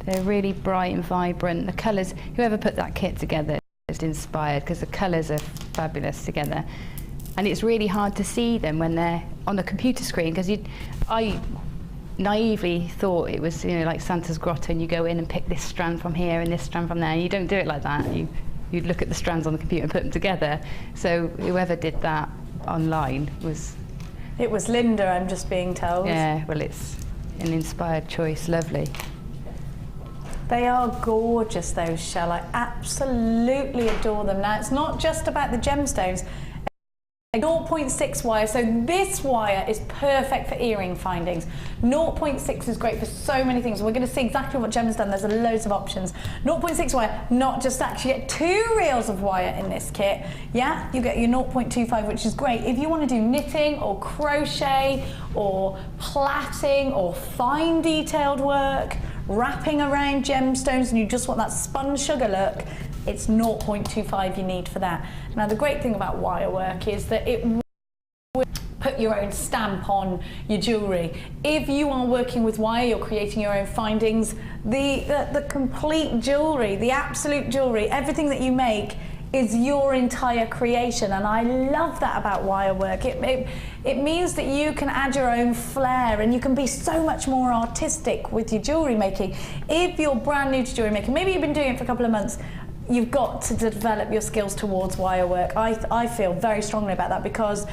They're really bright and vibrant. The colours, whoever put that kit together is inspired because the colours are fabulous together. And it's really hard to see them when they're on the computer screen because I naively thought it was, you know, like Santa's grotto and you go in and pick this strand from here and this strand from there. You don't do it like that. You'd look at the strands on the computer and put them together. So whoever did that online was... It was Linda, I'm just being told. Yeah, well, it's an inspired choice. Lovely. They are gorgeous, those shell. I absolutely adore them. Now, it's not just about the gemstones. 0.6 wire, so this wire is perfect for earring findings. 0.6 is great for so many things. We're going to see exactly what Gemma's done. There's loads of options. 0.6 wire, not just that. You get 2 reels of wire in this kit. Yeah, you get your 0.25, which is great. If you want to do knitting or crochet or plaiting or fine detailed work, wrapping around gemstones, and you just want that spun sugar look, it's 0.25 you need for that. Now the great thing about wire work is that it will your own stamp on your jewellery. If you are working with wire, you're creating your own findings, the complete jewellery, the absolute jewellery, everything that you make is your entire creation, and I love that about wire work. It means that you can add your own flair and you can be so much more artistic with your jewellery making. If you're brand new to jewellery making, maybe you've been doing it for a couple of months, you've got to develop your skills towards wire work. I feel very strongly about that, because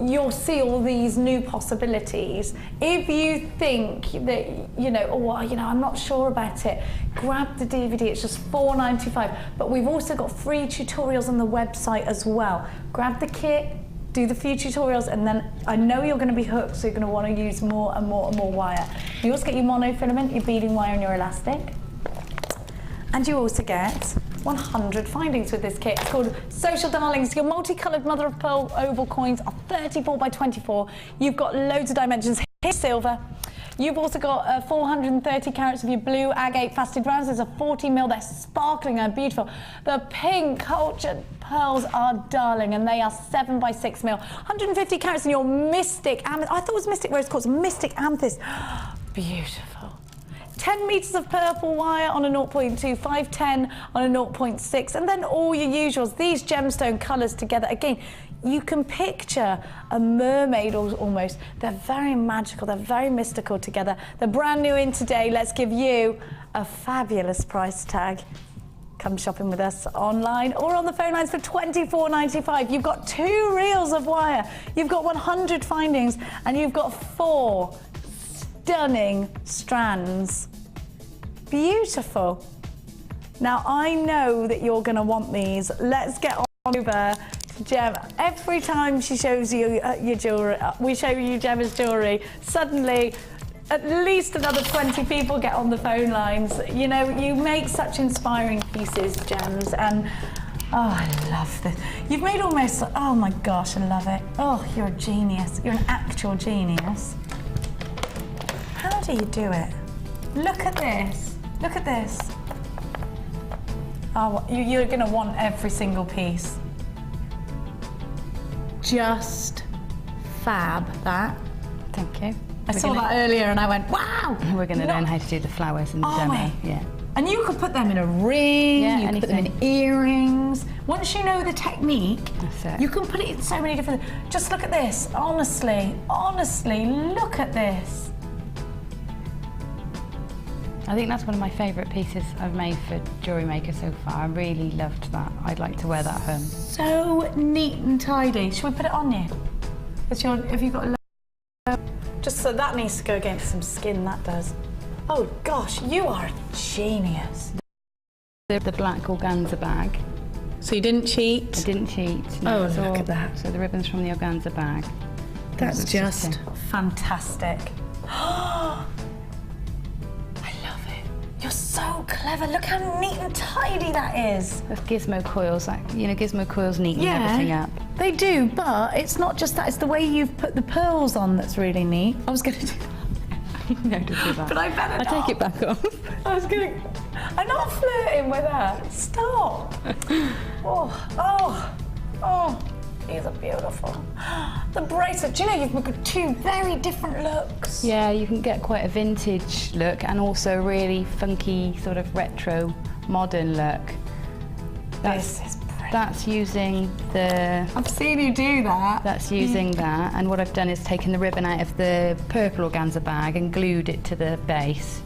you'll see all these new possibilities. If you think that, I'm not sure about it, grab the DVD, it's just $4.95. But we've also got free tutorials on the website as well. Grab the kit, do the few tutorials, and then I know you're going to be hooked, so you're going to want to use more and more and more wire. You also get your monofilament, your beading wire, and your elastic. And you also get 100 findings with this kit. It's called Social Darlings. Your multicoloured mother of pearl oval coins are 34 by 24. You've got loads of dimensions. Here's silver. You've also got 430 carats of your blue agate faceted rounds. There's a 40 mil. They're sparkling and beautiful. The pink cultured pearls are darling, and they are 7 by 6 mil. 150 carats in your mystic amethyst. I thought it was mystic rose quartz. Mystic amethyst. Beautiful. 10 metres of purple wire on a 0.2, 510 on a 0.6, and then all your usuals, these gemstone colours together. Again, you can picture a mermaid almost. They're very magical, they're very mystical together. They're brand new in today. Let's give you a fabulous price tag. Come shopping with us online or on the phone lines for $24.95. You've got 2 reels of wire, you've got 100 findings, and you've got 4 stunning strands. Beautiful. Now I know that you're going to want these. Let's get on over to Gemma. Every time she shows you your jewellery, we show you Gemma's jewellery, suddenly at least another 20 people get on the phone lines. You know, you make such inspiring pieces, Gems, and oh, I love this. You've made almost, oh my gosh, I love it. Oh, you're a genius. You're an actual genius. How do you do it? Look at this. Look at this. Oh, you're going to want every single piece. Just fab, that. Thank you. I saw that earlier and I went, wow! We're going to learn how to do the flowers in the demo. Yeah. And you could put them in a ring, yeah, you could put them in earrings. Once you know the technique, you can put it in so many different... Just look at this. Honestly, look at this. I think that's one of my favourite pieces I've made for Jewellery Maker so far. I really loved that. I'd like to wear that home. So neat and tidy. Should we put it on you? Have you got a... Just so that needs to go against some skin, that does. Oh gosh, you are a genius. The black organza bag. So you didn't cheat? I didn't cheat. No, oh, look at that. So the ribbon's from the organza bag. That's just fantastic. You're so clever. Look how neat and tidy that is. That's gizmo coils. Like, you know, gizmo coils neaten everything up. They do, but it's not just that. It's the way you've put the pearls on that's really neat. I was going to do that. No, don't do that. But I better not. I'll take it back off. I'm not flirting with her. Stop. Oh. These are beautiful. The bracelet, do you know you've got 2 very different looks? Yeah, you can get quite a vintage look and also a really funky sort of retro modern look. This is pretty. That's using the... I've seen you do that. That's using that, and what I've done is taken the ribbon out of the purple organza bag and glued it to the base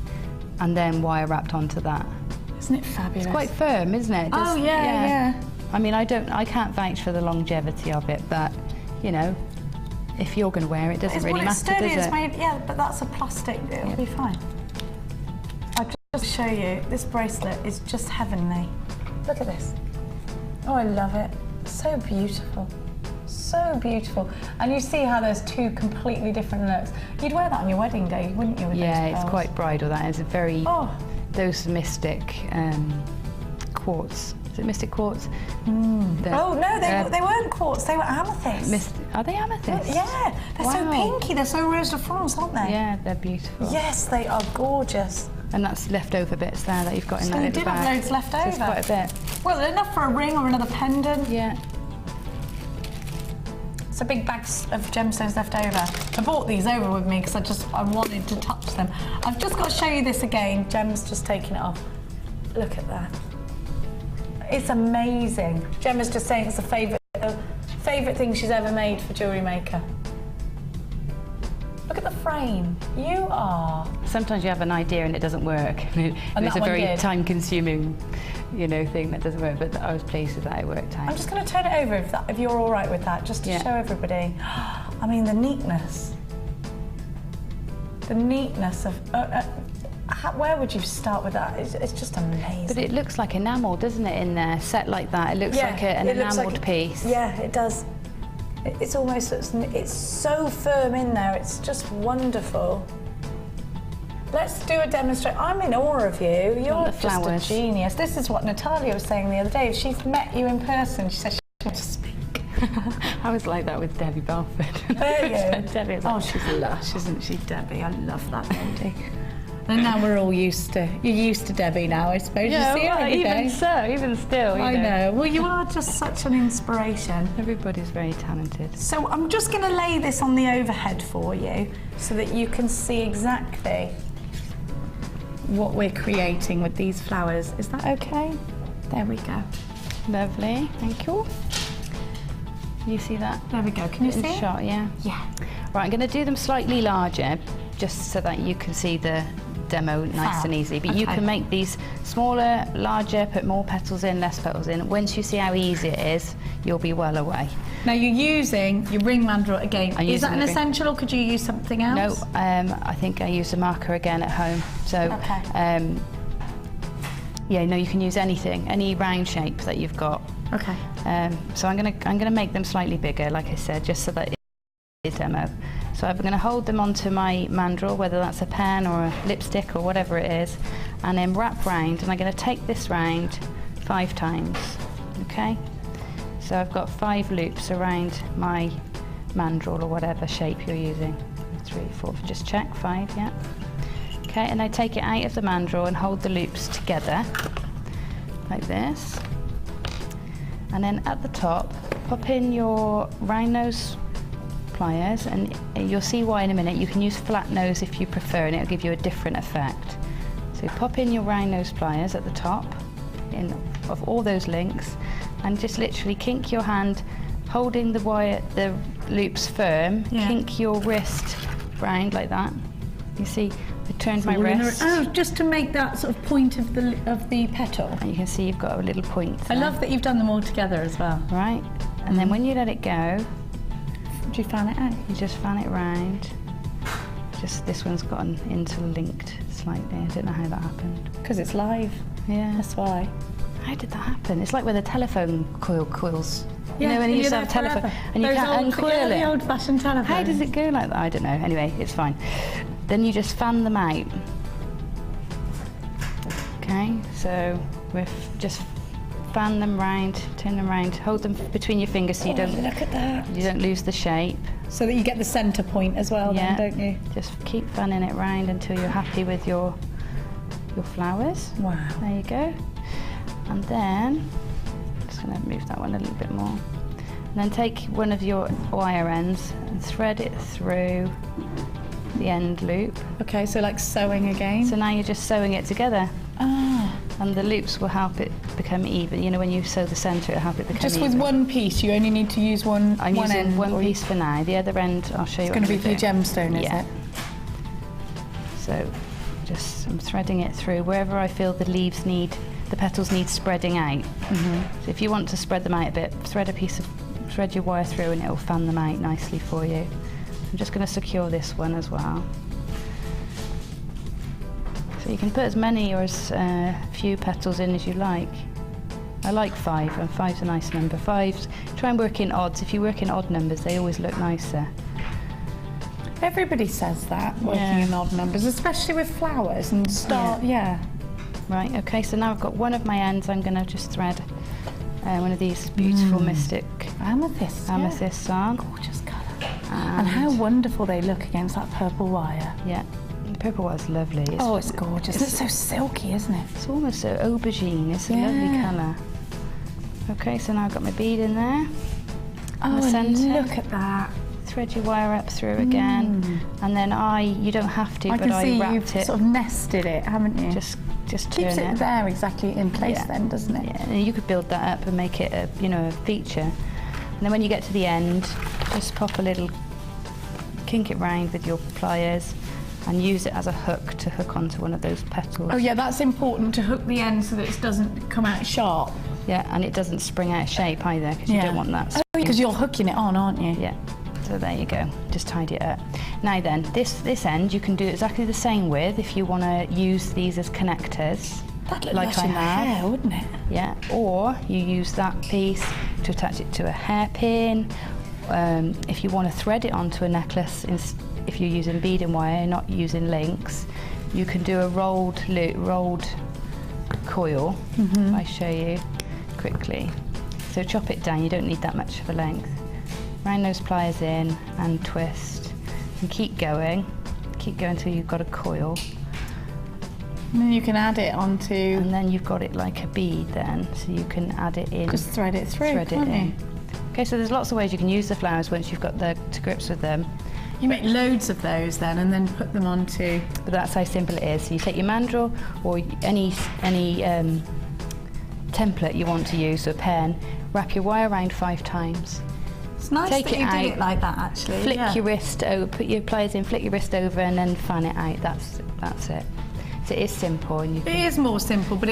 and then wire wrapped onto that. Isn't it fabulous? It's quite firm, isn't it? Oh yeah. I mean, I can't vouch for the longevity of it, but, you know, if you're going to wear it, it doesn't really matter, does it? It's made, yeah, but that's a plastic, it'll be fine. I'll just show you, this bracelet is just heavenly. Look at this. Oh, I love it. So beautiful. So beautiful. And you see how there's 2 completely different looks. You'd wear that on your wedding day, wouldn't you? With yeah, those it's quite bridal, that is. A very, those mystic quartz. Is it mystic quartz? Oh no, they weren't quartz. They were amethyst. Are they amethyst? Yeah, they're so pinky. They're so Rose de France, aren't they? Yeah, they're beautiful. Yes, they are gorgeous. And that's leftover bits there that you've got in that little bag. You did have loads left over. There's quite a bit. Well, enough for a ring or another pendant. Yeah. It's a big bag of gemstones left over. I brought these over with me because I wanted to touch them. I've just got to show you this again. Gemma's just taking it off. Look at that. It's amazing. Gemma's just saying it's the favourite thing she's ever made for Jewellery Maker. Look at the frame. You are... Sometimes you have an idea and it doesn't work. And it's a very time-consuming, you know, thing that doesn't work, but I was pleased with that, it worked out. I'm just going to turn it over if you're all right with that, just to show everybody. I mean, the neatness. The neatness of... where would you start with that? It's just amazing. But it looks like enamel, doesn't it, in there, set like that? It looks like an enamelled piece. Yeah, it does. It's almost, it's so firm in there, it's just wonderful. Let's do a demonstration. I'm in awe of you. You're just a genius. This is what Natalia was saying the other day. If she's met you in person, she said she wants to speak. I was like that with Debbie Balford. There you go. Debbie was like, she's lush, isn't she, Debbie? I love that lady. And now we're all used to, you're used to Debbie now, I suppose. Yeah, you see her every day. Even so, even still, I know. Well, you are just such an inspiration. Everybody's very talented. So I'm just going to lay this on the overhead for you so that you can see exactly what we're creating with these flowers. Is that okay? There we go. Lovely, thank you. You see that? There we go. Can you see it? Shot, yeah. Yeah. Right, I'm going to do them slightly larger, just so that you can see the demo nice and easy. But you can make these smaller, larger, put more petals in, less petals in. Once you see how easy it is, you'll be well away. Now you're using your ring mandrel again. Is that an essential, or could you use something else? No, I think I used a marker again at home. So, yeah, no, you can use anything, any round shape that you've got. Okay. So I'm gonna make them slightly bigger, like I said, just so that it is demo. So I'm going to hold them onto my mandrel, whether that's a pen or a lipstick or whatever it is, and then wrap round, and I'm going to take this round 5 times, okay? So I've got 5 loops around my mandrel or whatever shape you're using. 3, 4, just check, 5, yeah. Okay, and I take it out of the mandrel and hold the loops together, like this. And then at the top, pop in your round nose pliers, and you'll see why in a minute. You can use flat nose if you prefer, and it'll give you a different effect. So pop in your round nose pliers at the top of all those links, and just literally kink your hand, holding the loops firm. Kink your wrist round like that. You see, I turned my wrist. Oh, just to make that sort of point of the petal. And you can see you've got a little point there. I love that you've done them all together as well. Right, and then when you let it go, do you fan it out? You just fan it round. Just this one's gotten interlinked slightly. I don't know how that happened. Because it's live. Yeah. That's why. How did that happen? It's like with the telephone quills. Yeah, you know, when you used to have a telephone and you can't uncoil it. The old-fashioned telephone. How does it go like that? I don't know. Anyway, it's fine. Then you just fan them out. Okay, so we've just fan them round, turn them round, hold them between your fingers so you don't look at that. You don't lose the shape. So that you get the centre point as well, then, don't you? Just keep fanning it round until you're happy with your flowers. Wow. There you go. And then I'm just going to move that one a little bit more. And then take one of your wire ends and thread it through the end loop. Okay, so like sewing again. So now you're just sewing it together. Ah. And the loops will help it become even. You know, when you sew the centre, it'll help it become just even. With one piece, you only need to use one I'm using end, one piece for now. The other end, I'll show you. It's going to be for your gemstone, is it? So, just I'm threading it through wherever I feel the petals need spreading out. So if you want to spread them out a bit, thread your wire through, and it will fan them out nicely for you. I'm just going to secure this one as well. So you can put as many or as few petals in as you like. I like 5, and 5's a nice number. 5's, try and work in odds. If you work in odd numbers, they always look nicer. Everybody says that, working in odd numbers, especially with flowers and Right, okay, so now I've got one of my ends. I'm going to just thread one of these beautiful mystic amethysts on. Gorgeous colour. And how wonderful they look against that purple wire. Yeah. The purple one's lovely. It's gorgeous. It's so silky, isn't it? It's almost an aubergine. It's a lovely colour. Okay, so now I've got my bead in there. in the centre. Look at that. Thread your wire up through again, and then you don't have to, but I wrapped you've it. sort of nested it, haven't you? Just keeps turn it there exactly in place then, doesn't it? Yeah, and you could build that up and make it a, a feature. And then when you get to the end, just pop a little, kink it round with your pliers and use it as a hook to hook onto one of those petals. Oh yeah, that's important, to hook the end so that it doesn't come out sharp. Yeah, and it doesn't spring out of shape either, because you don't want that. Oh, because you're hooking it on, aren't you? Yeah. So there you go, just tidy it up. Now then, this end you can do exactly the same with if you want to use these as connectors. That'd look like nice I in the have. hair, wouldn't it? Yeah, or you use that piece to attach it to a hairpin. If you want to thread it onto a necklace, if you're using beading wire, not using links, you can do a rolled coil. If I show you quickly. So chop it down, you don't need that much of a length. Round those pliers in and twist, and keep going until you've got a coil. And then you can add it onto... And then you've got it like a bead then, so you can add it in. Just thread it through, Thread it can't in. you? Okay, so there's lots of ways you can use the flowers once you've got to grips with them. You make loads of those then and then put them onto... But that's how simple it is. So you take your mandrel or any template you want to use, a pen, wrap your wire around 5 times. It's nice Take that it you out, did it like that, actually. Flick your wrist over, put your pliers in, flick your wrist over, and then fan it out. That's it. So it is simple. And you It is more simple, but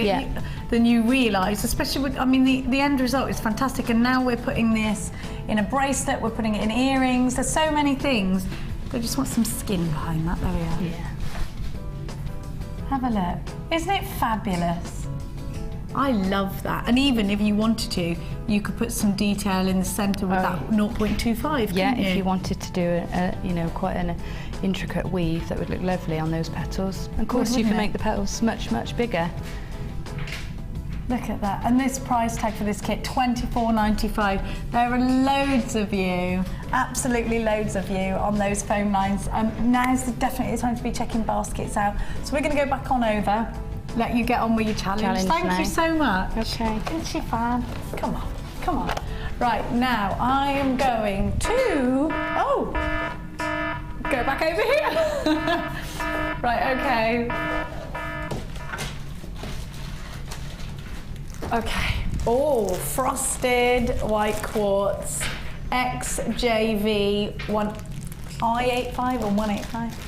than you realise, especially with, I mean, the end result is fantastic, and now we're putting this in a bracelet, we're putting it in earrings, there's so many things. They just want some skin behind that, there we are. Yeah. Have a look. Isn't it fabulous? I love that. And even if you wanted to, you could put some detail in the centre with that 0.25, Yeah, couldn't you? if you wanted to do quite an intricate weave, that would look lovely on those petals. Of course, you can make the petals much, much bigger. Look at that. And this price tag for this kit, $24.95. There are loads of you, absolutely loads of you on those phone lines. Now's definitely the time to be checking baskets out. So we're going to go back on over. Let you get on with your challenge. Thank you so much. Okay. Isn't she fab? Come on, come on. Right, now I am going to, go back over here. Right, okay. Okay. Oh, frosted white quartz, XJV I85 or 185.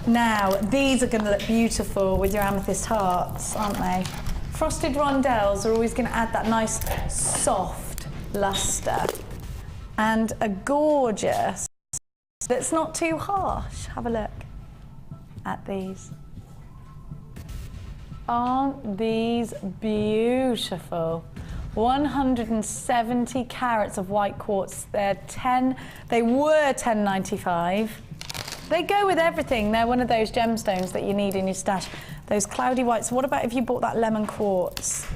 Now, these are going to look beautiful with your amethyst hearts, aren't they? Frosted rondelles are always going to add that nice, soft lustre. And a gorgeous, that's not too harsh. Have a look at these. Aren't these beautiful? 170 carats of white quartz. They were $10.95. They go with everything. They're one of those gemstones that you need in your stash. Those cloudy whites. What about if you bought that lemon quartz?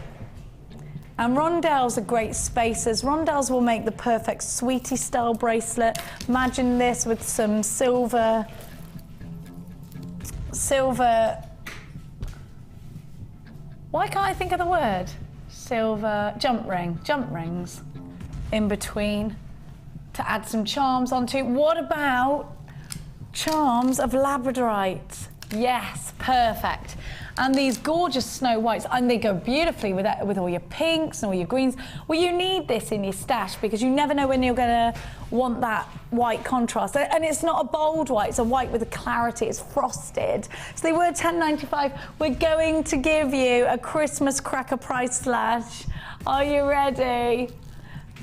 And rondelles are great spacers. Rondelles will make the perfect sweetie style bracelet. Imagine this with some silver, why can't I think of the word? Silver jump rings in between to add some charms onto. What about charms of Labradorite? Yes, perfect. And these gorgeous snow whites, and they go beautifully with all your pinks and all your greens. Well, you need this in your stash because you never know when you're gonna want that white contrast. And it's not a bold white, it's a white with a clarity, it's frosted. So they were $10.95. We're going to give you a Christmas cracker price slash. Are you ready?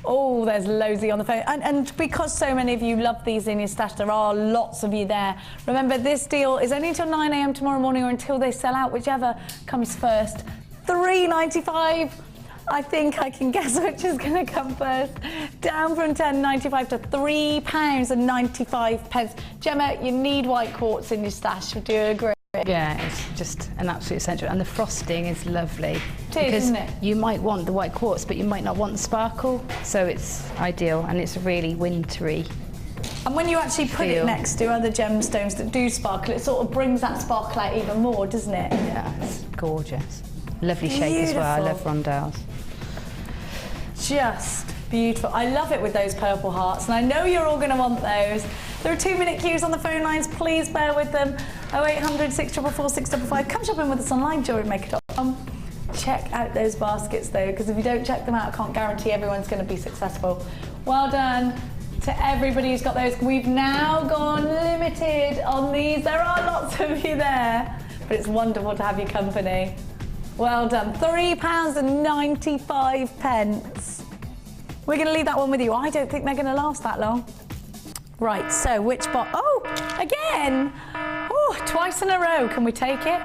Oh, there's loadsy on the phone. And because so many of you love these in your stash, there are lots of you there. Remember, this deal is only until 9 a.m. tomorrow morning or until they sell out, whichever comes first. $3.95. I think I can guess which is going to come first. Down from $10.95 to £3.95. Gemma, you need white quartz in your stash. Would you agree? Yeah, it's just an absolute essential. And the frosting is lovely. It is, isn't it? You might want the white quartz, but you might not want the sparkle. So it's ideal, and it's really wintry. And when you actually put it next to other gemstones that do sparkle, it sort of brings that sparkle out even more, doesn't it? Yeah, it's gorgeous. Lovely shape as well. I love rondelles. just beautiful. I love it with those purple hearts, and I know you're all going to want those. There are 2-minute queues on the phone lines. Please bear with them. 0800 644 655. Come shopping with us online, jewellerymaker.com. Check out those baskets though, because if you don't check them out, I can't guarantee everyone's going to be successful. Well done to everybody who's got those. We've now gone limited on these. There are lots of you there, but it's wonderful to have your company. Well done. £3.95. We're going to leave that one with you. I don't think they're going to last that long. Right, so which box? Oh, again. Oh, twice in a row. Can we take it?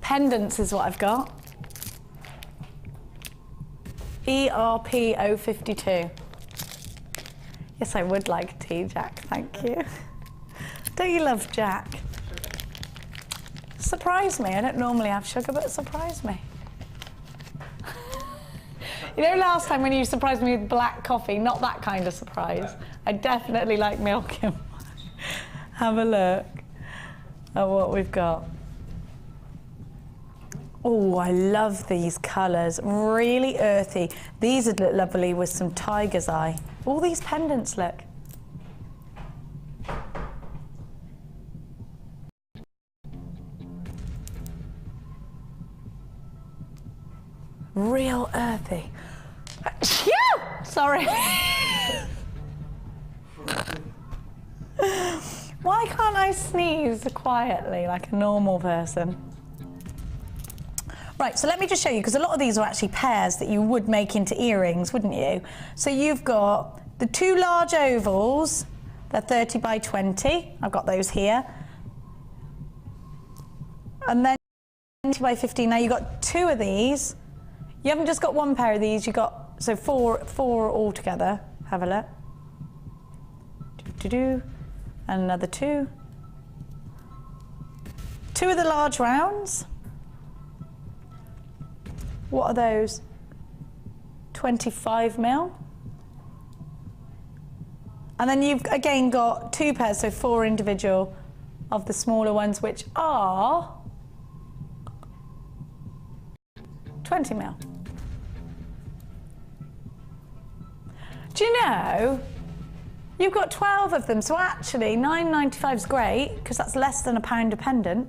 Pendants is what I've got. ERP 052. Yes, I would like tea, Jack. Thank you. Don't you love Jack? Surprise me. I don't normally have sugar, but surprise me. You know, last time when you surprised me with black coffee, not that kind of surprise. I definitely like milk. Have a look at what we've got. Oh, I love these colours. Really earthy. These would look lovely with some tiger's eye. All these pendants, look. Real earthy. Sorry. Why can't I sneeze quietly like a normal person? Right, so let me just show you, because a lot of these are actually pairs that you would make into earrings, wouldn't you? So you've got the 2 large ovals, they're 30 by 20. I've got those here. And then 20 by 15. Now you've got 2 of these. You haven't just got 1 pair of these, you've got, so four altogether. Have a look. And another 2. 2 of the large rounds. What are those? 25 mil. And then you've again got 2 pairs, so 4 individual of the smaller ones, which are 20 mil. Do you know, you've got 12 of them, so actually £9.95 is great, because that's less than £1 a pendant.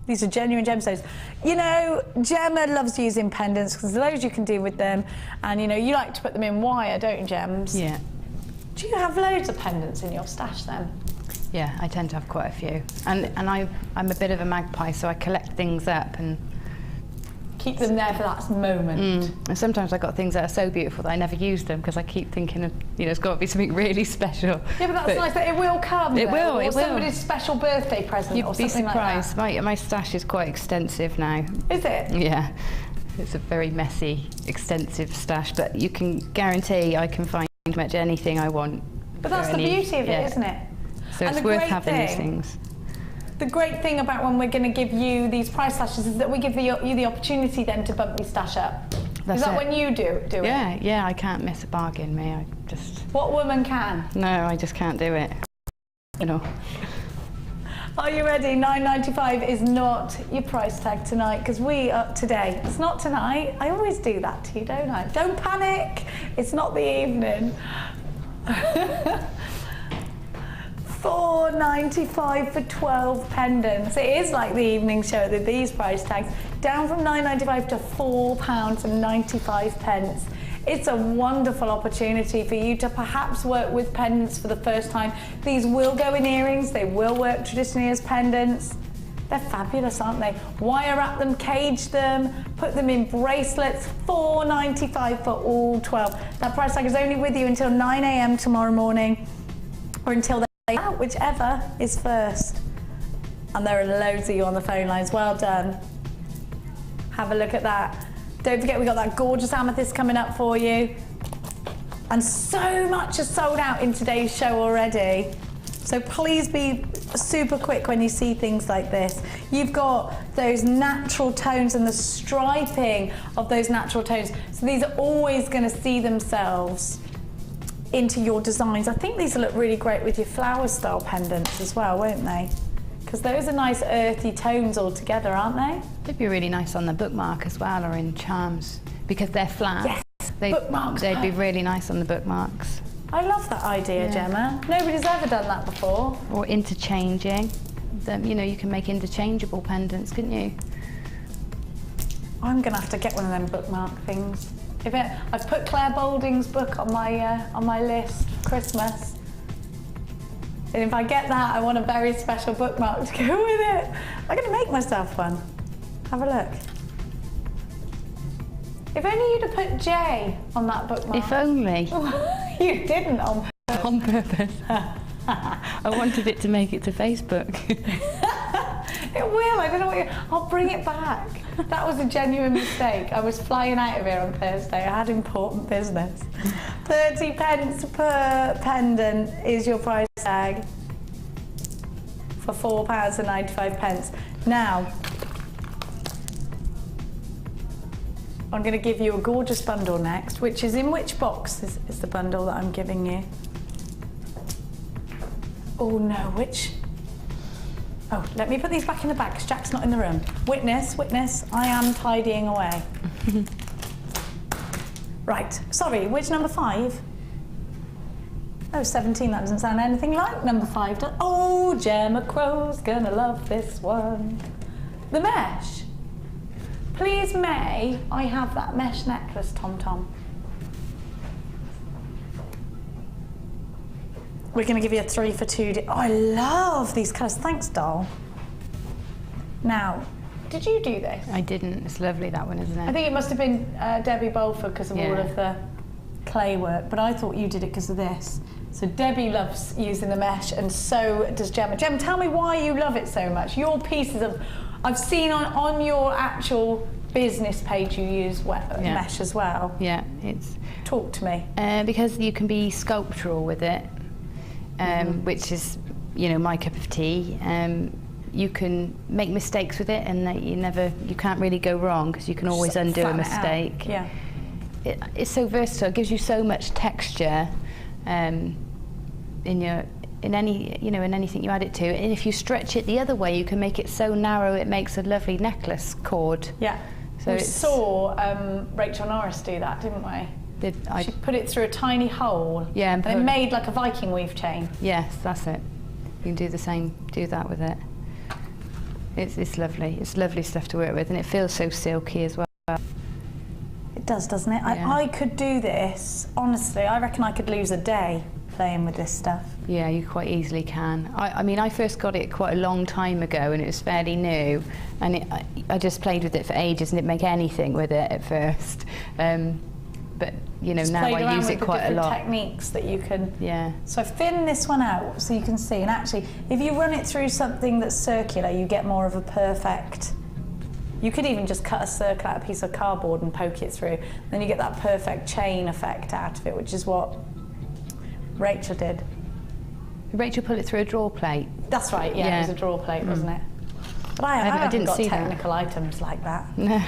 These are genuine gemstones. You know, Gemma loves using pendants because there's loads you can do with them, and you know, you like to put them in wire, don't you, Gems? Yeah. Do you have loads of pendants in your stash then? Yeah, I tend to have quite a few. And I'm a bit of a magpie, so I collect things up and keep them there for that moment. And sometimes I've got things that are so beautiful that I never use them because I keep thinking of, you know, it's got to be something really special. Yeah, but that's nice that it will come. It will, or it will. somebody's special birthday present You'd or be something surprised. like that. My stash is quite extensive now. Is it? Yeah. It's a very messy, extensive stash, but you can guarantee I can find pretty much anything I want. But that's the beauty of it, isn't it? So it's worth having these things. The great thing about when we're going to give you these price slashes is that we give you the opportunity then to bump your stash up. Is that when you do it? Yeah, I can't miss a bargain, me. I just... What woman can? No, I just can't do it. You know. Are you ready? £9.95 is not your price tag tonight, because we are today. It's not tonight. I always do that to you, don't I? Don't panic. It's not the evening. £4.95 for 12 pendants. It is like the evening show with these price tags. Down from £9.95 to £4.95. It's a wonderful opportunity for you to perhaps work with pendants for the first time. These will go in earrings. They will work traditionally as pendants. They're fabulous, aren't they? Wire wrap them, cage them, put them in bracelets. £4.95 for all 12. That price tag is only with you until 9 AM tomorrow morning, or until out, whichever is first. And there are loads of you on the phone lines. Well done. Have a look at that. Don't forget, we got that gorgeous amethyst coming up for you. And so much is sold out in today's show already. So please be super quick when you see things like this. You've got those natural tones and the striping of those natural tones. So these are always going to see themselves into your designs. I think these will look really great with your flower style pendants as well, won't they? Because those are nice earthy tones all together, aren't they? They'd be really nice on the bookmark as well, or in charms, because they're flat. Yes, bookmarks. They'd be really nice on the bookmarks. I love that idea, Gemma. Nobody's ever done that before. Or interchanging. You know, you can make interchangeable pendants, couldn't you? I'm gonna have to get one of them bookmark things. I've put Claire Boulding's book on my list for Christmas. And if I get that, I want a very special bookmark to go with it. I'm gonna make myself one. Have a look. If only you'd have put J on that bookmark. If only. You didn't on purpose. On purpose. I wanted it to make it to Facebook. It will, I don't know what I'll bring it back. That was a genuine mistake. I was flying out of here on Thursday. I had important business. 30 pence per pendant is your price tag for £4.95. Now, I'm going to give you a gorgeous bundle next, which is in which box is the bundle that I'm giving you? Oh no, which? Oh, let me put these back in the bag because Jack's not in the room. Witness, witness, I am tidying away. Right, sorry, which number 5? Oh, 17, that doesn't sound anything like number 5. Oh, Gemma Crow's gonna love this one. The mesh. Please may I have that mesh necklace, Tom Tom? We're going to give you a 3 for 2. Oh, I love these colours. Thanks, doll. Now, did you do this? I didn't. It's lovely, that one, isn't it? I think it must have been Debbie Bolford because of all of the clay work, but I thought you did it because of this. So Debbie loves using the mesh, and so does Gemma. Gemma, tell me why you love it so much. Your pieces of... I've seen on your actual business page you use mesh as well. Yeah, it's... Talk to me. Because you can be sculptural with it. Which is, you know, my cup of tea. You can make mistakes with it, and you can't really go wrong because you can always undo a mistake. Yeah. It's so versatile. It gives you so much texture in anything you add it to. And if you stretch it the other way, you can make it so narrow it makes a lovely necklace cord. Yeah. So we saw Rachel Norris do that, didn't we? She put it through a tiny hole, and it made like a Viking weave chain. Yes, that's it. You can do the same, do that with it. It's lovely. It's lovely stuff to work with, and it feels so silky as well. It does, doesn't it? Yeah. I could do this, honestly, I reckon I could lose a day playing with this stuff. Yeah, you quite easily can. I mean, I first got it quite a long time ago, and it was fairly new, and I just played with it for ages and didn't make anything with it at first. But you know, now I use it quite a lot. Techniques that you can. Yeah. So I've thinned this one out so you can see. And actually, if you run it through something that's circular, you get more of a perfect. You could even just cut a circle out of a piece of cardboard and poke it through. Then you get that perfect chain effect out of it, which is what Rachel did. Rachel put it through a drawer plate. That's right. Yeah, it was a drawer plate, wasn't it? But I haven't got technical items like that. No,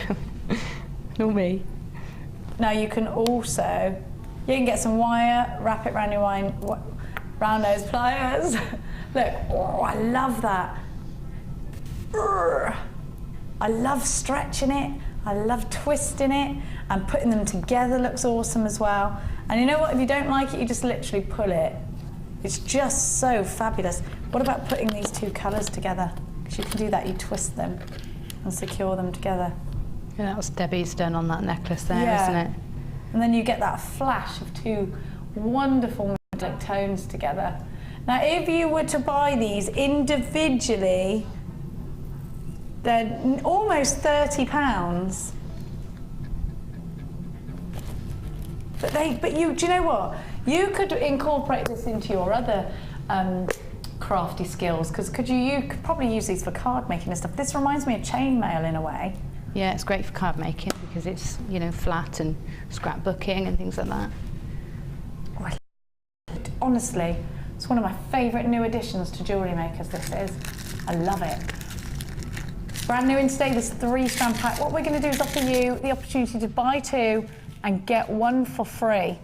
not me. Now you can also, you can get some wire, wrap it around your round those pliers. Look, oh, I love that. I love stretching it, I love twisting it, and putting them together looks awesome as well. And you know what, if you don't like it, you just literally pull it. It's just so fabulous. What about putting these two colours together? Because you can do that, you twist them and secure them together. Yeah, that was Debbie's done on that necklace there, isn't it? And then you get that flash of two wonderful metallic tones together. Now, if you were to buy these individually, they're almost £30. But do you know what? You could incorporate this into your other crafty skills, because you could probably use these for card making and stuff. This reminds me of chainmail in a way. Yeah, it's great for card making because it's, you know, flat and scrapbooking and things like that. Oh, honestly, it's one of my favourite new additions to Jewellery Makers, this is. I love it. Brand new in today, this 3-strand pack. What we're going to do is offer you the opportunity to buy 2 and get 1 for free.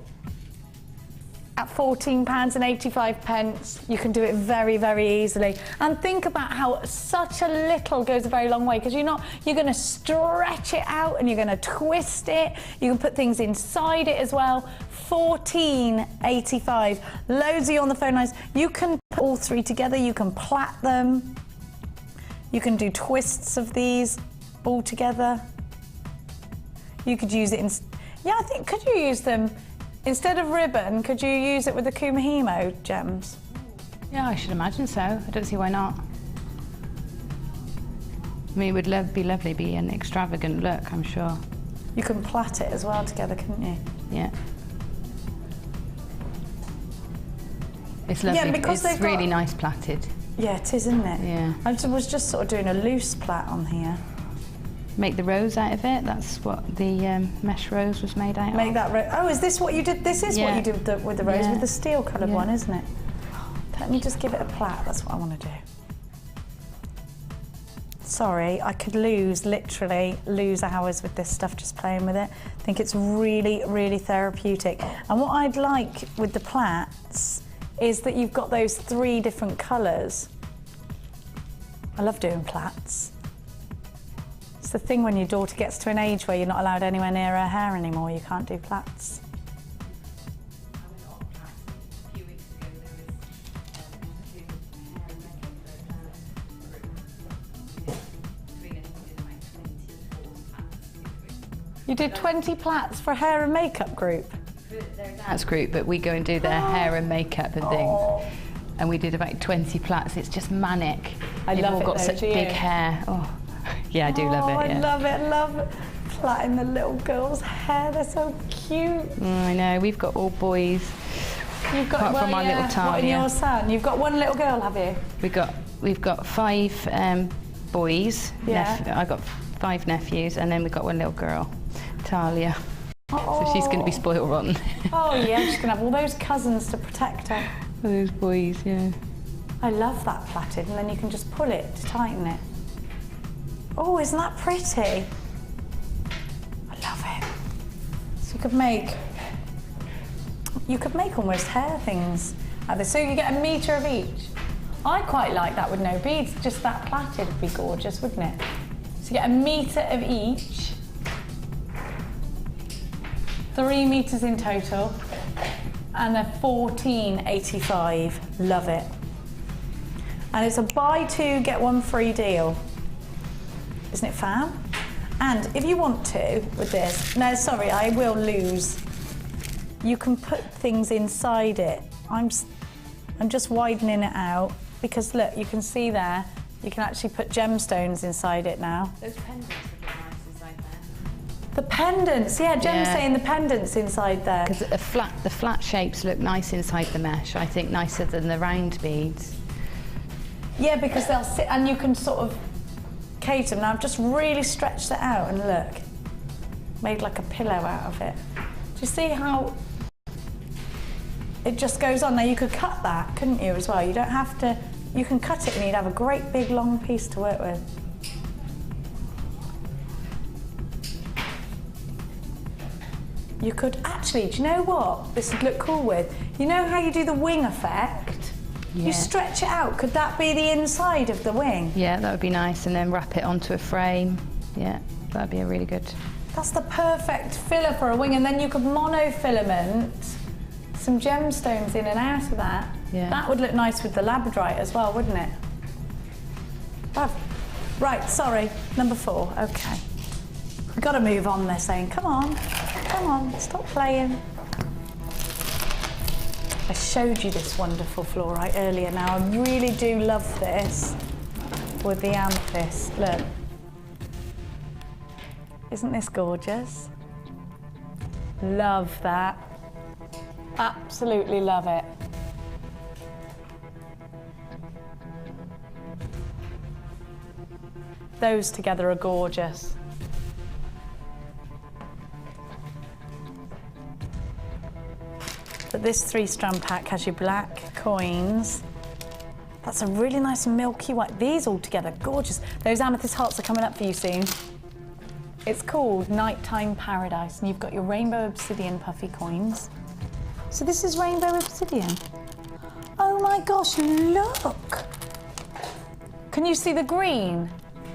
at £14.85. You can do it very, very easily. And think about how such a little goes a very long way, because you're going to stretch it out and you're going to twist it. You can put things inside it as well. £14.85. Loads of you on the phone lines. You can put all three together. You can plait them. You can do twists of these all together. You could use it in, yeah, I think, could you use them instead of ribbon? Could you use it with the Kumahimo gems? Yeah, I should imagine so. I don't see why not. I mean, it would be lovely, be an extravagant look, I'm sure. You can plait it as well together, couldn't you? Yeah. It's lovely. Yeah, because it's really nice plaited. Yeah, it is, isn't it? Yeah. I was just sort of doing a loose plait on here. Make the rose out of it. That's what the mesh rose was made out of. Make that rose. Oh, is this what you did? This is what you did with the rose, with the steel coloured one, isn't it? Let me just give it a plait. That's what I want to do. Sorry, I could literally lose hours with this stuff just playing with it. I think it's really, really therapeutic. And what I'd like with the plaits is that you've got those 3 different colours. I love doing plaits. It's the thing when your daughter gets to an age where you're not allowed anywhere near her hair anymore, you can't do plaits. You did 20 plaits for a hair and makeup group? That's group, but we go and do their hair and makeup and things. And we did about 20 plaits. It's just manic. They've all got such big hair. Oh, yeah, I do love it. Yeah. I love it. Love plaiting the little girls' hair. They're so cute. I know. We've got all boys. You've got apart from my little Talia. What, and your son? You've got one little girl, have you? We've got 5 boys. Yeah. I got 5 nephews, and then we've got one little girl, Talia. Oh. So she's going to be spoiled rotten. Oh yeah, she's going to have all those cousins to protect her. All those boys, yeah. I love that plaited, and then you can just pull it to tighten it. Oh, isn't that pretty? I love it. So you could make almost hair things out of this. So you get a metre of each. I quite like that with no beads. Just that plaited would be gorgeous, wouldn't it? So you get a metre of each. 3 meters in total, and they're £14.85. Love it. And it's a buy 2 get 1 free deal. Isn't it fab? And if you want to with this, no, sorry, I will lose. You can put things inside it. I'm just widening it out because look, you can see there. You can actually put gemstones inside it now. Those pendants would look nice inside there. The pendants, yeah, Gem's saying the pendants inside there. Because the flat shapes look nice inside the mesh. I think nicer than the round beads. Yeah, because they'll sit and you can sort of cage them. Now I've just really stretched it out and look, made like a pillow out of it. Do you see how it just goes on? Now you could cut that, couldn't you, as well? You don't have to, you can cut it and you'd have a great big long piece to work with. You could actually, do you know what this would look cool with? You know how you do the wing effect? Yeah. You stretch it out. Could that be the inside of the wing? Yeah, that would be nice, and then wrap it onto a frame. Yeah, that'd be a really good. That's the perfect filler for a wing, and then you could monofilament some gemstones in and out of that. Yeah. That would look nice with the Labradorite as well, wouldn't it? Oh. Right, sorry, number 4, okay. We've got to move on, they're saying. Come on, stop playing. I showed you this wonderful fluorite earlier now. I really do love this with the amethyst. Look. Isn't this gorgeous? Love that. Absolutely love it. Those together are gorgeous. But this 3-strand pack has your black coins. That's a really nice milky white. These all together, gorgeous. Those amethyst hearts are coming up for you soon. It's called Nighttime Paradise, and you've got your rainbow obsidian puffy coins. So this is rainbow obsidian. Oh my gosh, look! Can you see the green?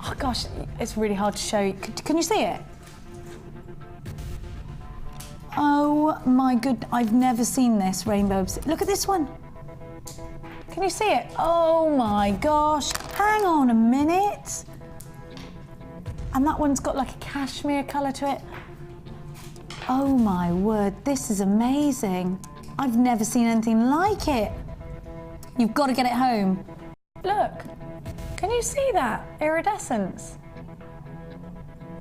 Oh gosh, it's really hard to show you. Can you see it? Oh my goodness, I've never seen this rainbow obsidian. Look at this one. Can you see it? Oh my gosh, hang on a minute. And that one's got like a cashmere colour to it. Oh my word, this is amazing. I've never seen anything like it. You've got to get it home. Look, can you see that iridescence?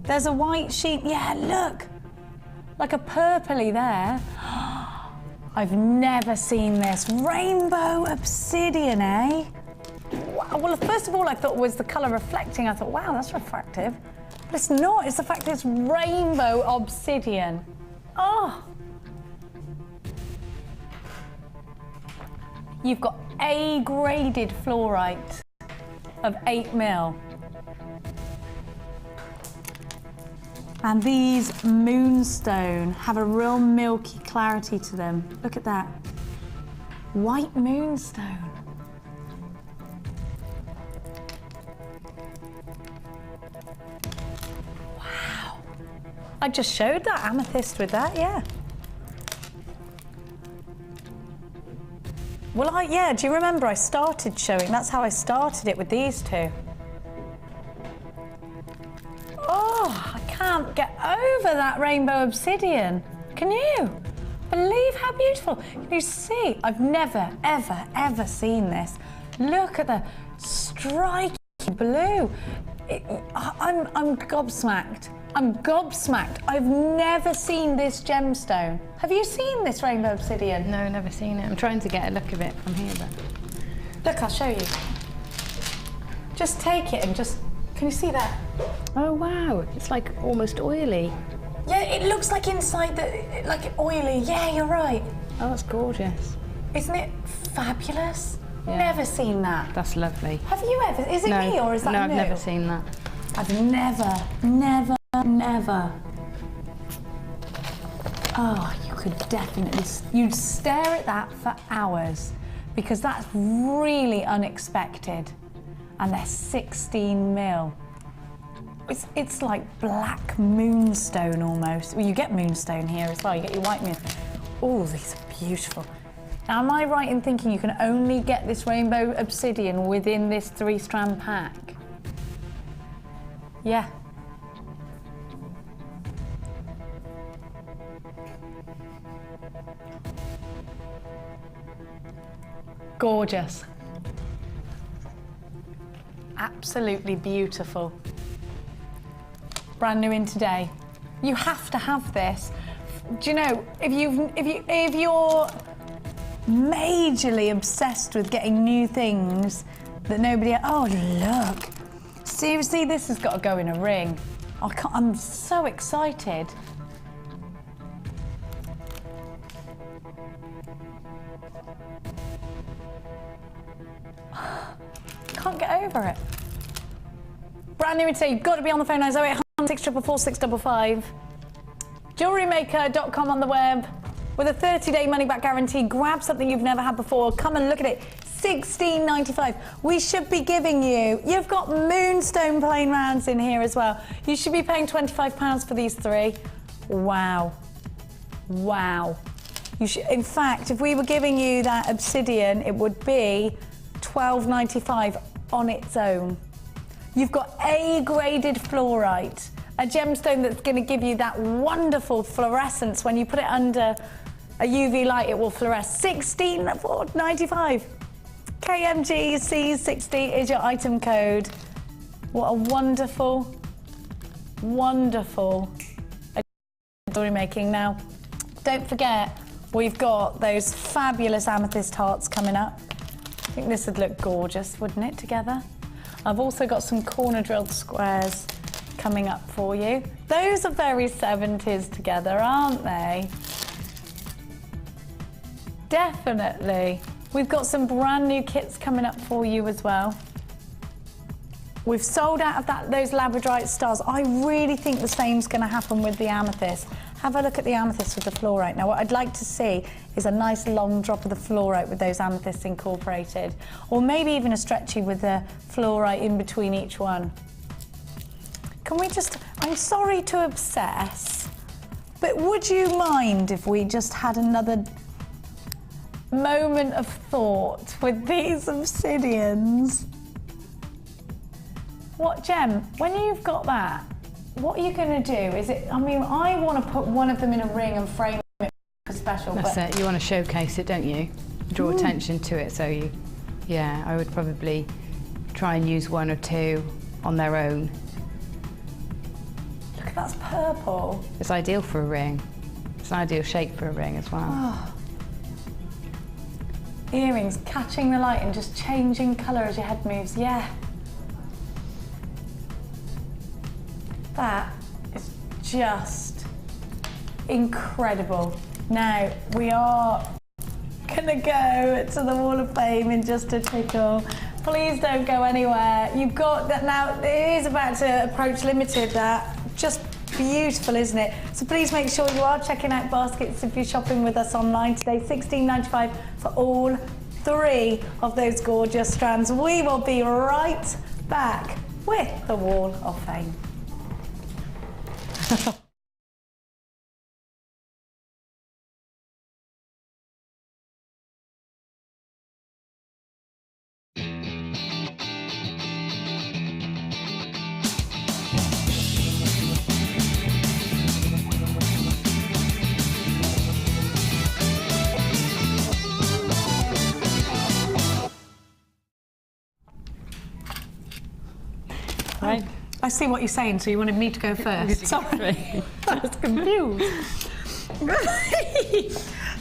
There's a white sheet, yeah, look. Like a purpley there. I've never seen this. Rainbow obsidian, eh? Wow. Well, first of all, I thought it was the colour reflecting. I thought, wow, that's refractive. But it's not, it's the fact that it's rainbow obsidian. Oh! You've got A-graded fluorite of 8 mil. And these moonstone have a real milky clarity to them. Look at that. White moonstone. Wow. I just showed that amethyst with that, yeah. Well, yeah, do you remember I started showing? That's how I started it with these two. Oh, I can't get over that rainbow obsidian. Can you? Believe how beautiful. Can you see? I've never, ever, ever seen this. Look at the striking blue. I'm gobsmacked. I'm gobsmacked. I've never seen this gemstone. Have you seen this rainbow obsidian? No, never seen it. I'm trying to get a look of it from here, but... Look, I'll show you. Just take it and just... Can you see that? Oh, wow. It's like almost oily. Yeah, it looks like inside the... like oily. Yeah, you're right. Oh, that's gorgeous. Isn't it fabulous? Yeah. Never seen that. That's lovely. Have you ever? Is it me or is that No, I've new? never seen that. I've never. Oh, you could definitely, you'd stare at that for hours because that's really unexpected. And they're 16 mil. It's like black moonstone almost. Well, you get moonstone here as well, you get your white moon. Oh, these are beautiful. Now, am I right in thinking you can only get this rainbow obsidian within this 3-strand pack? Yeah. Gorgeous. Absolutely beautiful. Brand new in today. You have to have this. Do you know, if you're majorly obsessed with getting new things that nobody... Oh, look. Seriously, this has got to go in a ring. I'm so excited. Can't get over it. Brand new today. You've got to be on the phone now. 0800 644 655. Jewellerymaker.com on the web with a 30-day money-back guarantee. Grab something you've never had before. Come and look at it. $16.95. We should be giving you. You've got moonstone plain rounds in here as well. You should be paying £25 for these 3. Wow. Wow. You should, in fact, if we were giving you that obsidian, it would be $12.95 on its own. You've got A-graded fluorite, a gemstone that's going to give you that wonderful fluorescence. When you put it under a UV light, it will fluoresce. $16.95. KMGC60 is your item code. What a wonderful, wonderful jewellery making. Now, don't forget, we've got those fabulous amethyst hearts coming up. I think this would look gorgeous, wouldn't it, together? I've also got some corner drilled squares coming up for you. Those are very 70s together, aren't they? Definitely. We've got some brand new kits coming up for you as well. We've sold out of those Labradorite stars. I really think the same's going to happen with the amethyst. Have a look at the amethyst with the fluorite. Now what I'd like to see is a nice long drop of the fluorite with those amethysts incorporated, or maybe even a stretchy with the fluorite in between each one. Can we just, I'm sorry to obsess, but would you mind if we just had another moment of thought with these obsidians? What, Gem, when you've got that, what are you going to do? Is it, I mean, I want to put one of them in a ring and frame it for special. That's it, you want to showcase it, don't you? Draw attention to it, so you, yeah, I would probably try and use one or two on their own. Look at that's purple. It's ideal for a ring. It's an ideal shape for a ring as well. Oh. Earrings catching the light and just changing colour as your head moves, yeah. That is just incredible. Now, we are gonna go to the Wall of Fame in just a tickle. Please don't go anywhere. You've got that now, it is about to approach limited, that. Just beautiful, isn't it? So please make sure you are checking out baskets if you're shopping with us online today. $16.95 for all 3 of those gorgeous strands. We will be right back with the Wall of Fame. Right. I see what you're saying, so you wanted me to go first. Sorry, I was confused.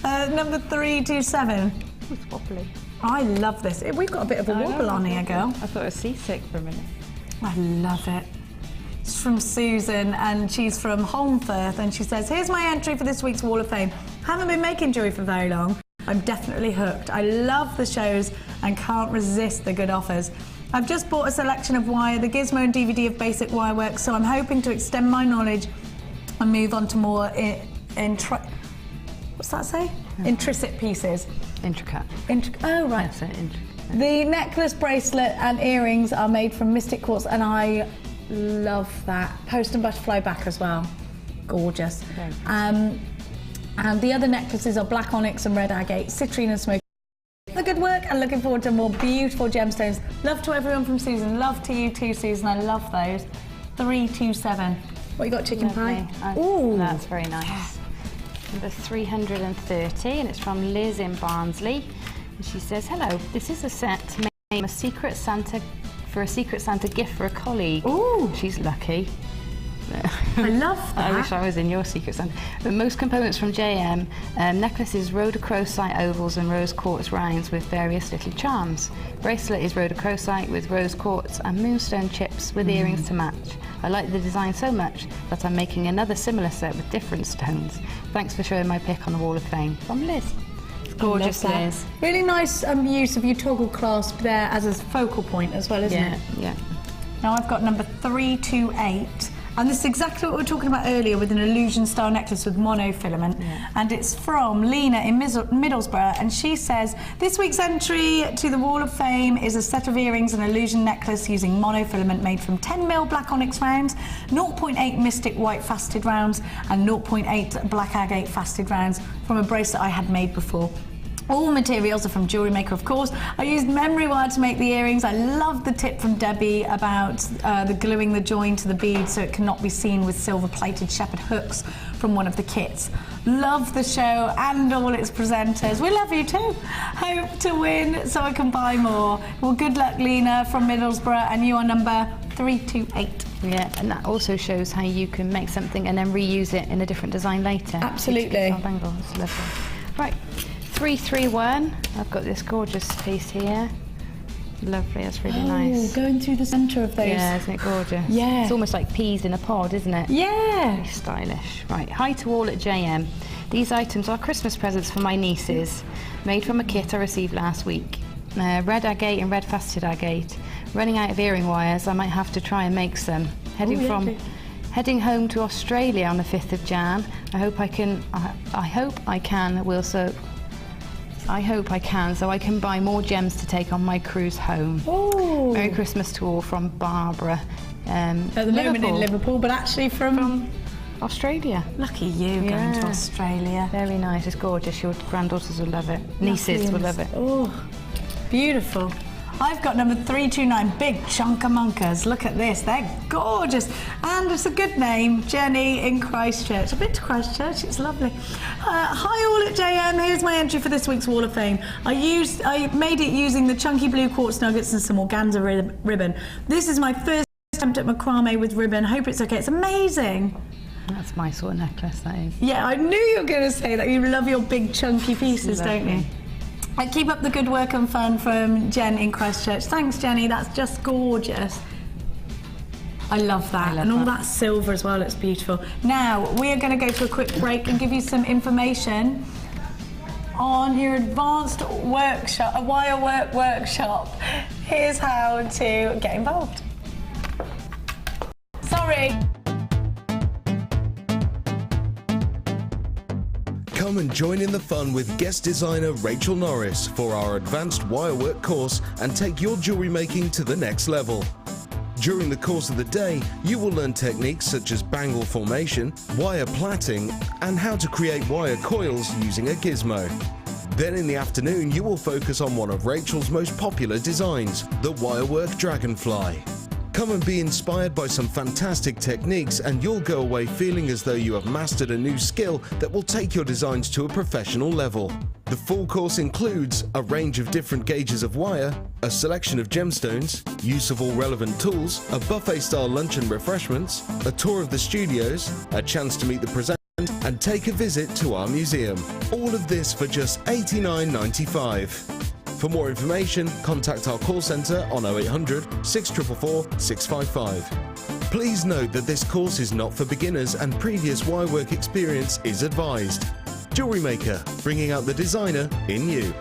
Number 327. It's wobbly. I love this. We've got a bit of a wobble on here, girl. I thought I was seasick for a minute. I love it. It's from Susan, and she's from Holmfirth, and she says, here's my entry for this week's Wall of Fame. Haven't been making jewellery for very long. I'm definitely hooked. I love the shows and can't resist the good offers. I've just bought a selection of wire, the Gizmo and DVD of basic wire work, so I'm hoping to extend my knowledge and move on to more what's that say? Intrinsic pieces. Intricate. Oh, right. That's it, intricate. The necklace, bracelet and earrings are made from Mystic Quartz, and I love that. Post and butterfly back as well. Gorgeous. And the other necklaces are black onyx and red agate, citrine and smoky. The good work, and looking forward to more beautiful gemstones. Love to everyone from Susan. Love to you too, Susan. I love those. 327. What you got, chicken pie? Ooh, that's very nice. Number 330, and it's from Liz in Barnsley. And she says, hello, this is a set made from a Secret Santa gift for a colleague. Ooh. She's lucky. I love that. I wish I was in your Secret Santa. But most components from JM, necklaces, rhodochrosite ovals and rose quartz rounds with various little charms. Bracelet is rhodochrosite with rose quartz and moonstone chips with earrings to match. I like the design so much that I'm making another similar set with different stones. Thanks for showing my pick on the Wall of Fame. From Liz. It's gorgeous, Liz. Really nice use of your toggle clasp there as a focal point as well, isn't it? Yeah. Now I've got number 328. And this is exactly what we were talking about earlier with an illusion style necklace with monofilament. Yeah. And it's from Lena in Middlesbrough, and she says, this week's entry to the Wall of Fame is a set of earrings and illusion necklace using monofilament made from 10mm black onyx rounds, 0.8 mystic white faceted rounds, and 0.8 black agate faceted rounds from a bracelet I had made before. All materials are from Jewellery Maker, of course. I used memory wire to make the earrings. I love the tip from Debbie about the gluing the join to the bead so it cannot be seen with silver-plated shepherd hooks from one of the kits. Love the show and all its presenters. We love you too. Hope to win so I can buy more. Well, good luck, Lena from Middlesbrough, and you are number 328. Yeah, and that also shows how you can make something and then reuse it in a different design later. Absolutely. That's lovely. Right. 331. I've got this gorgeous piece here. Lovely, that's really nice. Going through the centre of those. Yeah, isn't it gorgeous? Yeah. It's almost like peas in a pod, isn't it? Yeah. Very stylish. Right, hi to all at JM. These items are Christmas presents for my nieces, made from a kit I received last week. Red agate and red faceted agate. Running out of earring wires, I might have to try and make some. Heading from heading home to Australia on the 5th of Jan. I hope I can. I hope I can. I hope I can, so I can buy more gems to take on my cruise home. Ooh. Merry Christmas to all from Barbara. At the moment in Liverpool, but actually from Australia. Lucky you going to Australia. Very nice, it's gorgeous. Your granddaughters will love it. Nieces will love it. Oh, beautiful. I've got number 329, Big Chunkamunkers. Look at this, they're gorgeous. And it's a good name, Jenny in Christchurch. I've been to Christchurch, it's lovely. Hi all at JM, here's my entry for this week's Wall of Fame. I made it using the chunky blue quartz nuggets and some organza ribbon. This is my first attempt at macrame with ribbon. Hope it's okay, it's amazing. That's my sort of necklace, that is. Yeah, I knew you were going to say that. You love your big chunky pieces, don't you? Keep up the good work and fun from Jen in Christchurch. Thanks, Jenny. That's just gorgeous. I love that. And all that silver as well. It's beautiful. Now, we are going to go to a quick break and give you some information on your advanced workshop, a wire work workshop. Here's how to get involved. Sorry. Come and join in the fun with guest designer Rachel Norris for our advanced wirework course and take your jewellery making to the next level. During the course of the day, you will learn techniques such as bangle formation, wire plaiting, and how to create wire coils using a gizmo. Then in the afternoon, you will focus on one of Rachel's most popular designs, the wirework dragonfly. Come and be inspired by some fantastic techniques and you'll go away feeling as though you have mastered a new skill that will take your designs to a professional level. The full course includes a range of different gauges of wire, a selection of gemstones, use of all relevant tools, a buffet-style lunch and refreshments, a tour of the studios, a chance to meet the presenter, and take a visit to our museum. All of this for just $89.95. For more information, contact our call centre on 0800 644 655. Please note that this course is not for beginners and previous wirework experience is advised. Jewellery Maker, bringing out the designer in you.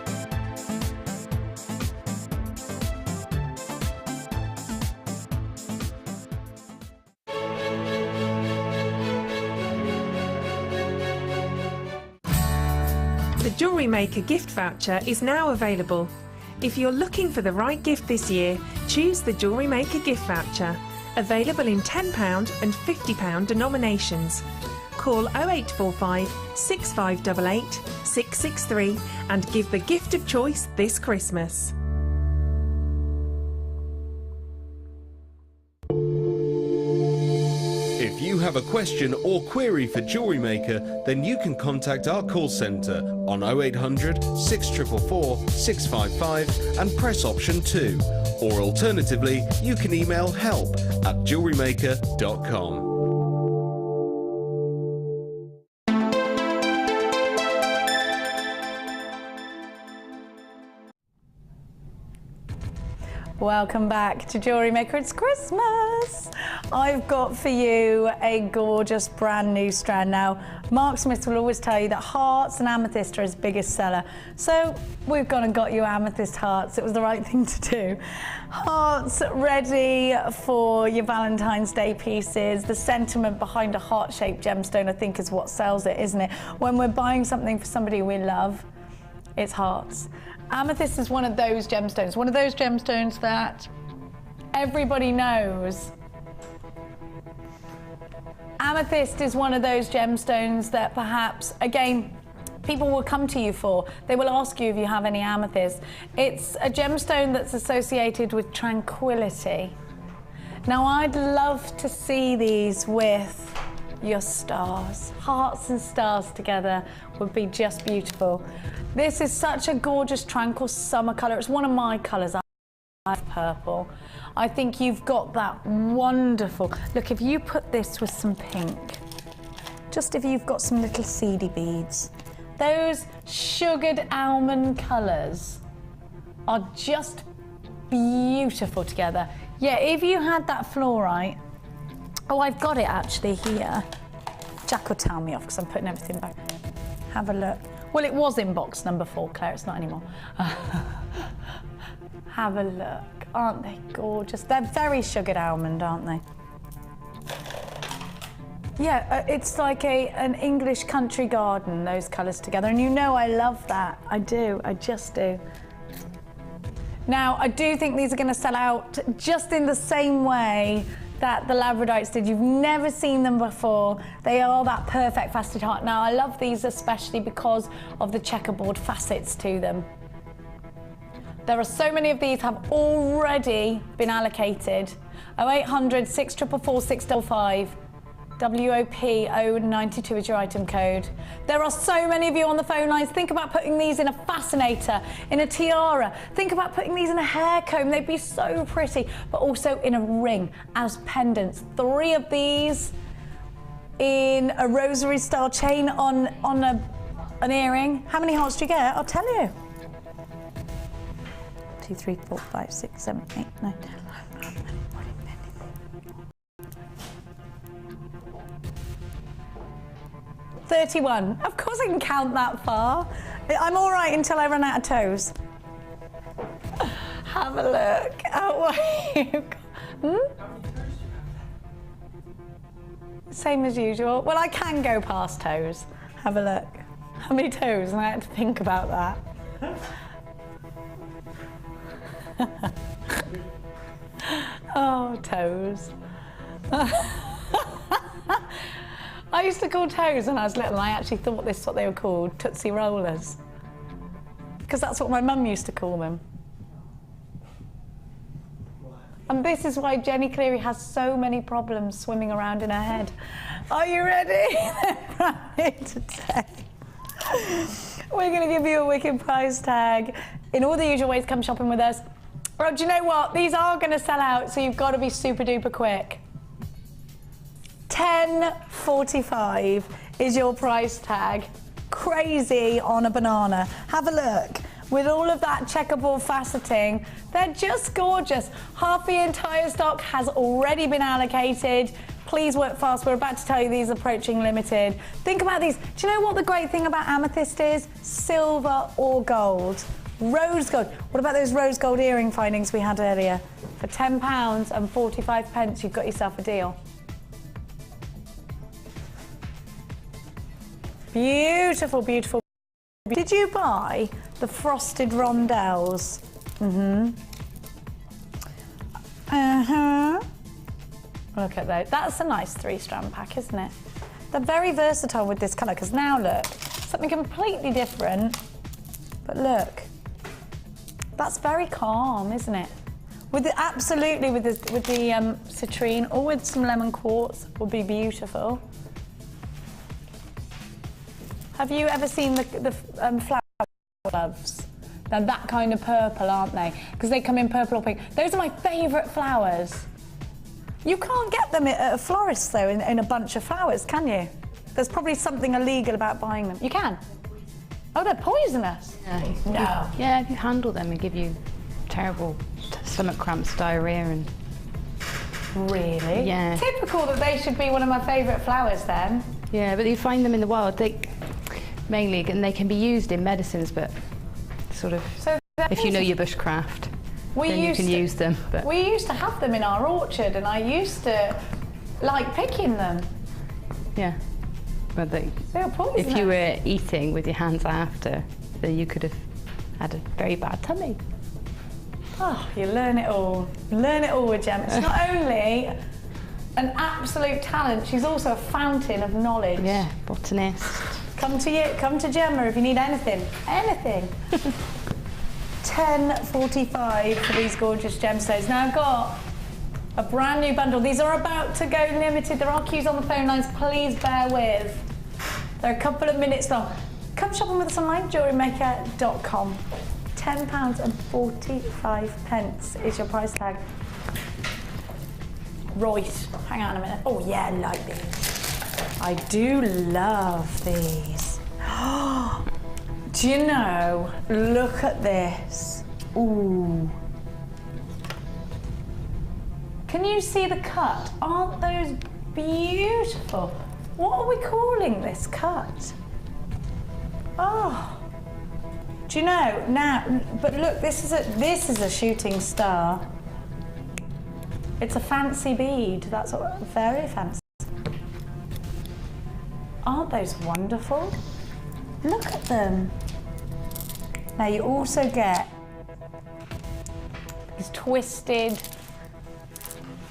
The Jewellery Maker gift voucher is now available. If you're looking for the right gift this year, choose the Jewellery Maker gift voucher. Available in £10 and £50 denominations. Call 0845 6588 663 and give the gift of choice this Christmas. If you have a question or query for Jewellery Maker, then you can contact our call centre on 0800 644 655 and press option 2. Or alternatively, you can email help@jewellerymaker.com. Welcome back to Jewellery Maker. It's Christmas. I've got for you a gorgeous brand new strand. Now, Mark Smith will always tell you that hearts and amethyst are his biggest seller. So we've gone and got you amethyst hearts. It was the right thing to do. Hearts ready for your Valentine's Day pieces. The sentiment behind a heart-shaped gemstone, I think, is what sells it, isn't it? When we're buying something for somebody we love, it's hearts. Amethyst is one of those gemstones that everybody knows. Amethyst is one of those gemstones that perhaps, again, people will come to you for. They will ask you if you have any amethyst. It's a gemstone that's associated with tranquility. Now, I'd love to see these with your stars. Hearts and stars together would be just beautiful. This is such a gorgeous, tranquil summer colour. It's one of my colours. I love purple. I think you've got that wonderful... Look, if you put this with some pink, just if you've got some little seedy beads, those sugared almond colours are just beautiful together. Yeah, if you had that fluorite... Oh, I've got it actually here. Jack will tell me off because I'm putting everything back. Have a look. Well, it was in box number 4, Claire. It's not anymore. Have a look. Aren't they gorgeous? They're very sugared almond, aren't they? Yeah, it's like an English country garden, those colours together. And you know I love that. I do, I just do. Now, I do think these are going to sell out just in the same way that the Labradorites did. You've never seen them before. They are that perfect faceted heart. Now, I love these especially because of the checkerboard facets to them. There are so many of these have already been allocated. 0800 644 655. WOP 092 is your item code. There are so many of you on the phone lines. Think about putting these in a fascinator, in a tiara. Think about putting these in a hair comb. They'd be so pretty, but also in a ring as pendants. 3 of these in a rosary style chain on an earring. How many hearts do you get? I'll tell you. 2, 3, 4, 5, 6, 7, 8, 9, 10, 11, 12, 31. Of course I can count that far. I'm all right until I run out of toes. Have a look at what you've got. Same as usual. Well, I can go past toes. Have a look. How many toes? And I had to think about that. Oh, toes. I used to call toes when I was little, and I actually thought this is what they were called, Tootsie Rollers. Because that's what my mum used to call them. And this is why Jenny Cleary has so many problems swimming around in her head. Are you ready? They're here today. We're going to give you a wicked price tag. In all the usual ways, come shopping with us. Well, do you know what? These are going to sell out, so you've got to be super duper quick. $10.45 is your price tag. Crazy on a banana. Have a look. With all of that checkerboard faceting, they're just gorgeous. Half the entire stock has already been allocated. Please work fast. We're about to tell you these are approaching limited. Think about these. Do you know what the great thing about amethyst is? Silver or gold. Rose gold. What about those rose gold earring findings we had earlier? For £10 and 45 pence, you've got yourself a deal. Beautiful, beautiful. Did you buy the frosted rondelles? Look at those. That's a nice 3-strand pack, isn't it? They're very versatile with this colour, because now look, something completely different. But look, that's very calm, isn't it? With the, absolutely with the citrine or with some lemon quartz would be beautiful. Have you ever seen the flower gloves? They're that kind of purple, aren't they? Because they come in purple or pink. Those are my favourite flowers. You can't get them at a florist, though, in a bunch of flowers, can you? There's probably something illegal about buying them. You can? Oh, they're poisonous. No. Yeah, if you handle them, they give you terrible stomach cramps, diarrhea, and... Really? Yeah. Typical that they should be one of my favourite flowers, then. Yeah, but you find them in the wild. Mainly, and they can be used in medicines, but sort of, so if you know your bushcraft, then you can use them. But we used to have them in our orchard, and I used to like picking them. Yeah, but they were poisonous. If you were eating with your hands after, then you could have had a very bad tummy. Oh, you learn it all. Learn it all with Gemma. It's not only an absolute talent, she's also a fountain of knowledge. Yeah, botanist. Come to Gemma if you need anything. Anything. $10.45 for these gorgeous gemstones. Now I've got a brand new bundle. These are about to go limited. There are queues on the phone lines. Please bear with. They're a couple of minutes long. Come shopping with us online, jewellerymaker.com. £10 and 45 pence is your price tag. Right, hang on a minute. Oh yeah, I like these. I do love these. Do you know, look at this. Ooh. Can you see the cut? Aren't those beautiful? What are we calling this cut? Oh. Do you know, now, but look, this is a shooting star. It's a fancy bead. That's very fancy. Aren't those wonderful? Look at them. Now you also get these twisted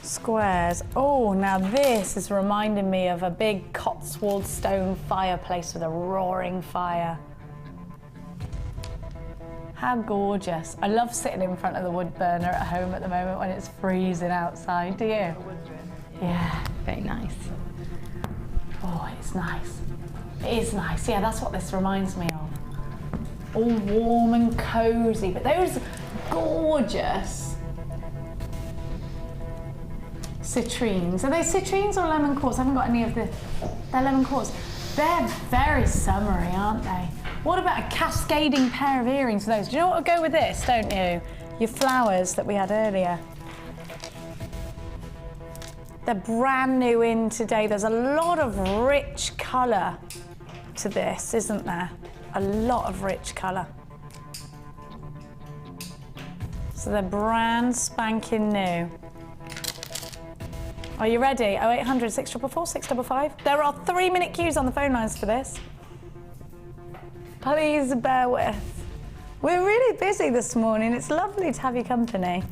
squares. Oh, now this is reminding me of a big Cotswold stone fireplace with a roaring fire. How gorgeous. I love sitting in front of the wood burner at home at the moment when it's freezing outside, do you? Yeah. Very nice. Oh, it's nice. It is nice. Yeah, that's what this reminds me of. All warm and cozy, but those gorgeous citrines. Are they citrines or lemon quartz? I haven't got any of the... They're lemon quartz. They're very summery, aren't they? What about a cascading pair of earrings for those? Do you know what would go with this, don't you? Your flowers that we had earlier. They're brand new in today. There's a lot of rich colour to this, isn't there? A lot of rich colour. So they're brand spanking new. Are you ready? 0800 644 655. There are 3-minute queues on the phone lines for this. Please bear with. We're really busy this morning. It's lovely to have your company.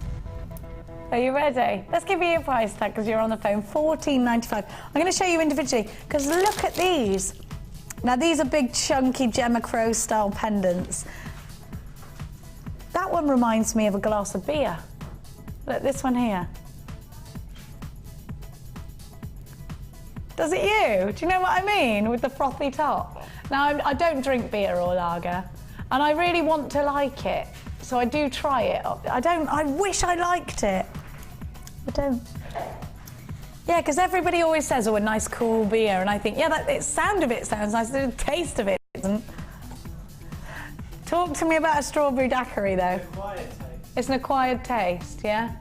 Are you ready? Let's give you your price tag because you're on the phone. $14.95. I'm going to show you individually because look at these. Now these are big chunky Gemma Crow style pendants. That one reminds me of a glass of beer. Look, this one here. Does it you? Do you know what I mean with the frothy top? Now I don't drink beer or lager and I really want to like it. So I do try it. I wish I liked it. I don't. Yeah, because everybody always says, oh, a nice cool beer. And I think, yeah, the sound of it sounds nice. The taste of it isn't. Talk to me about a strawberry daiquiri, though. It's an acquired taste, yeah?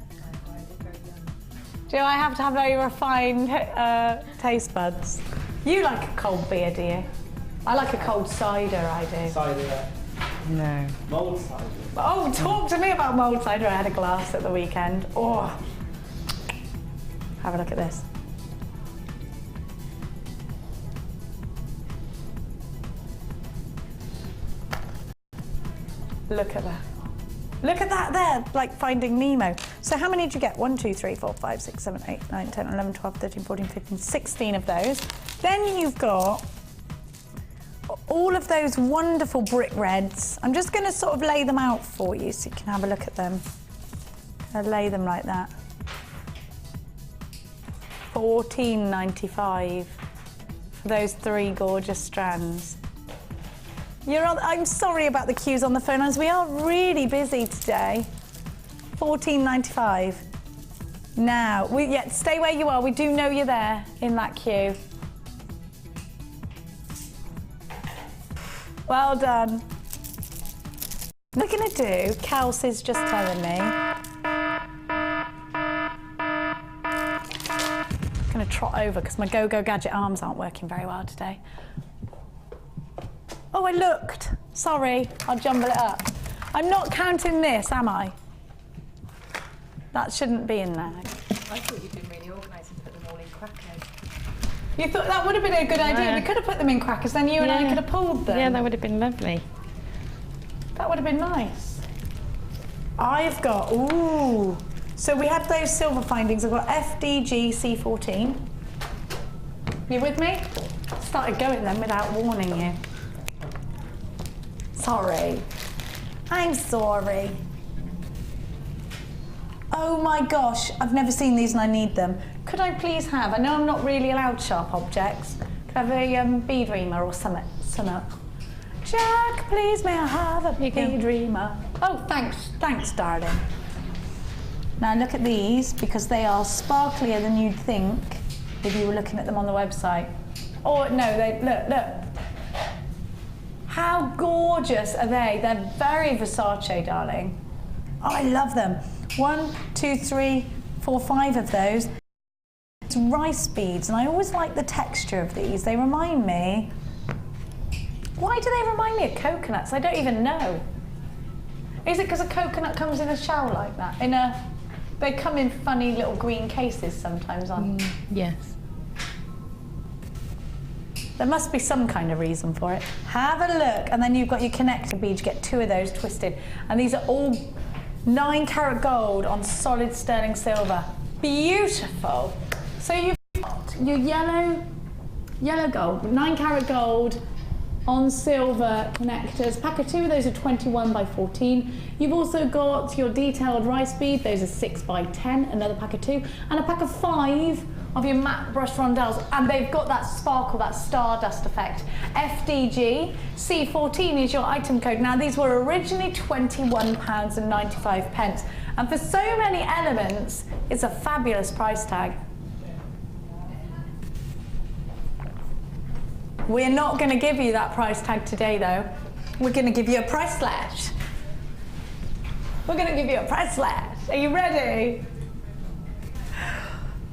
Do I have to have very refined taste buds? You like a cold beer, do you? I like a cold cider, I do. Cider. No. Mulled cider. Oh, talk to me about mulled cider. I had a glass at the weekend. Oh. Have a look at this. Look at that. Look at that there, like Finding Nemo. So how many did you get? 1, 2, 3, 4, 5, 6, 7, 8, 9, 10, 11, 12, 13, 14, 15, 16 of those. Then you've got all of those wonderful brick reds. I'm just going to sort of lay them out for you so you can have a look at them. I'll lay them like that. $14.95 for those 3 gorgeous strands. I'm sorry about the queues on the phone lines. We are really busy today. $14.95. Now, stay where you are. We do know you're there in that queue. Well done. What we're going to do, Kelsey's just telling me. I'm going to trot over because my Go-Go Gadget arms aren't working very well today. Oh, I looked. Sorry, I'll jumble it up. I'm not counting this, am I? That shouldn't be in there. I thought you'd been really organised and put them all in crackers. You thought that would have been a good idea? We could have put them in crackers, then you and I could have pulled them. Yeah, that would have been lovely. That would have been nice. I've got, ooh. So we had those silver findings. I've got FDG C14. You with me? Started going then without warning you. Sorry. I'm sorry. Oh my gosh, I've never seen these and I need them. Could I please have, I know I'm not really allowed sharp objects, could I have a bead reamer or something? Jack, please may I have a bead reamer? Oh, thanks darling. Now look at these because they are sparklier than you'd think if you were looking at them on the website. Oh no, look. How gorgeous are they? They're very Versace, darling. Oh, I love them. 1, 2, 3, 4, 5 of those. It's rice beads, and I always like the texture of these. They remind me... Why do they remind me of coconuts? I don't even know. Is it because a coconut comes in a shell like that? They come in funny little green cases sometimes on. Yes. There must be some kind of reason for it. Have a look, and then you've got your connector beads. You get 2 of those twisted, and these are all 9-carat gold on solid sterling silver. Beautiful. So you've got your yellow gold, 9-carat gold on silver connectors. Pack of 2 of those are 21 by 14. You've also got your detailed rice bead. Those are 6 by 10. Another pack of 2, and a pack of 5 of your matte brush rondelles, and they've got that sparkle, that stardust effect. FDG C14 is your item code. Now these were originally £21.95, and for so many elements, it's a fabulous price tag. We're not going to give you that price tag today though. We're going to give you a price slash. We're going to give you a price slash. Are you ready?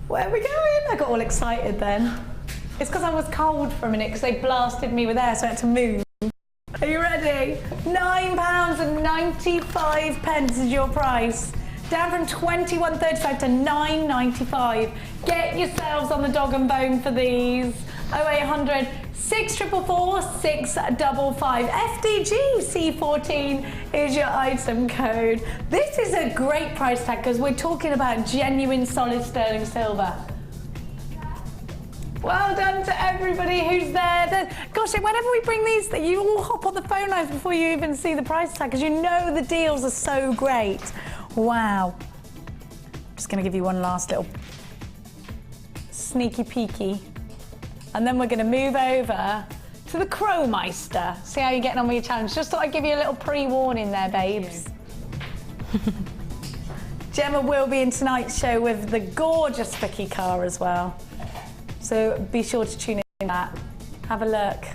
Where are we going? I got all excited then. It's because I was cold for a minute because they blasted me with air, so I had to move. Are you ready? £9.95 is your price. Down from £21.35 to £9.95. Get yourselves on the dog and bone for these. 0800 644 655. FDG C14 is your item code. This is a great price tag because we're talking about genuine solid sterling silver. Well done to everybody who's there. Gosh, whenever we bring these, you all hop on the phone lines before you even see the price tag because you know the deals are so great. Wow. I'm just going to give you one last little sneaky peeky. And then we're going to move over to the Crowmeister. See how you're getting on with your challenge. Just thought I'd give you a little pre-warning there, babes. Gemma will be in tonight's show with the gorgeous Vicky car as well. So be sure to tune in to that. Have a look.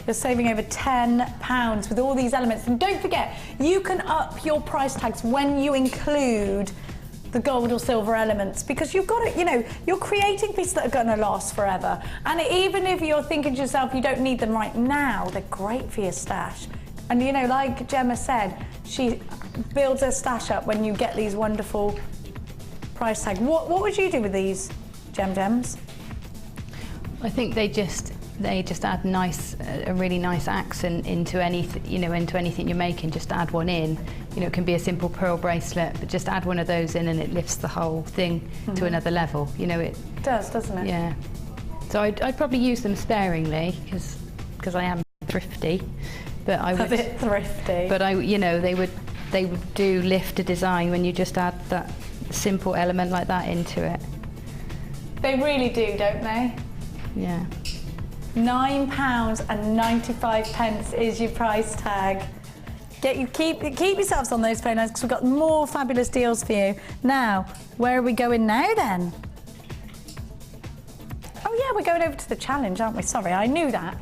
You're saving over £10 with all these elements. And don't forget, you can up your price tags when you include the gold or silver elements, because you've got to, you're creating pieces that are going to last forever. And even if you're thinking to yourself you don't need them right now, they're great for your stash. And like Gemma said, she builds her stash up when you get these wonderful price tags. What would you do with these gems? I think they just add a really nice accent into anything, into anything you're making. Just add one in. It can be a simple pearl bracelet, but just add one of those in and it lifts the whole thing to another level. It does, doesn't it? Yeah. So I'd probably use them sparingly because I am thrifty, but I would. A bit thrifty. But they would do lift a design when you just add that simple element like that into it. They really do, don't they? Yeah. £9.95 is your price tag. Keep yourselves on those phone lines because we've got more fabulous deals for you. Now, where are we going now then? Oh yeah, we're going over to the challenge, aren't we? Sorry, I knew that.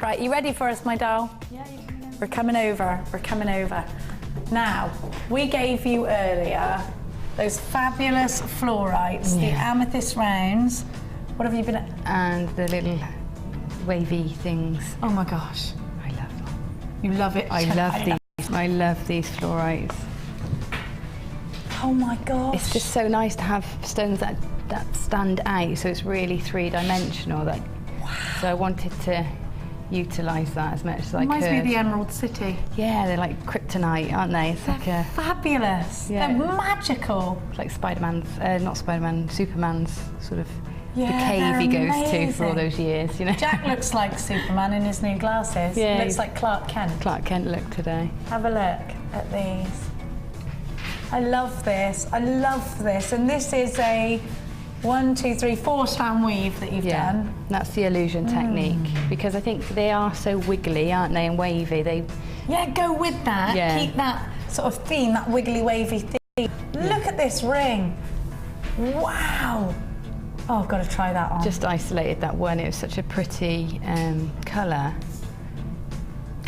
Right, you ready for us, my doll? Yeah, you're coming over. We're coming over. We're coming over. Now, we gave you earlier those fabulous fluorites, the amethyst rounds. What have you been? And the little wavy things. Oh my gosh. I love them. You love it? I love these fluorites. Oh my gosh. It's just so nice to have stones that stand out, so it's really three-dimensional. Wow. So I wanted to utilise that as much as I could. Reminds me of the Emerald City. Yeah, they're like kryptonite, aren't they? It's like a fabulous. Yeah. They're magical. It's like not Spider-Man, Superman's sort of the cave he amazing. goes to for all those years, Jack looks like Superman in his new glasses. Yeah, he looks like Clark Kent. Clark Kent look today. Have a look at these. I love this. I love this. And this is a 4-strand weave that you've done. That's the illusion technique, because I think they are so wiggly, aren't they, and wavy. Go with that. Yeah. Keep that sort of theme, that wiggly, wavy theme. Look at this ring. Wow. Oh, I've got to try that on. Just isolated that one. It was such a pretty colour.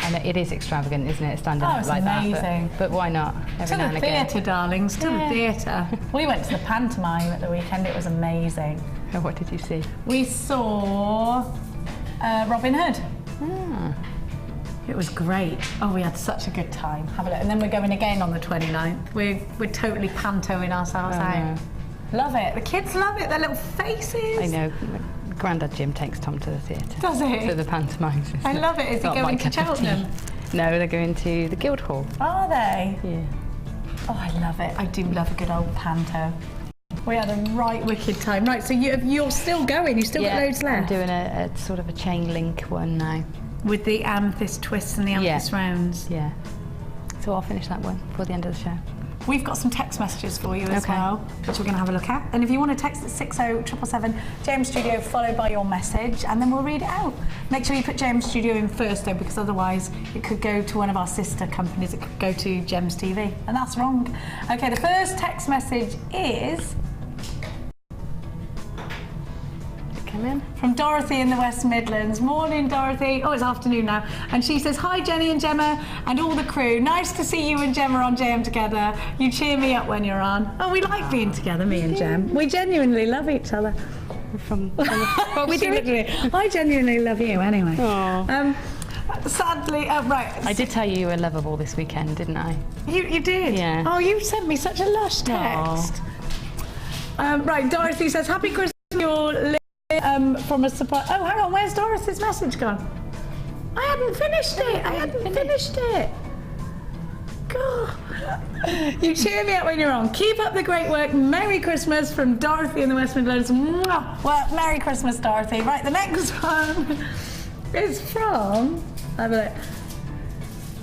And it is extravagant, isn't it? Standing up like amazing. That. But why not? Every now and again. To the theatre, darlings. To the theatre. We went to the pantomime at the weekend. It was amazing. Oh, what did you see? We saw Robin Hood. It was great. Oh, we had such a good time. Have a look. And then we're going again on the 29th. We're totally pantoing ourselves out. Love it. The kids love it. Their little faces. I know. Grandad Jim takes Tom to the theatre. Does he? To the pantomime system. I love it. Is he Not my going to cup of tea. Cheltenham? No, they're going to the Guildhall. Are they? Yeah. Oh, I love it. I do love a good old panto. We had a right wicked time. Right, so you're still going. You still got loads left. I'm doing a sort of a chain link one now. With the amethyst twists and the amethyst rounds. Yeah. So I'll finish that one before the end of the show. We've got some text messages for you as well, which we're going to have a look at. And if you want to text at 60777 JM Studio, followed by your message, and then we'll read it out. Make sure you put JM Studio in first, though, because otherwise it could go to one of our sister companies. It could go to Gems TV, and that's wrong. Okay, the first text message is Come in. from Dorothy in the West Midlands. Morning, Dorothy. Oh, it's afternoon now. And she says, hi, Jenny and Gemma and all the crew. Nice to see you and Gemma on JM together. You cheer me up when you're on. Oh, we like being together, me and Gem. We genuinely love each other. We do. I genuinely love you anyway. Sadly, right. I did tell you were lovable this weekend, didn't I? You did? Yeah. Oh, you sent me such a lush text. Right, Dorothy says, happy Christmas, you're from a surprise. Oh, hang on, where's Doris's message gone? I hadn't finished it. God. You cheer me up when you're on. Keep up the great work. Merry Christmas from Dorothy in the West Midlands. Mwah. Well, Merry Christmas, Dorothy. Right, the next one is from... Have a look.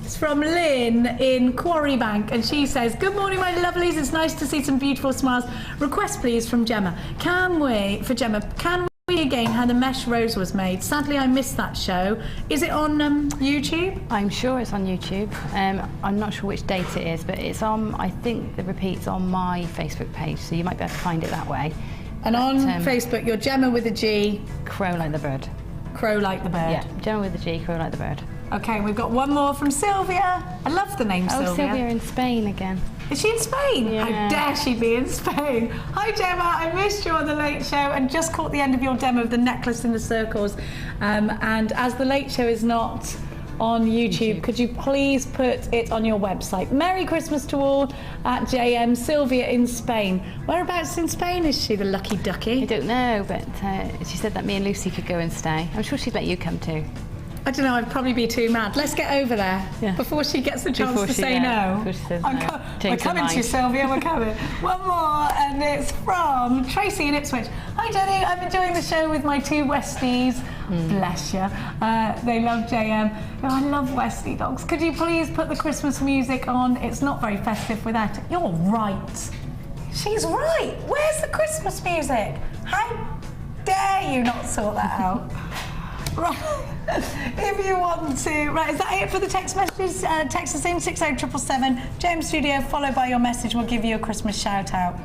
It's from Lynn in Quarrybank, and she says, good morning, my lovelies. It's nice to see some beautiful smiles. Request, please, from Gemma. Can we again how the mesh rose was made? Sadly, I missed that show. Is it on YouTube? I'm sure it's on YouTube. I'm not sure which date it is, but it's on, I think the repeat's on my Facebook page, so you might be able to find it that way. And on Facebook, you're Gemma with a G. Crow like the bird. Crow like the bird. Yeah, Gemma with a G, crow like the bird. Okay, we've got one more from Sylvia. I love the name Sylvia. Oh, Sylvia in Spain again. Is she in Spain? Yeah. How dare she be in Spain? Hi Gemma, I missed you on the Late Show and just caught the end of your demo of the necklace in the circles. And as the Late Show is not on YouTube, could you please put it on your website? Merry Christmas to all at JM. Sylvia in Spain. Whereabouts in Spain is she, the lucky ducky? I don't know, but she said that me and Lucy could go and stay. I'm sure she'd let you come too. I don't know, I'd probably be too mad. Let's get over there before she gets the chance to say no. She says no. We're coming to you, Sylvia, we're coming. One more, and it's from Tracy in Ipswich. Hi, Jenny, I'm enjoying the show with my two Westies. Bless you. They love JM. Oh, I love Westie dogs. Could you please put the Christmas music on? It's not very festive without it. You're right. She's right. Where's the Christmas music? How dare you not sort that out? Right, if you want to. Right, is that it for the text messages? Text us in 60777 JM Studio, followed by your message. We'll give you a Christmas shout out.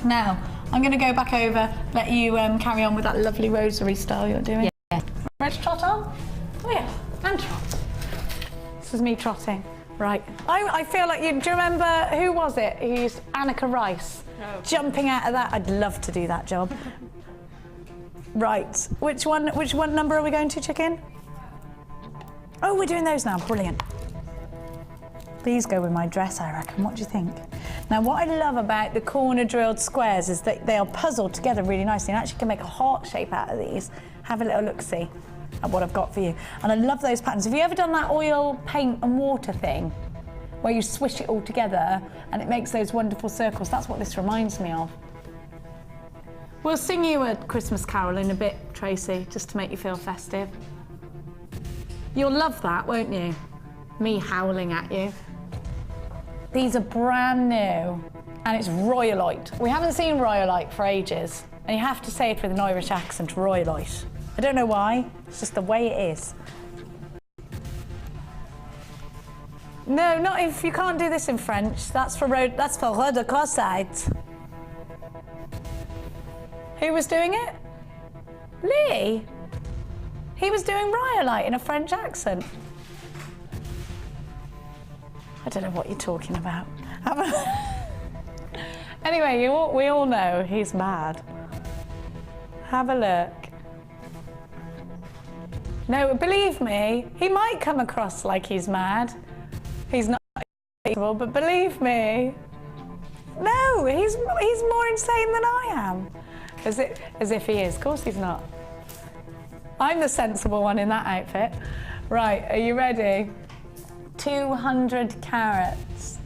Now, I'm going to go back over, let you carry on with that lovely rosary style you're doing. Yeah. Ready to trot on? Oh yeah, and trot. This is me trotting. Right. I feel like you. Do you remember who was it? Who used Annika Rice jumping out of that? I'd love to do that job. Right, which one number are we going to, chicken? Oh, we're doing those now, brilliant. These go with my dress, I reckon. What do you think? Now, what I love about the corner drilled squares is that they are puzzled together really nicely, and actually can make a heart shape out of these. Have a little look-see at what I've got for you. And I love those patterns. Have you ever done that oil, paint and water thing, where you swish it all together and it makes those wonderful circles? That's what this reminds me of. We'll sing you a Christmas carol in a bit, Tracy, just to make you feel festive. You'll love that, won't you? Me howling at you. These are brand new, and it's Royalite. We haven't seen Royalite for ages, and you have to say it with an Irish accent, Royalite. I don't know why, it's just the way it is. No, not if you can't do this in French. That's for Rode de Cossite. Who was doing it? Lee? He was doing Rhyolite in a French accent. I don't know what you're talking about. Anyway, we all know he's mad. Have a look. No, believe me, he might come across like he's mad. He's not evil, but believe me, no, he's more insane than I am. As if he is. Of course he's not. I'm the sensible one in that outfit. Right, are you ready? 200 carats.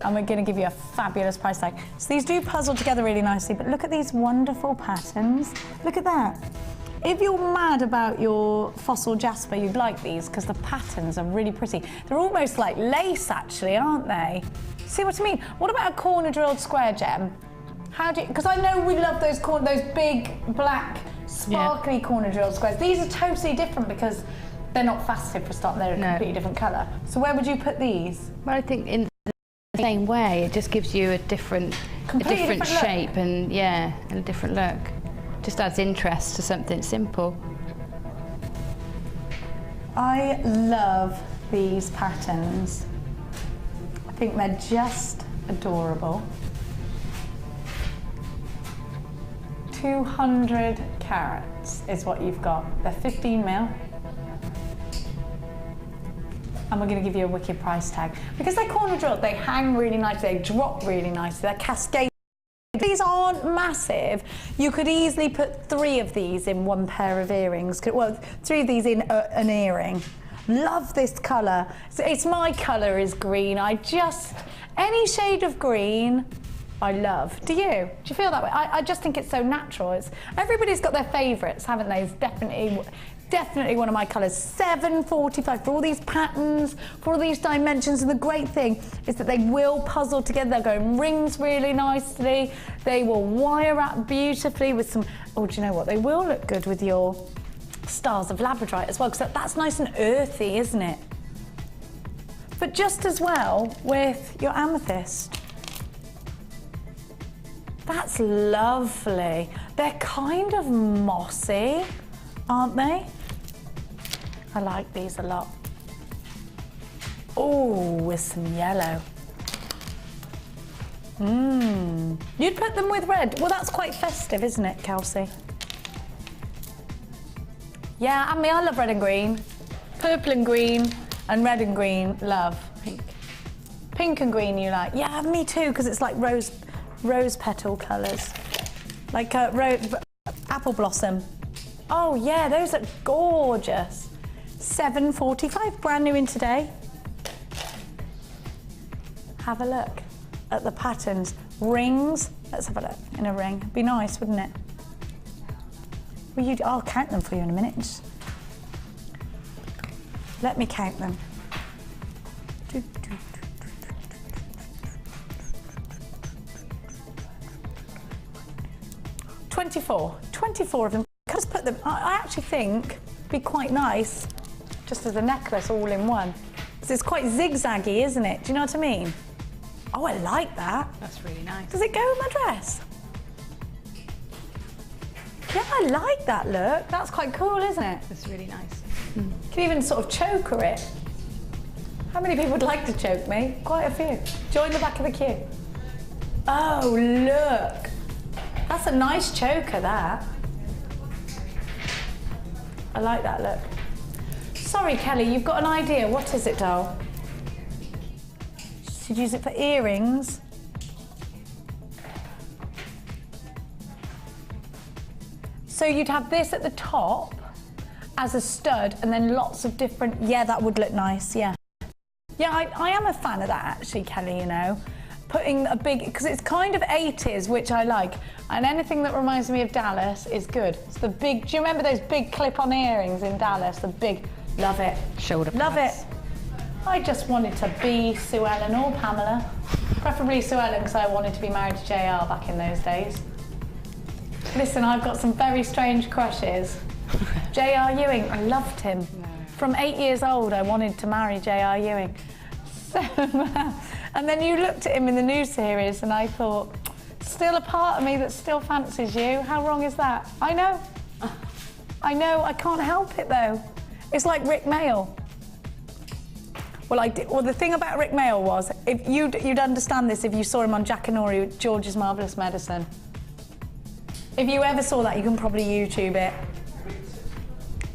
And we're going to give you a fabulous price tag. So these do puzzle together really nicely, but look at these wonderful patterns. Look at that. If you're mad about your fossil jasper, you'd like these because the patterns are really pretty. They're almost like lace, actually, aren't they? See what I mean? What about a corner drilled square gem? How do you, because I know we love those big black sparkly corner drilled squares. These are totally different because they're not faceted for a start. They're a completely different colour. So where would you put these? Well, I think in the same way, it just gives you a different shape and and a different look. Just adds interest to something simple. I love these patterns. I think they're just adorable. 200 carats is what you've got. They're 15 mil. And we're going to give you a wicked price tag. Because they're corner drilled, they hang really nicely, they drop really nicely, they're cascade. These aren't massive. You could easily put 3 of these in one pair of earrings. Well, 3 of these in an earring. Love this colour. It's my colour is green. Any shade of green, I love. Do you? Do you feel that way? I just think it's so natural. Everybody's got their favourites, haven't they? It's definitely one of my colours. $7.45 for all these patterns, for all these dimensions. And the great thing is that they will puzzle together. They'll go in rings really nicely. They will wire up beautifully with some, oh, do you know what? They will look good with your stars of Labradorite as well, because that's nice and earthy, isn't it? But just as well with your amethyst. That's lovely. They're kind of mossy, aren't they? I like these a lot. Oh, with some yellow. You'd put them with red. Well, that's quite festive, isn't it, Kelsey? Yeah, and me, I love red and green. Purple and green, and red and green, love. Pink and green you like. Yeah, me too, because it's like rose petal colours. Like apple blossom. Oh yeah, those are gorgeous. $7.45, brand new in today. Have a look at the patterns. Rings, let's have a look in a ring. Be nice, wouldn't it? I'll count them for you in a minute. Just let me count them. 24 of them. Just put them, I actually think it'd be quite nice just as a necklace all in one. Because it's quite zigzaggy, isn't it? Do you know what I mean? Oh, I like that. That's really nice. Does it go with my dress? Yeah, I like that look. That's quite cool, isn't it? That's really nice. You can even sort of choker it. How many people would like to choke me? Quite a few. Join the back of the queue. Oh, look. That's a nice choker, that. I like that look. Sorry, Kelly, you've got an idea. What is it, doll? Should use it for earrings. So you'd have this at the top as a stud and then lots of different, yeah, that would look nice, yeah. Yeah, I am a fan of that actually, Kelly, you know. Putting a big, because it's kind of 80s, which I like, and anything that reminds me of Dallas is good. It's the big, do you remember those big clip-on earrings in Dallas? The big, love it. Shoulder Love pads. it. I just wanted to be Sue Ellen or Pamela. Preferably Sue Ellen, because I wanted to be married to JR back in those days. Listen, I've got some very strange crushes. JR Ewing, I loved him. No. From 8 years old, I wanted to marry JR Ewing. So, and then you looked at him in the new series and I thought, still a part of me that still fancies you. How wrong is that? I know. I know, I can't help it though. It's like Rick Mail. Well, the thing about Rick Mail was, if you'd understand this if you saw him on Jack and Ori with George's Marvellous Medicine. If you ever saw that, you can probably YouTube it.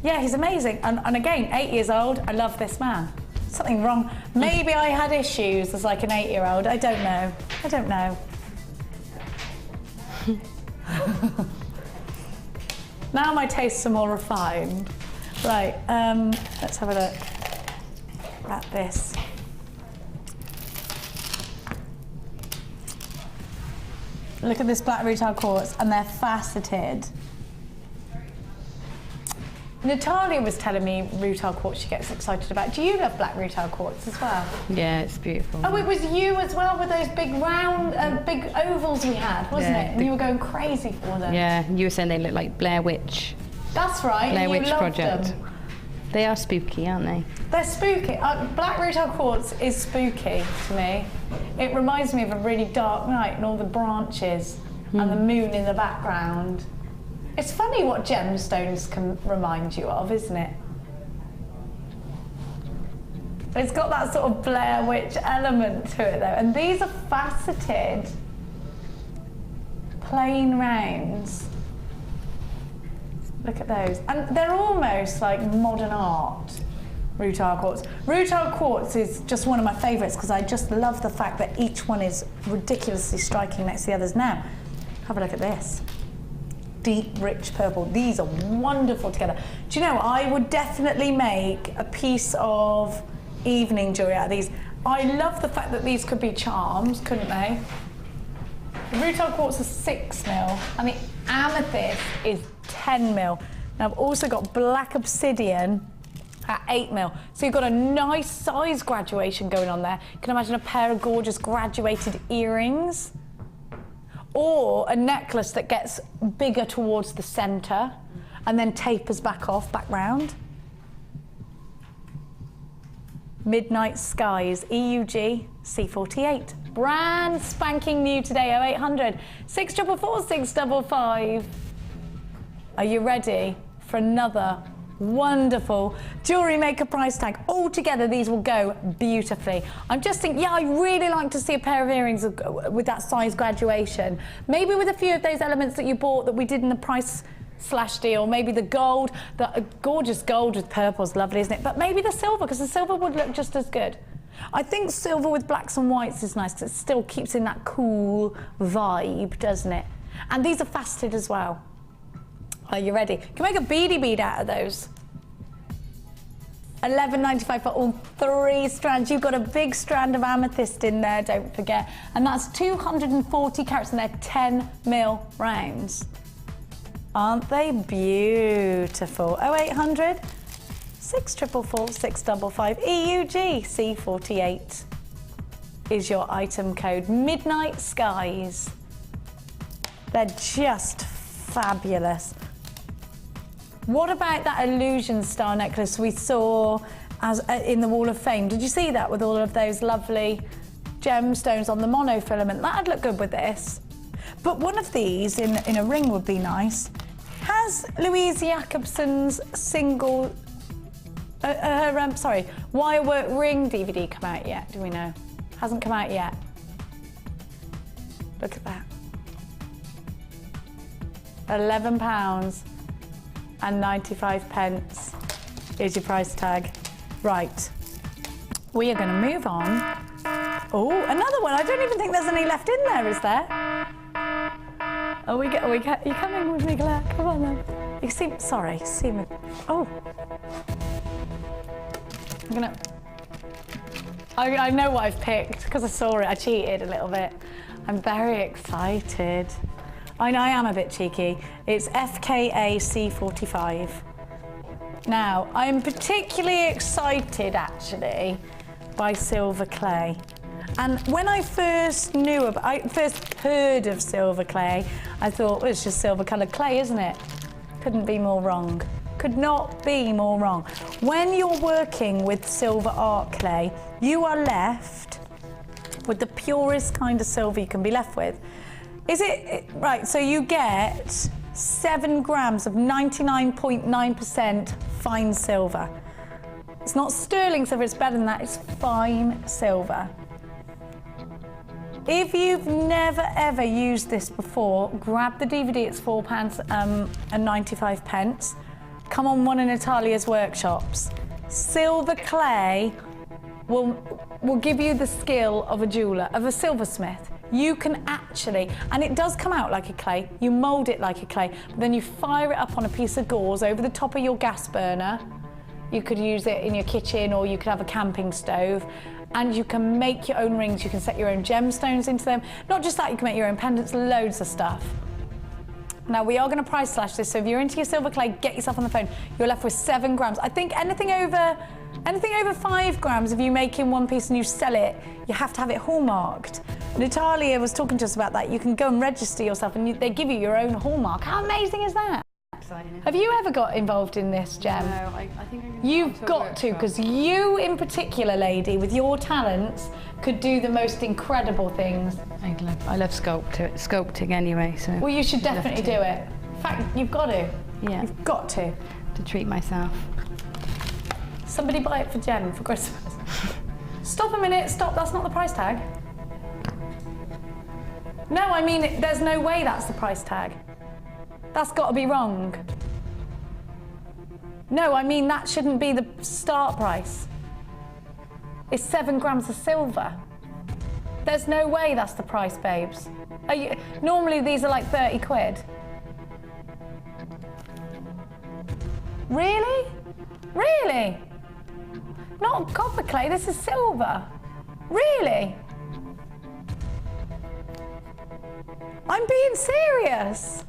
Yeah, he's amazing. And again, 8 years old, I love this man. Something wrong. Maybe I had issues as like an 8-year-old. I don't know. I don't know. Now my tastes are more refined. Right, let's have a look at this. Look at this black rutile quartz, and they're faceted. Natalia was telling me rutile quartz she gets excited about. Do you love black rutile quartz as well? Yeah, it's beautiful. Oh, it was you as well with those big round, big ovals we had, wasn't it? And you were going crazy for them. Yeah, you were saying they look like Blair Witch. That's right. Blair Witch loved Project. Them. They are spooky, aren't they? They're spooky. Black rutile quartz is spooky to me. It reminds me of a really dark night and all the branches and the moon in the background. It's funny what gemstones can remind you of, isn't it? It's got that sort of Blair Witch element to it though. And these are faceted, plain rounds. Look at those. And they're almost like modern art, rutile quartz. Rutile quartz is just one of my favourites because I just love the fact that each one is ridiculously striking next to the others. Now, have a look at this. Deep, rich purple. These are wonderful together. Do you know, I would definitely make a piece of evening jewellery out of these. I love the fact that these could be charms, couldn't they? The rutile quartz is 6mm and the amethyst is 10mm. Now I've also got black obsidian at 8mm. So you've got a nice size graduation going on there. You can imagine a pair of gorgeous graduated earrings or a necklace that gets bigger towards the centre and then tapers back off, back round. Midnight Skies, EUG C48. Brand spanking new today, 0800 644 655. Are you ready for another wonderful Jewellery Maker price tag? All together, these will go beautifully. I'm just thinking, yeah, I'd really like to see a pair of earrings with that size graduation. Maybe with a few of those elements that you bought that we did in the price slash deal. Maybe the gold, the gorgeous gold with purple is lovely, isn't it? But maybe the silver, because the silver would look just as good. I think silver with blacks and whites is nice because it still keeps in that cool vibe, doesn't it? And these are faceted as well. Are you ready? You can make a beady bead out of those. $11.95 for all 3 strands. You've got a big strand of amethyst in there, don't forget. And that's 240 carats and they're 10mm rounds. Aren't they beautiful? 0800 644 655 EUG C48 is your item code. Midnight Skies. They're just fabulous. What about that illusion star necklace we saw as in the Wall of Fame? Did you see that with all of those lovely gemstones on the monofilament? That'd look good with this. But one of these in a ring would be nice. Has Louise Jacobson's single, wirework ring DVD come out yet? Do we know? Hasn't come out yet. Look at that. £11.95 is your price tag. Right, we are going to move on. Oh, another one. I don't even think there's any left in there, is there? Are you coming with me, Claire? Come on then. You seem, sorry, see me. Oh. I know what I've picked because I saw it. I cheated a little bit. I'm very excited. I know I am a bit cheeky. It's FKA C45. Now, I'm particularly excited actually by silver clay. And when I first heard of silver clay, I thought, well, it's just silver coloured clay, isn't it? Couldn't be more wrong. Could not be more wrong. When you're working with silver art clay, you are left with the purest kind of silver you can be left with. Is it, right, so you get 7 grams of 99.9% fine silver. It's not sterling silver, it's better than that, it's fine silver. If you've never ever used this before, grab the DVD, it's £4.95. Come on one of Natalia's workshops. Silver clay will give you the skill of a jeweller, of a silversmith. you can actually, and it does come out like a clay, you mould it like a clay, but then you fire it up on a piece of gauze over the top of your gas burner. You could use it in your kitchen, or you could have a camping stove, and you can make your own rings, you can set your own gemstones into them. Not just that, you can make your own pendants, loads of stuff. Now we are going to price slash this, so if you're into your silver clay, get yourself on the phone. You're left with 7 grams. I think anything over 5 grams, if you make in one piece and you sell it, you have to have it hallmarked. Natalia was talking to us about that. You can go and register yourself, and they give you your own hallmark. How amazing is that? Exciting. Have you ever got involved in this, Gem? No, I think I'm gonna You've got to, because you in particular, lady, with your talents, could do the most incredible things. I love sculpting anyway, so. Well, you should definitely do it. In fact, you've got to. Yeah. You've got to. To treat myself. Somebody buy it for Jen for Christmas. Stop a minute, stop, that's not the price tag. No, I mean, there's no way that's the price tag. That's got to be wrong. No, I mean, that shouldn't be the start price. It's 7 grams of silver. There's no way that's the price, babes. Normally these are like 30 quid. Really? Really? Not copper clay, this is silver. Really? I'm being serious.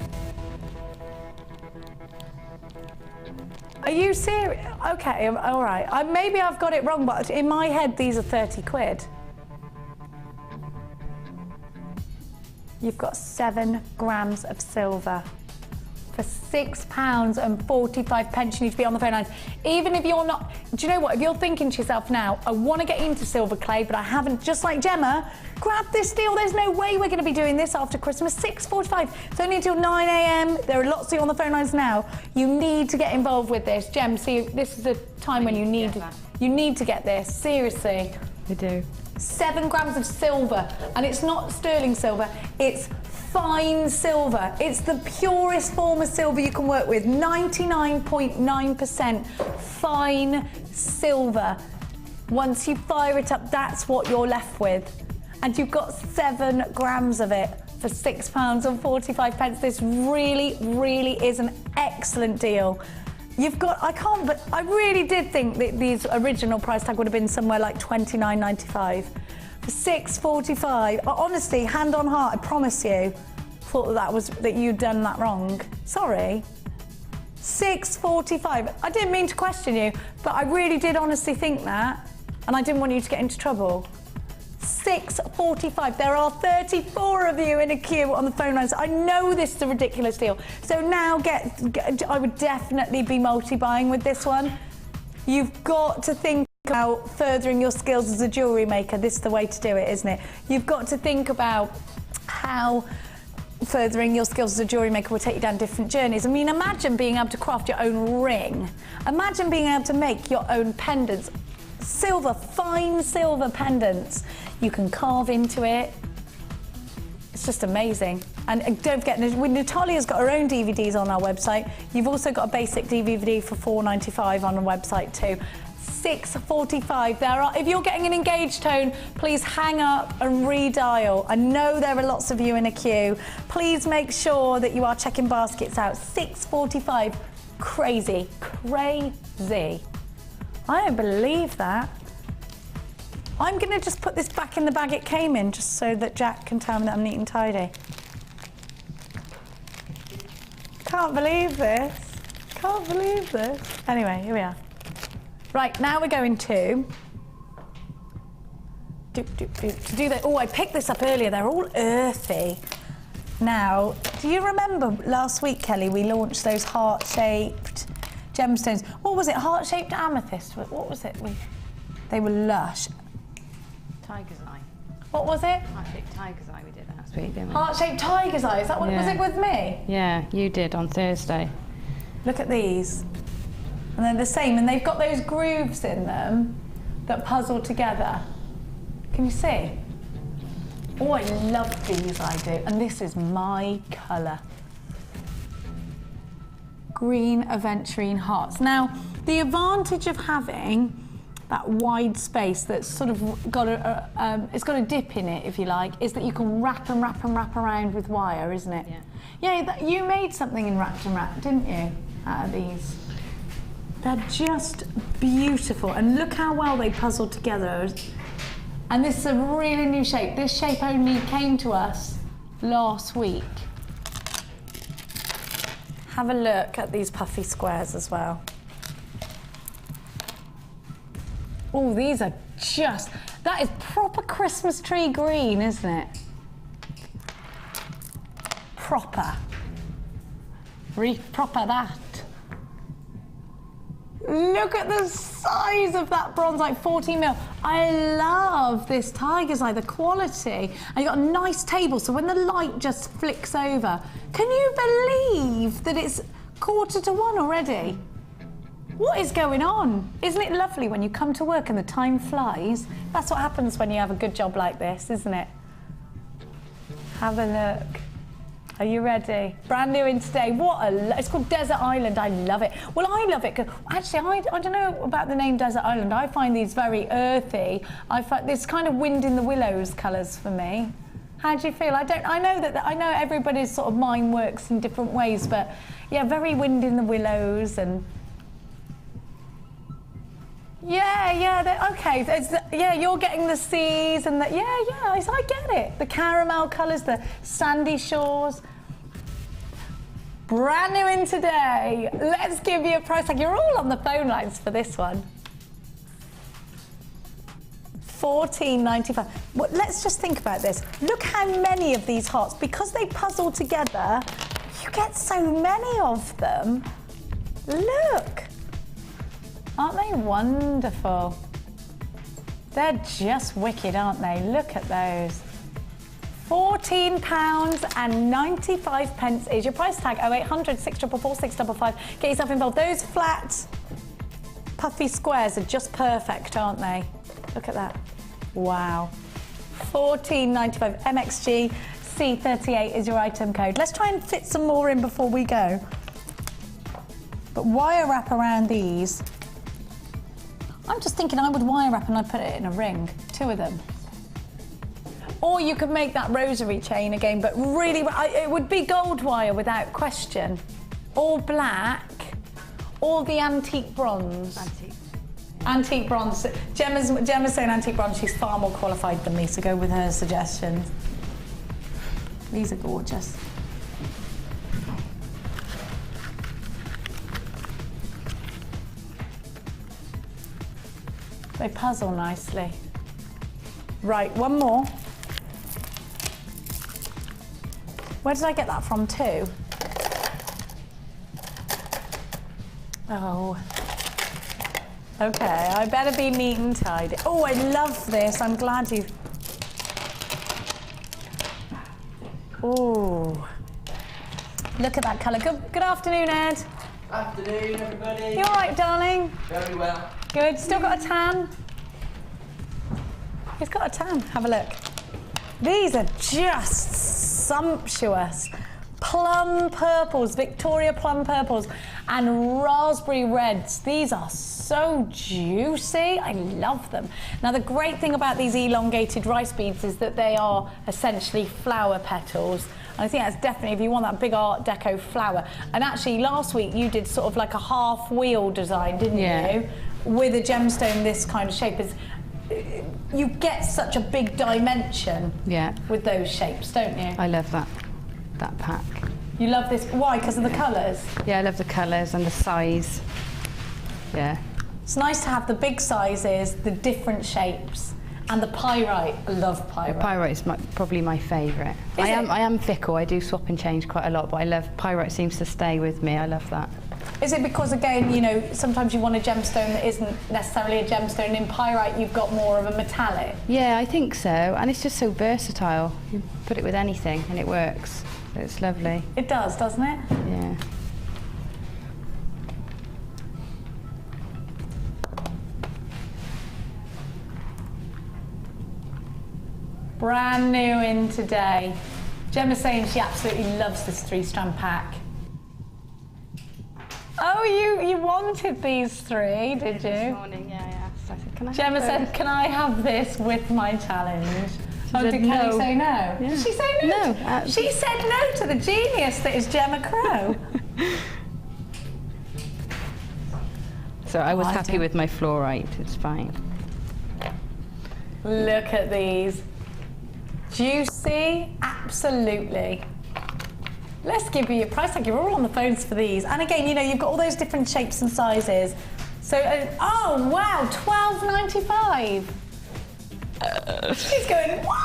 Are you serious? Okay, all right. Maybe I've got it wrong, but in my head, these are 30 quid. You've got 7 grams of silver for £6.45. You need to be on the phone lines. Even if you're not, do you know what? If you're thinking to yourself now, I want to get into silver clay, but I haven't, just like Gemma, grab this deal. There's no way we're going to be doing this after Christmas. 6:45. It's only until 9 a.m. There are lots of you on the phone lines now. You need to get involved with this. Gem, see, this is the time when you need to get this. Seriously. We do. 7 grams of silver, and it's not sterling silver, it's fine silver. It's the purest form of silver you can work with. 99.9% fine silver. Once you fire it up, that's what you're left with. And you've got 7 grams of it for £6.45. This really, really is an excellent deal. You've got, but I really did think that these original price tag would have been somewhere like £29.95. For £6.45, honestly, hand on heart, I promise you, thought that you'd done that wrong. Sorry. £6.45. I didn't mean to question you, but I really did honestly think that, and I didn't want you to get into trouble. £6.45. There are 34 of you in a queue on the phone lines. I know this is a ridiculous deal. So now I would definitely be multi-buying with this one. You've got to think about furthering your skills as a jewellery maker. This is the way to do it, isn't it? You've got to think about how furthering your skills as a jewellery maker will take you down different journeys. I mean, imagine being able to craft your own ring. Imagine being able to make your own pendants. Silver, fine silver pendants. You can carve into it. It's just amazing. And don't forget, Natalia's got her own DVDs on our website. You've also got a basic DVD for £4.95 on the website too. £6.45. If you're getting an engaged tone, please hang up and redial. I know there are lots of you in a queue. Please make sure that you are checking baskets out. £6.45. Crazy, crazy. I don't believe that. I'm gonna just put this back in the bag it came in, just so that Jack can tell me that I'm neat and tidy. Can't believe this. Can't believe this. Anyway, here we are. Right, now we're going to do that. Oh, I picked this up earlier. They're all earthy. Now, do you remember last week, Kelly, we launched those heart-shaped gemstones? What was it? Heart-shaped amethyst? What was it? They were lush. Tiger's eye. What was it? Heart-shaped tiger's eye we did last week, didn't we? Heart-shaped tiger's eye. Is that what was it with me? Yeah, you did on Thursday. Look at these. And they're the same, and they've got those grooves in them that puzzle together. Can you see? Oh, I love these, I do. And this is my colour. Green aventurine hearts. Now, the advantage of having that wide space that's sort of got it's got a dip in it, if you like, is that you can wrap and wrap and wrap around with wire, isn't it? Yeah, you made something in wrapped and wrapped, didn't you, out of these? They're just beautiful, and look how well they puzzle together. And this is a really new shape. This shape only came to us last week. Have a look at these puffy squares as well. Oh, these are just, that is proper Christmas tree green, isn't it? Proper. Proper that. Look at the size of that bronze, like 14 mil. I love this tiger's eye, the quality. And you've got a nice table, so when the light just flicks over, can you believe that it's 1:45 already? What is going on? Isn't it lovely when you come to work and the time flies? That's what happens when you have a good job like this, isn't it? Have a look. Are you ready? Brand new in today. It's called Desert Island. I love it. Well, I love it because actually, I don't know about the name Desert Island. I find these very earthy. I find this kind of wind in the willows colours for me. How do you feel? I know everybody's sort of mind works in different ways, but yeah, very wind in the willows and. Yeah, okay. You're getting the seas and I get it. The caramel colours, the sandy shores. Brand new in today. Let's give you a price tag. You're all on the phone lines for this one. $14.95. Well, let's just think about this. Look how many of these hearts, because they puzzle together, you get so many of them. Look. Aren't they wonderful? They're just wicked, aren't they? Look at those. £14.95 is your price tag. 0800 644 655. Get yourself involved. Those flat, puffy squares are just perfect, aren't they? Look at that. Wow. £14.95. MXG C38 is your item code. Let's try and fit some more in before we go. But wire wrap around these. I'm just thinking I would wire wrap and I'd put it in a ring, 2 of them. Or you could make that rosary chain again, but really, it would be gold wire without question. Or black, or the antique bronze. Antique bronze. Gemma's saying antique bronze, she's far more qualified than me, so go with her suggestions. These are gorgeous. They puzzle nicely. Right, one more. Where did I get that from too? Oh. Okay, I better be neat and tidy. Oh, I love this. I'm glad you... Oh. Look at that colour. Good afternoon, Ed. Afternoon, everybody. You all right, darling? Very well. Good. Still got a tan? He's got a tan. Have a look. These are just sumptuous. Plum purples, Victoria plum purples, and raspberry reds. These are so juicy. I love them. Now, the great thing about these elongated rice beads is that they are essentially flower petals. And I think that's definitely, if you want that big Art Deco flower. And actually, last week you did sort of like a half wheel design, didn't you? With a gemstone this kind of shape. You get such a big dimension with those shapes, don't you? I love that pack. You love this, why? Because of the colours? Yeah, I love the colours and the size. Yeah. It's nice to have the big sizes, the different shapes, and the pyrite. I love pyrite. The pyrite is probably my favourite. I am fickle, I do swap and change quite a lot, but I love, pyrite seems to stay with me, I love that. Is it because, again, you know, sometimes you want a gemstone that isn't necessarily a gemstone, in pyrite you've got more of a metallic? Yeah, I think so, and it's just so versatile. You put it with anything and it works, so it's lovely. It does, doesn't it? Yeah. Brand new in today. Gemma's saying she absolutely loves this 3-strand pack. Oh, you wanted these 3, did you? This morning, yeah, I asked. I said, can I Gemma have said, can I have this with my challenge? Oh, said did Kelly no. say no? Yeah. Did she say no? No. She said no to the genius that is Gemma Crow. So I was I happy don't- with my fluorite. It's fine. Look at these. Juicy, absolutely. Let's give you a price tag. You're all on the phones for these. And again, you know, you've got all those different shapes and sizes. So, oh wow, $12.95. She's going, what?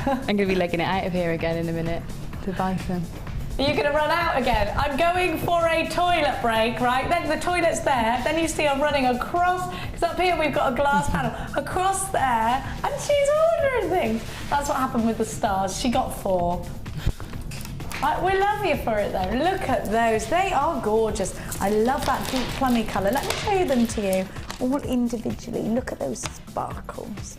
I'm going to be legging it out of here again in a minute to buy some. Are you going to run out again? I'm going for a toilet break, right? Then the toilet's there. Then you see I'm running across, because up here we've got a glass panel, across there, and she's ordering things. That's what happened with the stars. She got 4. We love you for it though. Look at those. They are gorgeous. I love that deep plummy colour. Let me show them to you all individually. Look at those sparkles.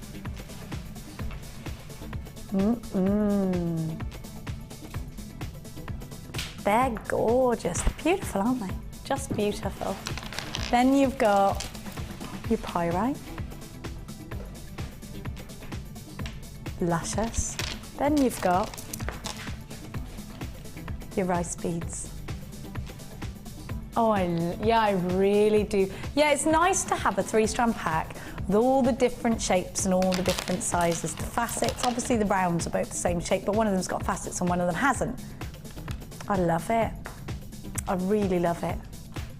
They're gorgeous. They're beautiful, aren't they? Just beautiful. Then you've got your pyrite. Luscious. Then you've got your rice beads. Oh, yeah, I really do. Yeah, it's nice to have a 3-strand pack with all the different shapes and all the different sizes. The facets, obviously the rounds are both the same shape, but one of them's got facets and one of them hasn't. I love it. I really love it.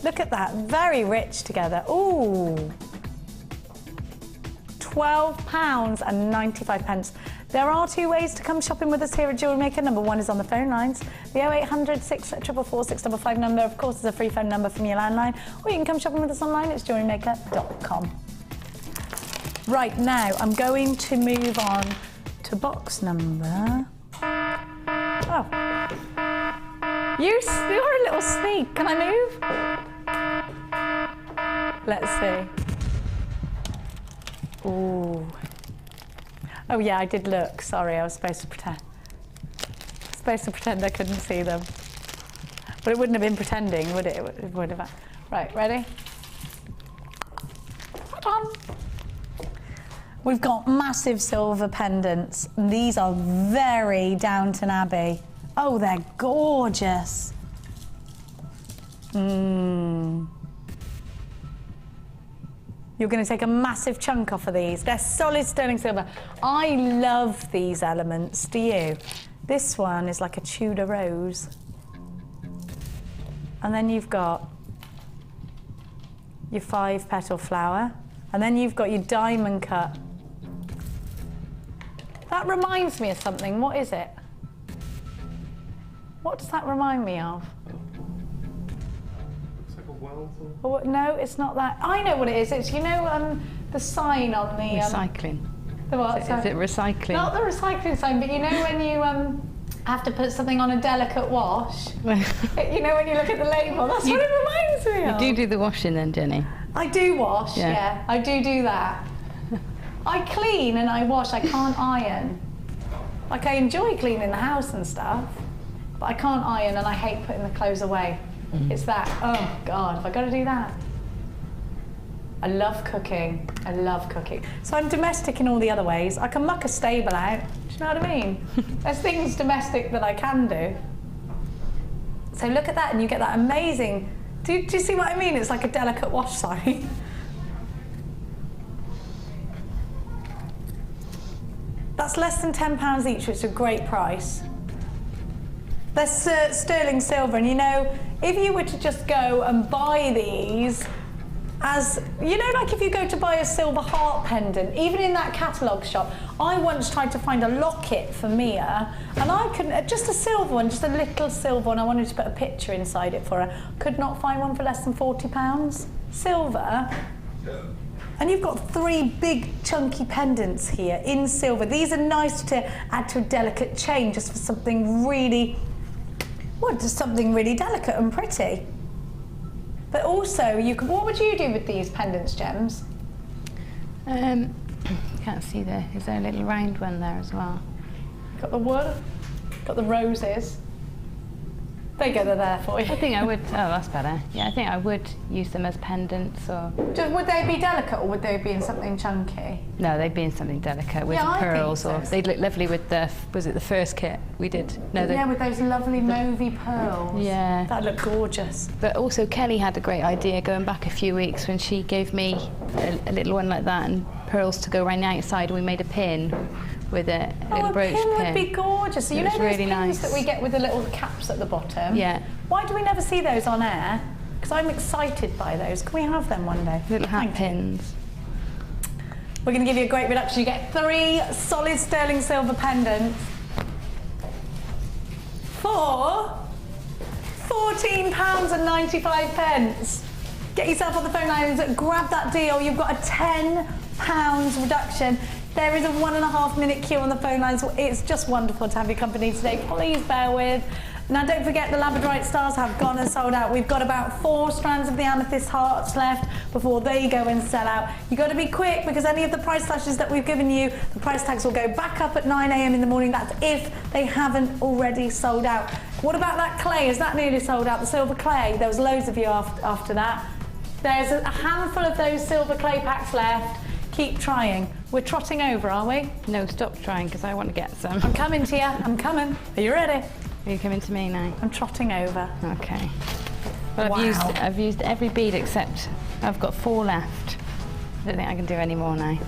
Look at that, very rich together. Ooh. £12.95. There are 2 ways to come shopping with us here at Jewellery Maker. Number 1 is on the phone lines. The 0800 644 655 number, of course, is a free phone number from your landline. Or you can come shopping with us online. It's jewellerymaker.com. Right, now I'm going to move on to box number... Oh. You're a little sneak. Can I move? Let's see. Ooh. Oh yeah, I did look. Sorry, I was supposed to pretend. I couldn't see them. But it wouldn't have been pretending, would it? It would have. Right, ready? Hold on. We've got massive silver pendants. These are very Downton Abbey. Oh, they're gorgeous. You're going to take a massive chunk off of these. They're solid sterling silver. I love these elements, do you? This one is like a Tudor rose. And then you've got your 5-petal flower. And then you've got your diamond cut. That reminds me of something. What is it? What does that remind me of? Looks like a well. Oh, no, it's not that. I know what it is. It's, you know, the sign on the... Recycling. The what? Is it recycling? Not the recycling sign, but you know when you have to put something on a delicate wash? You know when you look at the label? That's what it reminds me of. You do the washing then, Jenny? I do wash, yeah. I do that. I clean and I wash. I can't iron. Like, I enjoy cleaning the house and stuff, but I can't iron and I hate putting the clothes away. It's that, oh God, have I got to do that? I love cooking. I love cooking. So I'm domestic in all the other ways. I can muck a stable out. Do you know what I mean? There's things domestic that I can do. So look at that and you get that amazing, do you see what I mean? It's like a delicate wash sign. That's less than £10 each, which is a great price. They're sterling silver, and you know, if you were to just go and buy these as, you know, like if you go to buy a silver heart pendant, even in that catalogue shop, I once tried to find a locket for Mia, and I couldn't, just a silver one, just a little silver one, I wanted to put a picture inside it for her. Could not find one for less than £40. Silver. And you've got 3 big chunky pendants here in silver. These are nice to add to a delicate chain, just for something really, well, just something really delicate and pretty. But also, you could, what would you do with these pendants, Gems? Can't see there. Is there a little round one there as well? Got the wood, got the roses. They go there for you. I think I would. Oh, that's better. Yeah, I think I would use them as pendants or. Would they be delicate or would they be in something chunky? No, they'd be in something delicate with Yeah, pearls, I think or so. they'd look lovely with the. Was it the first kit we did? No, Yeah, with those lovely mauvey pearls. Yeah. That look gorgeous. But also Kelly had a great idea going back a few weeks when she gave me a little one like that and pearls to go around the outside, and we made a pin with a little brooch pin would be gorgeous. So you know those really pins nice. that we get with the little caps at the bottom? Yeah. Why do we never see those on air? Because I'm excited by those. Can we have them one day? Little hat Thank you. pins. We're going to give you a great reduction. You get 3 solid sterling silver pendants for £14.95. Get yourself on the phone lines, grab that deal. You've got a £10 reduction. There is a 1.5 minute queue on the phone lines. It's just wonderful to have your company today. Please bear with. Now don't forget the Labradorite stars have gone and sold out. We've got about 4 strands of the amethyst hearts left before they go and sell out. You've got to be quick because any of the price slashes that we've given you, the price tags will go back up at 9 a.m. in the morning. That's if they haven't already sold out. What about that clay? Is that nearly sold out? The silver clay? There was loads of you after that. There's a handful of those silver clay packs left. Keep trying. We're trotting over, are we? No, stop trying because I want to get some. I'm coming to you. I'm coming. Are you ready? Are you coming to me now? I'm trotting over. Okay. Well, Wow. I've used every bead except I've got 4 left. I don't think I can do any more now.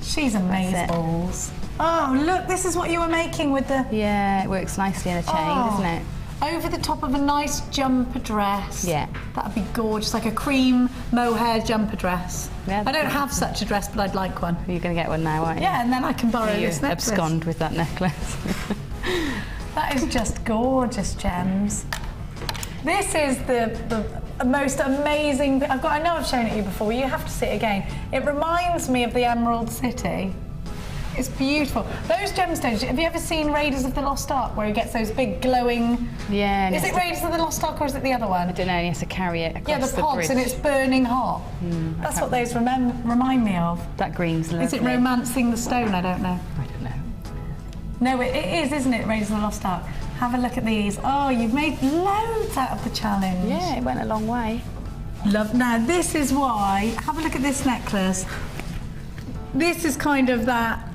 She's amazeballs. Oh, look, this is what you were making with the... Yeah, it works nicely in a chain, doesn't it? Over the top of a nice jumper dress. Yeah. That'd be gorgeous, like a cream mohair jumper dress. Yeah, I don't have such a dress, but I'd like one. You're going to get one now, aren't you? Yeah, and then I can borrow this necklace. Abscond with that necklace. That is just gorgeous, Gems. This is the most amazing... I know I've shown it to you before, but you have to see it again. It reminds me of the Emerald City. It's beautiful. Those gemstones, have you ever seen Raiders of the Lost Ark, where he gets those big glowing... Yeah. Is it Raiders of the Lost Ark or is it the other one? I don't know, he has to carry it across Yeah, the pods bridge. and it's burning hot. That's what those remind me of. That green's lovely. Is it Romancing the Stone? I don't know. I don't know. No, it is, isn't it, Raiders of the Lost Ark? Have a look at these. Oh, you've made loads out of the challenge. Yeah, it went a long way. Love. Now, this is why... Have a look at this necklace. This is kind of that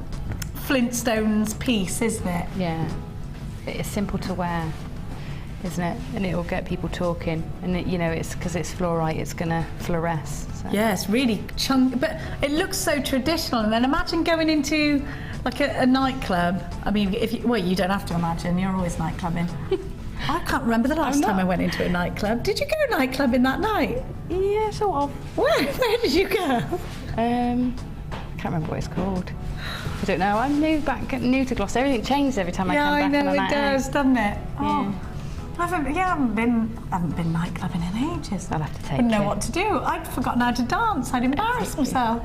Flintstones piece, isn't it? Yeah. It's simple to wear, isn't it? And it will get people talking. And, it, you know, it's because it's fluorite, it's going to fluoresce. So. Yeah, it's really chunky, but it looks so traditional. And then imagine going into like a nightclub. I mean, you don't have to imagine, you're always nightclubbing. I can't remember the last time I went into a nightclub. Did you go nightclubbing that night? Yeah, sort of. Where did you go? Can't remember what it's called. I don't know. I'm new to Gloucester. Everything changes every time I come back. Yeah, I know it does, doesn't it? Yeah. Oh, I haven't been nightclubbing in ages. I'll have to take Didn't know you. what to do. I'd forgotten how to dance. I'd embarrassed myself.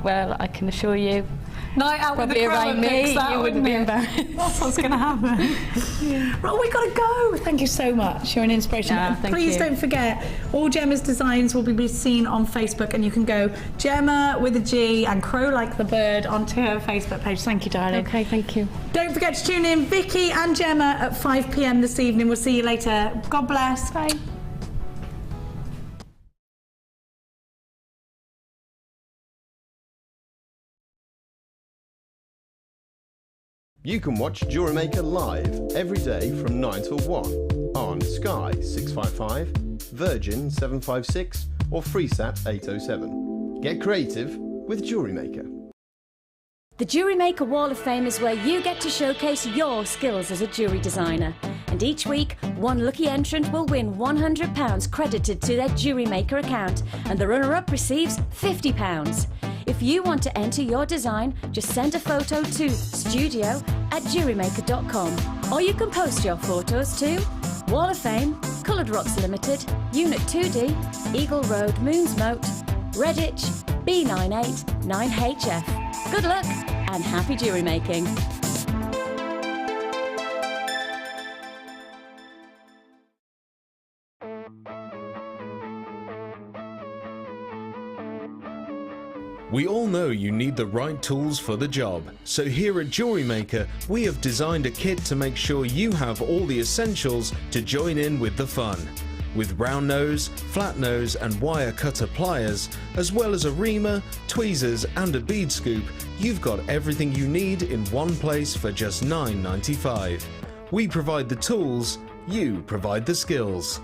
Well, I can assure you, Night out with the probably crow around me, cooks that, you wouldn't be embarrassed. That's what's going to happen. Right, we got to go. Thank you so much. You're an inspiration. Yeah, And thank please you. don't forget, all Gemma's designs will be seen on Facebook, and you can go Gemma with a G and Crow Like the Bird onto her Facebook page. Thank you, darling. Okay, thank you. Don't forget to tune in Vicky and Gemma at 5 p.m. this evening. We'll see you later. God bless. Bye. You can watch Jewellery Maker live every day from 9 till 1 on Sky 655, Virgin 756 or FreeSat 807. Get creative with Jewellery Maker. The Jewellery Maker Wall of Fame is where you get to showcase your skills as a jewellery designer. And each week, one lucky entrant will win £100 credited to their Jewellery Maker account, and the runner-up receives £50. If you want to enter your design, just send a photo to studio@jewellerymaker.com, or you can post your photos to Wall of Fame, Coloured Rocks Limited, Unit 2D, Eagle Road, Moonsmote, Redditch, B98 9HF. Good luck and happy jewellery making. We all know you need the right tools for the job, so here at Jewellery Maker we have designed a kit to make sure you have all the essentials to join in with the fun. With round nose, flat nose and wire cutter pliers, as well as a reamer, tweezers and a bead scoop, you've got everything you need in one place for just $9.95. We provide the tools, you provide the skills.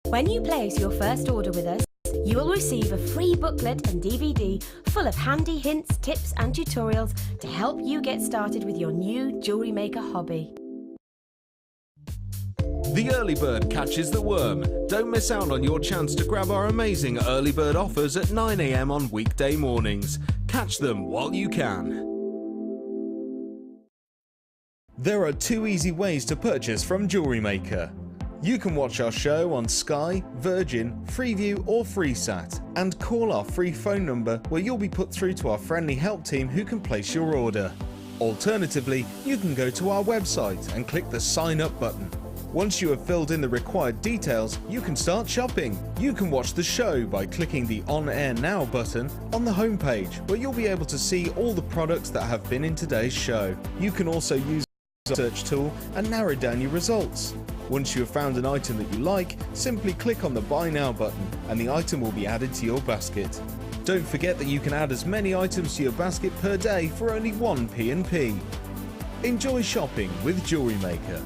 When you place your first order with us, you will receive a free booklet and DVD full of handy hints, tips and tutorials to help you get started with your new jewellery maker hobby. The early bird catches the worm. Don't miss out on your chance to grab our amazing early bird offers at 9 AM on weekday mornings. Catch them while you can. There are 2 easy ways to purchase from Jewellery Maker. You can watch our show on Sky, Virgin, Freeview or FreeSat and call our free phone number where you'll be put through to our friendly help team who can place your order. Alternatively, you can go to our website and click the sign up button. Once you have filled in the required details, you can start shopping. You can watch the show by clicking the On Air Now button on the homepage where you'll be able to see all the products that have been in today's show. You can also use the search tool and narrow down your results. Once you have found an item that you like, simply click on the Buy Now button and the item will be added to your basket. Don't forget that you can add as many items to your basket per day for only 1p&p. Enjoy shopping with Jewellery Maker.